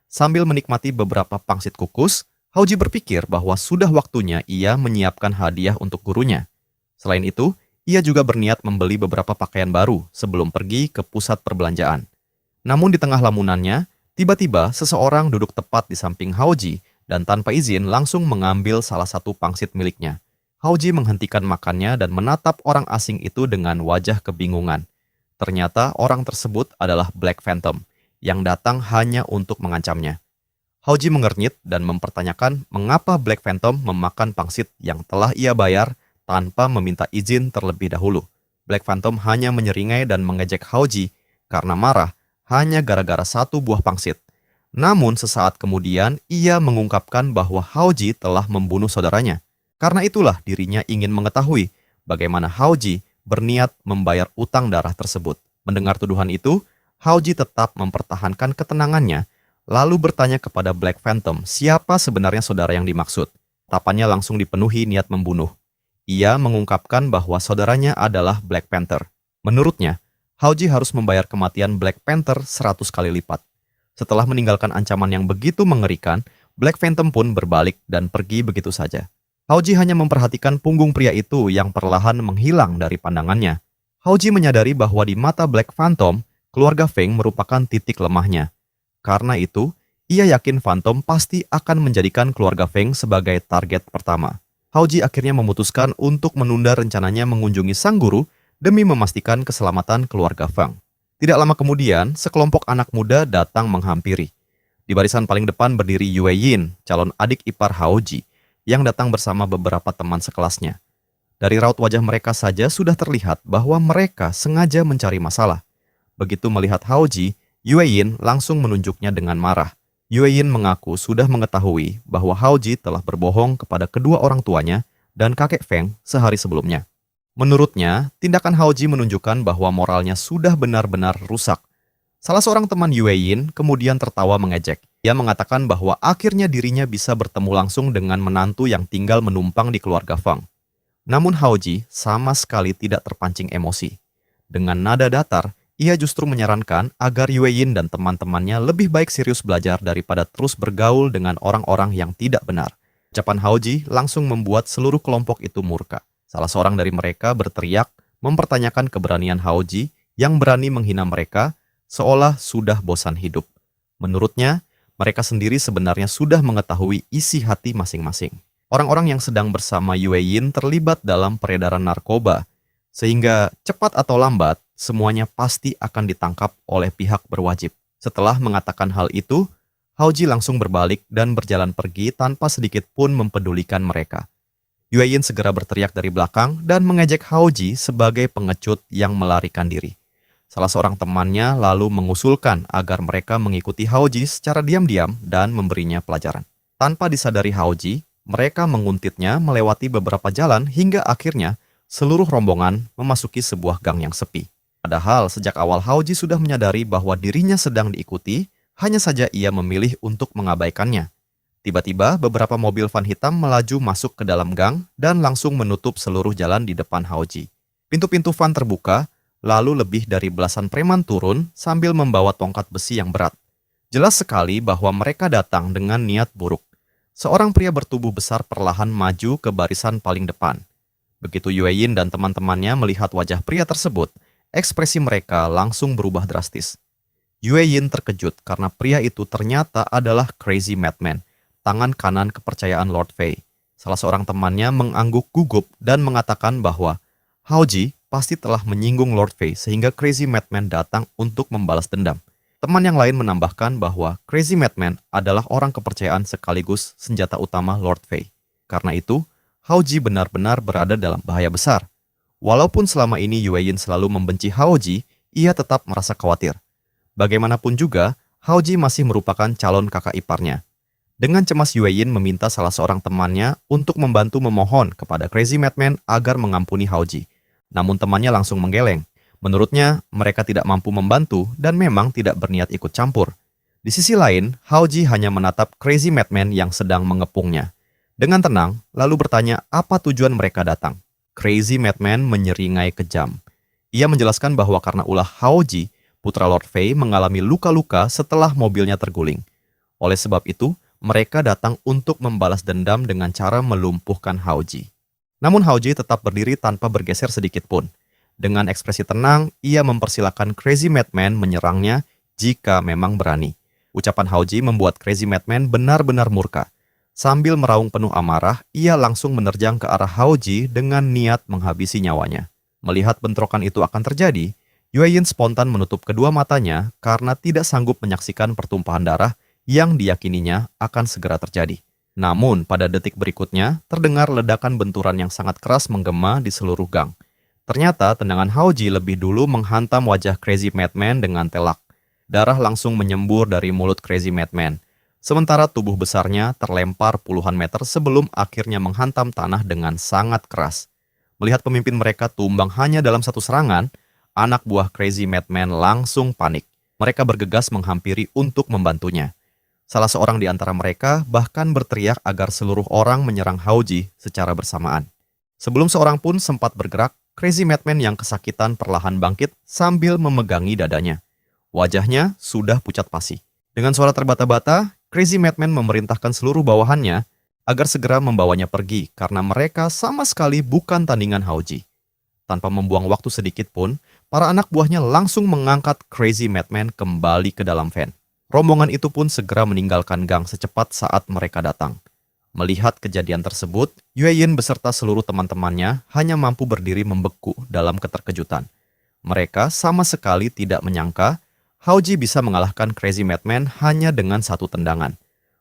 Sambil menikmati beberapa pangsit kukus, Haoji berpikir bahwa sudah waktunya ia menyiapkan hadiah untuk gurunya. Selain itu, ia juga berniat membeli beberapa pakaian baru sebelum pergi ke pusat perbelanjaan. Namun di tengah lamunannya, tiba-tiba seseorang duduk tepat di samping Haoji dan tanpa izin langsung mengambil salah satu pangsit miliknya. Haoji menghentikan makannya dan menatap orang asing itu dengan wajah kebingungan. Ternyata orang tersebut adalah Black Phantom yang datang hanya untuk mengancamnya. Haoji mengernyit dan mempertanyakan mengapa Black Phantom memakan pangsit yang telah ia bayar tanpa meminta izin terlebih dahulu. Black Phantom hanya menyeringai dan mengejek Haoji karena marah hanya gara-gara satu buah pangsit. Namun sesaat kemudian ia mengungkapkan bahwa Haoji telah membunuh saudaranya. Karena itulah dirinya ingin mengetahui bagaimana Haoji berniat membayar utang darah tersebut. Mendengar tuduhan itu, Haoji tetap mempertahankan ketenangannya, lalu bertanya kepada Black Phantom siapa sebenarnya saudara yang dimaksud. Tapannya langsung dipenuhi niat membunuh. Ia mengungkapkan bahwa saudaranya adalah Black Panther. Menurutnya, Haoji harus membayar kematian Black Panther 100 kali lipat. Setelah meninggalkan ancaman yang begitu mengerikan, Black Phantom pun berbalik dan pergi begitu saja. Haoji hanya memperhatikan punggung pria itu yang perlahan menghilang dari pandangannya. Haoji menyadari bahwa di mata Black Phantom, keluarga Feng merupakan titik lemahnya. Karena itu, ia yakin Phantom pasti akan menjadikan keluarga Feng sebagai target pertama. Haoji akhirnya memutuskan untuk menunda rencananya mengunjungi sang guru demi memastikan keselamatan keluarga Feng. Tidak lama kemudian, sekelompok anak muda datang menghampiri. Di barisan paling depan berdiri Yue Yin, calon adik ipar Haoji, yang datang bersama beberapa teman sekelasnya. Dari raut wajah mereka saja sudah terlihat bahwa mereka sengaja mencari masalah. Begitu melihat Haoji, Yue Yin langsung menunjuknya dengan marah. Yue Yin mengaku sudah mengetahui bahwa Haoji telah berbohong kepada kedua orang tuanya dan kakek Feng sehari sebelumnya. Menurutnya, tindakan Haoji menunjukkan bahwa moralnya sudah benar-benar rusak. Salah seorang teman Yue Yin kemudian tertawa mengejek. Ia mengatakan bahwa akhirnya dirinya bisa bertemu langsung dengan menantu yang tinggal menumpang di keluarga Feng. Namun Haoji sama sekali tidak terpancing emosi. Dengan nada datar, ia justru menyarankan agar Yue Yin dan teman-temannya lebih baik serius belajar daripada terus bergaul dengan orang-orang yang tidak benar. Ucapan Haoji langsung membuat seluruh kelompok itu murka. Salah seorang dari mereka berteriak mempertanyakan keberanian Haoji yang berani menghina mereka seolah sudah bosan hidup. Menurutnya, mereka sendiri sebenarnya sudah mengetahui isi hati masing-masing. Orang-orang yang sedang bersama Yue Yin terlibat dalam peredaran narkoba, sehingga cepat atau lambat, semuanya pasti akan ditangkap oleh pihak berwajib. Setelah mengatakan hal itu, Haoji langsung berbalik dan berjalan pergi tanpa sedikit pun mempedulikan mereka. Yue Yin segera berteriak dari belakang dan mengejek Haoji sebagai pengecut yang melarikan diri. Salah seorang temannya lalu mengusulkan agar mereka mengikuti Haoji secara diam-diam dan memberinya pelajaran. Tanpa disadari Haoji, mereka menguntitnya melewati beberapa jalan hingga akhirnya seluruh rombongan memasuki sebuah gang yang sepi. Padahal sejak awal Haoji sudah menyadari bahwa dirinya sedang diikuti, hanya saja ia memilih untuk mengabaikannya. Tiba-tiba beberapa mobil van hitam melaju masuk ke dalam gang dan langsung menutup seluruh jalan di depan Haoji. Pintu-pintu van terbuka, lalu lebih dari belasan preman turun sambil membawa tongkat besi yang berat. Jelas sekali bahwa mereka datang dengan niat buruk. Seorang pria bertubuh besar perlahan maju ke barisan paling depan. Begitu Yue Yin dan teman-temannya melihat wajah pria tersebut, ekspresi mereka langsung berubah drastis. Yue Yin terkejut karena pria itu ternyata adalah Crazy Madman, tangan kanan kepercayaan Lord Fei. Salah seorang temannya mengangguk gugup dan mengatakan bahwa Haoji pasti telah menyinggung Lord Fei sehingga Crazy Madman datang untuk membalas dendam. Teman yang lain menambahkan bahwa Crazy Madman adalah orang kepercayaan sekaligus senjata utama Lord Fei. Karena itu, Haoji benar-benar berada dalam bahaya besar. Walaupun selama ini Yue Yin selalu membenci Haoji, ia tetap merasa khawatir. Bagaimanapun juga, Haoji masih merupakan calon kakak iparnya. Dengan cemas Yue Yin meminta salah seorang temannya untuk membantu memohon kepada Crazy Madman agar mengampuni Haoji. Namun temannya langsung menggeleng. Menurutnya, mereka tidak mampu membantu dan memang tidak berniat ikut campur. Di sisi lain, Haoji hanya menatap Crazy Madman yang sedang mengepungnya. Dengan tenang, lalu bertanya apa tujuan mereka datang. Crazy Madman menyeringai kejam. Ia menjelaskan bahwa karena ulah Haoji, putra Lord Fei mengalami luka-luka setelah mobilnya terguling. Oleh sebab itu, mereka datang untuk membalas dendam dengan cara melumpuhkan Haoji. Namun Haoji tetap berdiri tanpa bergeser sedikit pun. Dengan ekspresi tenang, ia mempersilahkan Crazy Madman menyerangnya jika memang berani. Ucapan Haoji membuat Crazy Madman benar-benar murka. Sambil meraung penuh amarah, ia langsung menerjang ke arah Haoji dengan niat menghabisi nyawanya. Melihat bentrokan itu akan terjadi, Yue Yin spontan menutup kedua matanya karena tidak sanggup menyaksikan pertumpahan darah yang diyakininya akan segera terjadi. Namun, pada detik berikutnya, terdengar ledakan benturan yang sangat keras menggema di seluruh gang. Ternyata tendangan Haoji lebih dulu menghantam wajah Crazy Madman dengan telak. Darah langsung menyembur dari mulut Crazy Madman. Sementara tubuh besarnya terlempar puluhan meter sebelum akhirnya menghantam tanah dengan sangat keras. Melihat pemimpin mereka tumbang hanya dalam satu serangan, anak buah Crazy Madman langsung panik. Mereka bergegas menghampiri untuk membantunya. Salah seorang di antara mereka bahkan berteriak agar seluruh orang menyerang Haoji secara bersamaan. Sebelum seorang pun sempat bergerak, Crazy Madman yang kesakitan perlahan bangkit sambil memegangi dadanya. Wajahnya sudah pucat pasi. Dengan suara terbata-bata, Crazy Madman memerintahkan seluruh bawahannya agar segera membawanya pergi karena mereka sama sekali bukan tandingan Haoji. Tanpa membuang waktu sedikit pun, para anak buahnya langsung mengangkat Crazy Madman kembali ke dalam van. Rombongan itu pun segera meninggalkan gang secepat saat mereka datang. Melihat kejadian tersebut, Yue Yin beserta seluruh teman-temannya hanya mampu berdiri membeku dalam keterkejutan. Mereka sama sekali tidak menyangka Haoji bisa mengalahkan Crazy Madman hanya dengan satu tendangan.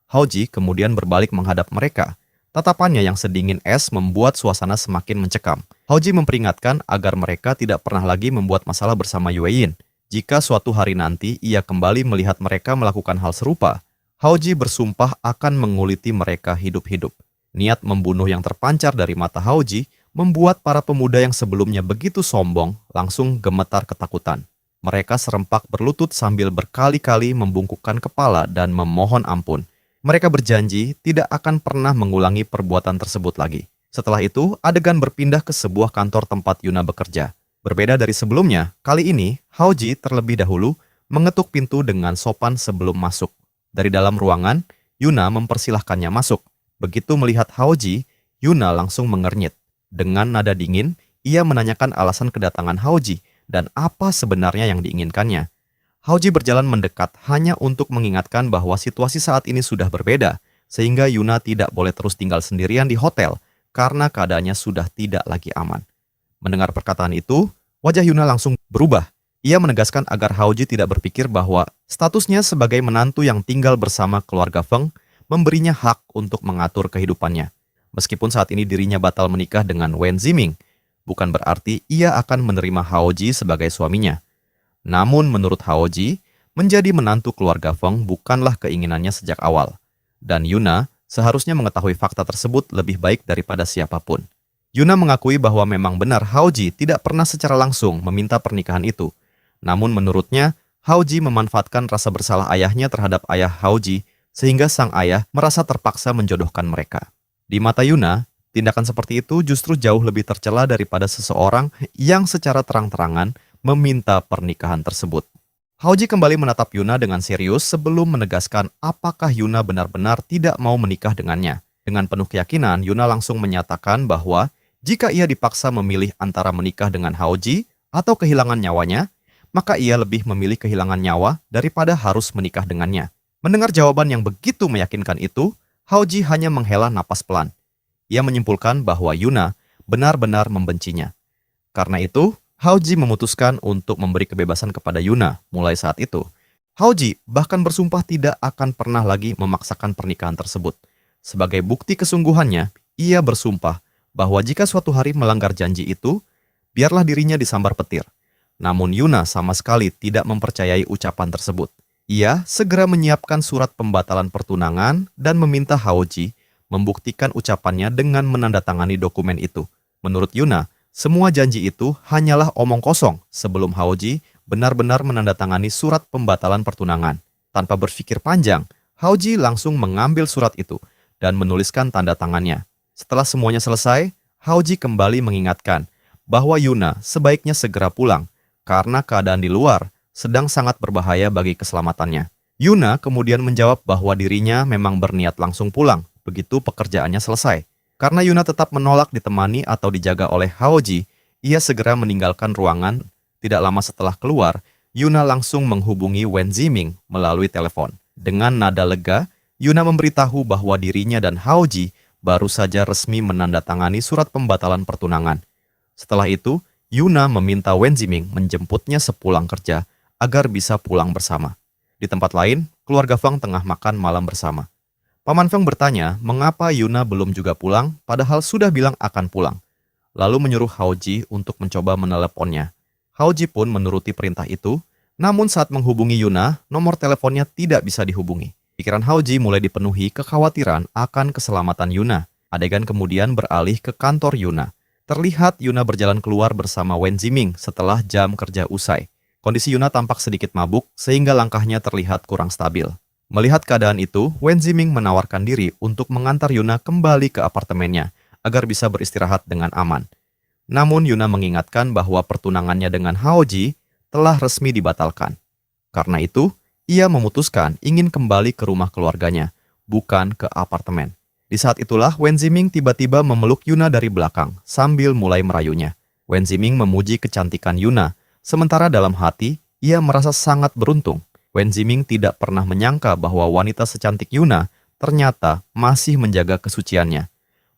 Haoji kemudian berbalik menghadap mereka. Tatapannya yang sedingin es membuat suasana semakin mencekam. Haoji memperingatkan agar mereka tidak pernah lagi membuat masalah bersama Yue Yin. Jika suatu hari nanti ia kembali melihat mereka melakukan hal serupa, Haoji bersumpah akan menguliti mereka hidup-hidup. Niat membunuh yang terpancar dari mata Haoji membuat para pemuda yang sebelumnya begitu sombong langsung gemetar ketakutan. Mereka serempak berlutut sambil berkali-kali membungkukkan kepala dan memohon ampun. Mereka berjanji tidak akan pernah mengulangi perbuatan tersebut lagi. Setelah itu, adegan berpindah ke sebuah kantor tempat Yuna bekerja. Berbeda dari sebelumnya, kali ini Haoji terlebih dahulu mengetuk pintu dengan sopan sebelum masuk. Dari dalam ruangan, Yuna mempersilahkannya masuk. Begitu melihat Haoji, Yuna langsung mengernyit. Dengan nada dingin, ia menanyakan alasan kedatangan Haoji dan apa sebenarnya yang diinginkannya. Haoji berjalan mendekat hanya untuk mengingatkan bahwa situasi saat ini sudah berbeda, sehingga Yuna tidak boleh terus tinggal sendirian di hotel karena keadaannya sudah tidak lagi aman. Mendengar perkataan itu, wajah Yuna langsung berubah. Ia menegaskan agar Haoji tidak berpikir bahwa statusnya sebagai menantu yang tinggal bersama keluarga Feng memberinya hak untuk mengatur kehidupannya. Meskipun saat ini dirinya batal menikah dengan Wen Ziming, bukan berarti ia akan menerima Haoji sebagai suaminya. Namun menurut Haoji, menjadi menantu keluarga Feng bukanlah keinginannya sejak awal. Dan Yuna seharusnya mengetahui fakta tersebut lebih baik daripada siapapun. Yuna mengakui bahwa memang benar Haoji tidak pernah secara langsung meminta pernikahan itu. Namun menurutnya, Haoji memanfaatkan rasa bersalah ayahnya terhadap ayah Haoji sehingga sang ayah merasa terpaksa menjodohkan mereka. Di mata Yuna, tindakan seperti itu justru jauh lebih tercela daripada seseorang yang secara terang-terangan meminta pernikahan tersebut. Haoji kembali menatap Yuna dengan serius sebelum menegaskan apakah Yuna benar-benar tidak mau menikah dengannya. Dengan penuh keyakinan, Yuna langsung menyatakan bahwa jika ia dipaksa memilih antara menikah dengan Haoji atau kehilangan nyawanya, maka ia lebih memilih kehilangan nyawa daripada harus menikah dengannya. Mendengar jawaban yang begitu meyakinkan itu, Haoji hanya menghela napas pelan. Ia menyimpulkan bahwa Yuna benar-benar membencinya. Karena itu, Haoji memutuskan untuk memberi kebebasan kepada Yuna mulai saat itu. Haoji bahkan bersumpah tidak akan pernah lagi memaksakan pernikahan tersebut. Sebagai bukti kesungguhannya, ia bersumpah bahwa jika suatu hari melanggar janji itu, biarlah dirinya disambar petir. Namun Yuna sama sekali tidak mempercayai ucapan tersebut. Ia segera menyiapkan surat pembatalan pertunangan dan meminta Haoji membuktikan ucapannya dengan menandatangani dokumen itu. Menurut Yuna, semua janji itu hanyalah omong kosong sebelum Haoji benar-benar menandatangani surat pembatalan pertunangan. Tanpa berpikir panjang, Haoji langsung mengambil surat itu dan menuliskan tanda tangannya. Setelah semuanya selesai, Haoji kembali mengingatkan bahwa Yuna sebaiknya segera pulang karena keadaan di luar sedang sangat berbahaya bagi keselamatannya. Yuna kemudian menjawab bahwa dirinya memang berniat langsung pulang begitu pekerjaannya selesai. Karena Yuna tetap menolak ditemani atau dijaga oleh Haoji, ia segera meninggalkan ruangan. Tidak lama setelah keluar, Yuna langsung menghubungi Wen Ziming melalui telepon. Dengan nada lega, Yuna memberitahu bahwa dirinya dan Haoji baru saja resmi menandatangani surat pembatalan pertunangan. Setelah itu, Yuna meminta Wen Ziming menjemputnya sepulang kerja agar bisa pulang bersama. Di tempat lain, keluarga Feng tengah makan malam bersama. Paman Feng bertanya mengapa Yuna belum juga pulang padahal sudah bilang akan pulang. Lalu menyuruh Haoji untuk mencoba meneleponnya. Haoji pun menuruti perintah itu, namun saat menghubungi Yuna, nomor teleponnya tidak bisa dihubungi. Pikiran Haoji mulai dipenuhi kekhawatiran akan keselamatan Yuna. Adegan kemudian beralih ke kantor Yuna. Terlihat Yuna berjalan keluar bersama Wen Ziming setelah jam kerja usai. Kondisi Yuna tampak sedikit mabuk sehingga langkahnya terlihat kurang stabil. Melihat keadaan itu, Wen Ziming menawarkan diri untuk mengantar Yuna kembali ke apartemennya agar bisa beristirahat dengan aman. Namun Yuna mengingatkan bahwa pertunangannya dengan Haoji telah resmi dibatalkan. Karena itu, ia memutuskan ingin kembali ke rumah keluarganya, bukan ke apartemen. Di saat itulah Wen Ziming tiba-tiba memeluk Yuna dari belakang sambil mulai merayunya. Wen Ziming memuji kecantikan Yuna, sementara dalam hati ia merasa sangat beruntung. Wen Ziming tidak pernah menyangka bahwa wanita secantik Yuna ternyata masih menjaga kesuciannya.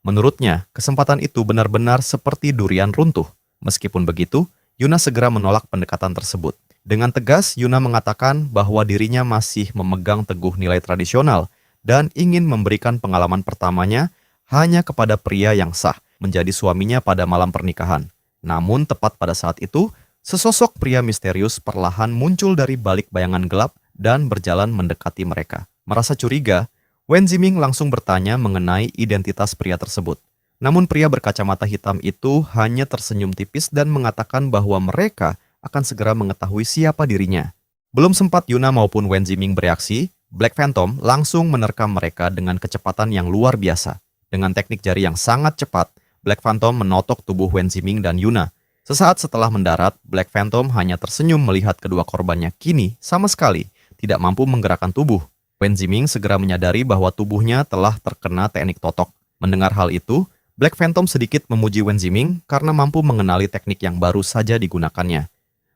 Menurutnya, kesempatan itu benar-benar seperti durian runtuh. Meskipun begitu, Yuna segera menolak pendekatan tersebut. Dengan tegas, Yuna mengatakan bahwa dirinya masih memegang teguh nilai tradisional dan ingin memberikan pengalaman pertamanya hanya kepada pria yang sah menjadi suaminya pada malam pernikahan. Namun tepat pada saat itu, sesosok pria misterius perlahan muncul dari balik bayangan gelap dan berjalan mendekati mereka. Merasa curiga, Wen Ziming langsung bertanya mengenai identitas pria tersebut. Namun pria berkacamata hitam itu hanya tersenyum tipis dan mengatakan bahwa mereka akan segera mengetahui siapa dirinya. Belum sempat Yuna maupun Wen Ziming bereaksi, Black Phantom langsung menerkam mereka dengan kecepatan yang luar biasa. Dengan teknik jari yang sangat cepat, Black Phantom menotok tubuh Wen Ziming dan Yuna. Sesaat setelah mendarat, Black Phantom hanya tersenyum melihat kedua korbannya kini sama sekali tidak mampu menggerakkan tubuh. Wen Ziming segera menyadari bahwa tubuhnya telah terkena teknik totok. Mendengar hal itu, Black Phantom sedikit memuji Wen Ziming karena mampu mengenali teknik yang baru saja digunakannya.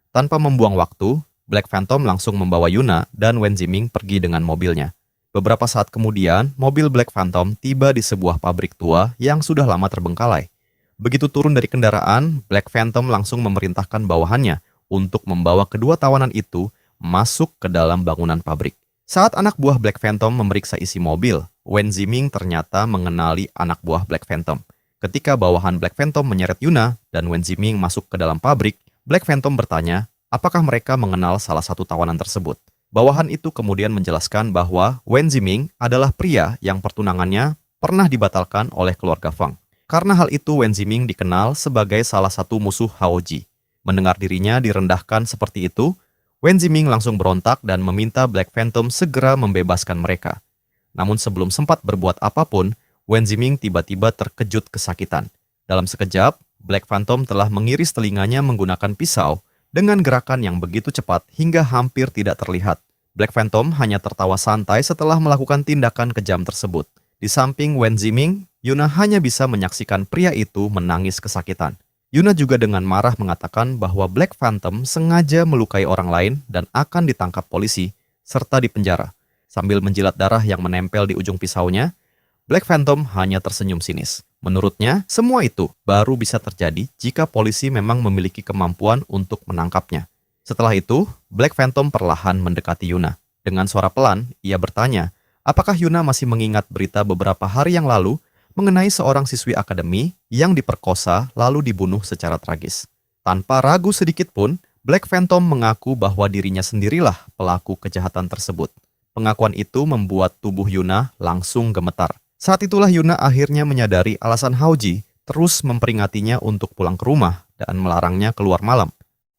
Tanpa membuang waktu, Black Phantom langsung membawa Yuna dan Wen Ziming pergi dengan mobilnya. Beberapa saat kemudian, mobil Black Phantom tiba di sebuah pabrik tua yang sudah lama terbengkalai. Begitu turun dari kendaraan, Black Phantom langsung memerintahkan bawahannya untuk membawa kedua tawanan itu masuk ke dalam bangunan pabrik. Saat anak buah Black Phantom memeriksa isi mobil, Wen Ziming ternyata mengenali anak buah Black Phantom. Ketika bawahan Black Phantom menyeret Yuna dan Wen Ziming masuk ke dalam pabrik, Black Phantom bertanya apakah mereka mengenal salah satu tawanan tersebut. Bawahan itu kemudian menjelaskan bahwa Wen Ziming adalah pria yang pertunangannya pernah dibatalkan oleh keluarga Fang. Karena hal itu, Wen Ziming dikenal sebagai salah satu musuh Haoji. Mendengar dirinya direndahkan seperti itu, Wen Ziming langsung berontak dan meminta Black Phantom segera membebaskan mereka. Namun sebelum sempat berbuat apapun, Wen Ziming tiba-tiba terkejut kesakitan. Dalam sekejap, Black Phantom telah mengiris telinganya menggunakan pisau dengan gerakan yang begitu cepat hingga hampir tidak terlihat. Black Phantom hanya tertawa santai setelah melakukan tindakan kejam tersebut. Di samping Wen Ziming, Yuna hanya bisa menyaksikan pria itu menangis kesakitan. Yuna juga dengan marah mengatakan bahwa Black Phantom sengaja melukai orang lain dan akan ditangkap polisi, serta dipenjara. Sambil menjilat darah yang menempel di ujung pisaunya, Black Phantom hanya tersenyum sinis. Menurutnya, semua itu baru bisa terjadi jika polisi memang memiliki kemampuan untuk menangkapnya. Setelah itu, Black Phantom perlahan mendekati Yuna. Dengan suara pelan, ia bertanya, apakah Yuna masih mengingat berita beberapa hari yang lalu mengenai seorang siswi akademi yang diperkosa lalu dibunuh secara tragis. Tanpa ragu sedikit pun, Black Phantom mengaku bahwa dirinya sendirilah pelaku kejahatan tersebut. Pengakuan itu membuat tubuh Yuna langsung gemetar. Saat itulah Yuna akhirnya menyadari alasan Haoji terus memperingatinya untuk pulang ke rumah dan melarangnya keluar malam.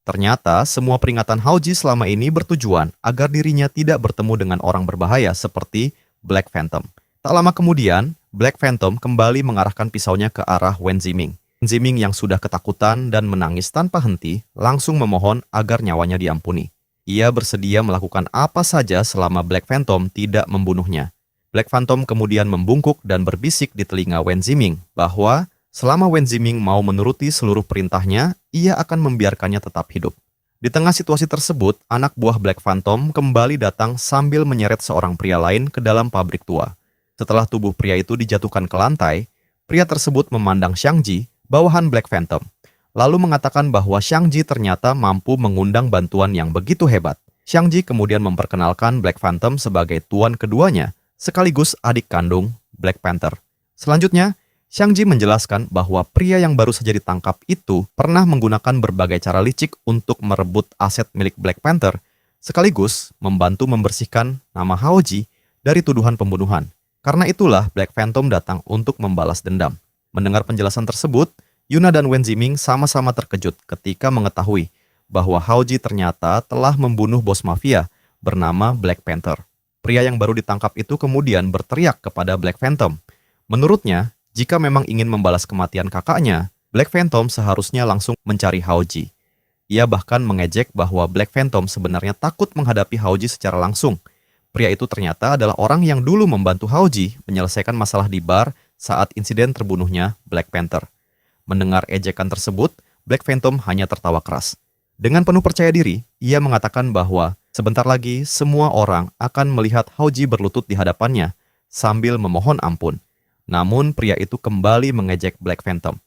Ternyata semua peringatan Haoji selama ini bertujuan agar dirinya tidak bertemu dengan orang berbahaya seperti Black Phantom. Tak lama kemudian, Black Phantom kembali mengarahkan pisaunya ke arah Wen Ziming. Wen Ziming yang sudah ketakutan dan menangis tanpa henti langsung memohon agar nyawanya diampuni. Ia bersedia melakukan apa saja selama Black Phantom tidak membunuhnya. Black Phantom kemudian membungkuk dan berbisik di telinga Wen Ziming bahwa selama Wen Ziming mau menuruti seluruh perintahnya, ia akan membiarkannya tetap hidup. Di tengah situasi tersebut, anak buah Black Phantom kembali datang sambil menyeret seorang pria lain ke dalam pabrik tua. Setelah tubuh pria itu dijatuhkan ke lantai, pria tersebut memandang Xiangji, bawahan Black Phantom, lalu mengatakan bahwa Xiangji ternyata mampu mengundang bantuan yang begitu hebat. Xiangji kemudian memperkenalkan Black Phantom sebagai tuan keduanya, sekaligus adik kandung Black Panther. Selanjutnya, Xiangji menjelaskan bahwa pria yang baru saja ditangkap itu pernah menggunakan berbagai cara licik untuk merebut aset milik Black Panther, sekaligus membantu membersihkan nama Haoji dari tuduhan pembunuhan. Karena itulah Black Phantom datang untuk membalas dendam. Mendengar penjelasan tersebut, Yuna dan Wen Ziming sama-sama terkejut ketika mengetahui bahwa Haoji ternyata telah membunuh bos mafia bernama Black Panther. Pria yang baru ditangkap itu kemudian berteriak kepada Black Phantom. Menurutnya, jika memang ingin membalas kematian kakaknya, Black Phantom seharusnya langsung mencari Haoji. Ia bahkan mengejek bahwa Black Phantom sebenarnya takut menghadapi Haoji secara langsung. Pria itu ternyata adalah orang yang dulu membantu Haoji menyelesaikan masalah di bar saat insiden terbunuhnya Black Panther. Mendengar ejekan tersebut, Black Phantom hanya tertawa keras. Dengan penuh percaya diri, ia mengatakan bahwa sebentar lagi semua orang akan melihat Haoji berlutut di hadapannya sambil memohon ampun. Namun pria itu kembali mengejek Black Phantom.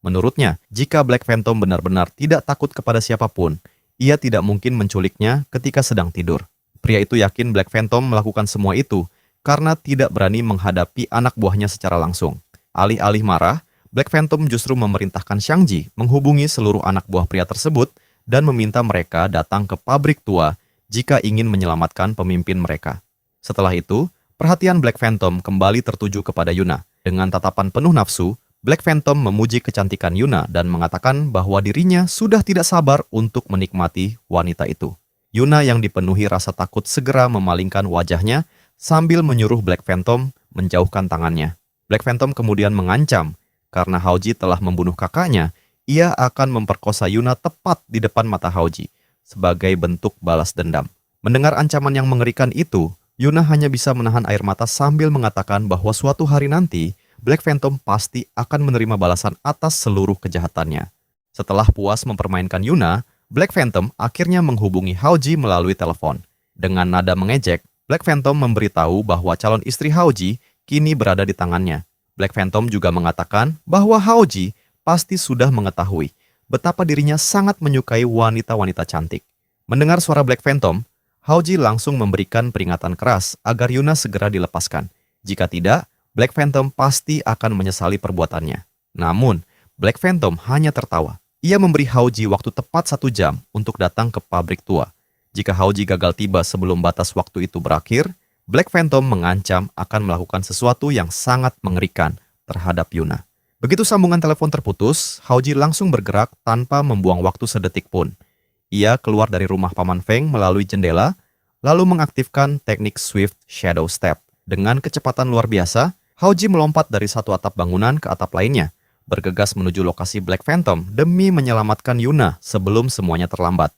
Menurutnya, jika Black Phantom benar-benar tidak takut kepada siapapun, ia tidak mungkin menculiknya ketika sedang tidur. Pria itu yakin Black Phantom melakukan semua itu karena tidak berani menghadapi anak buahnya secara langsung. Alih-alih marah, Black Phantom justru memerintahkan Xiangji menghubungi seluruh anak buah pria tersebut dan meminta mereka datang ke pabrik tua jika ingin menyelamatkan pemimpin mereka. Setelah itu, perhatian Black Phantom kembali tertuju kepada Yuna. Dengan tatapan penuh nafsu, Black Phantom memuji kecantikan Yuna dan mengatakan bahwa dirinya sudah tidak sabar untuk menikmati wanita itu. Yuna yang dipenuhi rasa takut segera memalingkan wajahnya sambil menyuruh Black Phantom menjauhkan tangannya. Black Phantom kemudian mengancam, karena Haoji telah membunuh kakaknya, ia akan memperkosa Yuna tepat di depan mata Haoji sebagai bentuk balas dendam. Mendengar ancaman yang mengerikan itu, Yuna hanya bisa menahan air mata sambil mengatakan bahwa suatu hari nanti, Black Phantom pasti akan menerima balasan atas seluruh kejahatannya. Setelah puas mempermainkan Yuna, Black Phantom akhirnya menghubungi Haoji melalui telepon. Dengan nada mengejek, Black Phantom memberitahu bahwa calon istri Haoji kini berada di tangannya. Black Phantom juga mengatakan bahwa Haoji pasti sudah mengetahui betapa dirinya sangat menyukai wanita-wanita cantik. Mendengar suara Black Phantom, Haoji langsung memberikan peringatan keras agar Yuna segera dilepaskan. Jika tidak, Black Phantom pasti akan menyesali perbuatannya. Namun, Black Phantom hanya tertawa. Ia memberi Haoji waktu tepat 1 jam untuk datang ke pabrik tua. Jika Haoji gagal tiba sebelum batas waktu itu berakhir, Black Phantom mengancam akan melakukan sesuatu yang sangat mengerikan terhadap Yuna. Begitu sambungan telepon terputus, Haoji langsung bergerak tanpa membuang waktu sedetik pun. Ia keluar dari rumah Paman Feng melalui jendela, lalu mengaktifkan teknik Swift Shadow Step. Dengan kecepatan luar biasa, Haoji melompat dari satu atap bangunan ke atap lainnya, bergegas menuju lokasi Black Phantom demi menyelamatkan Yuna sebelum semuanya terlambat.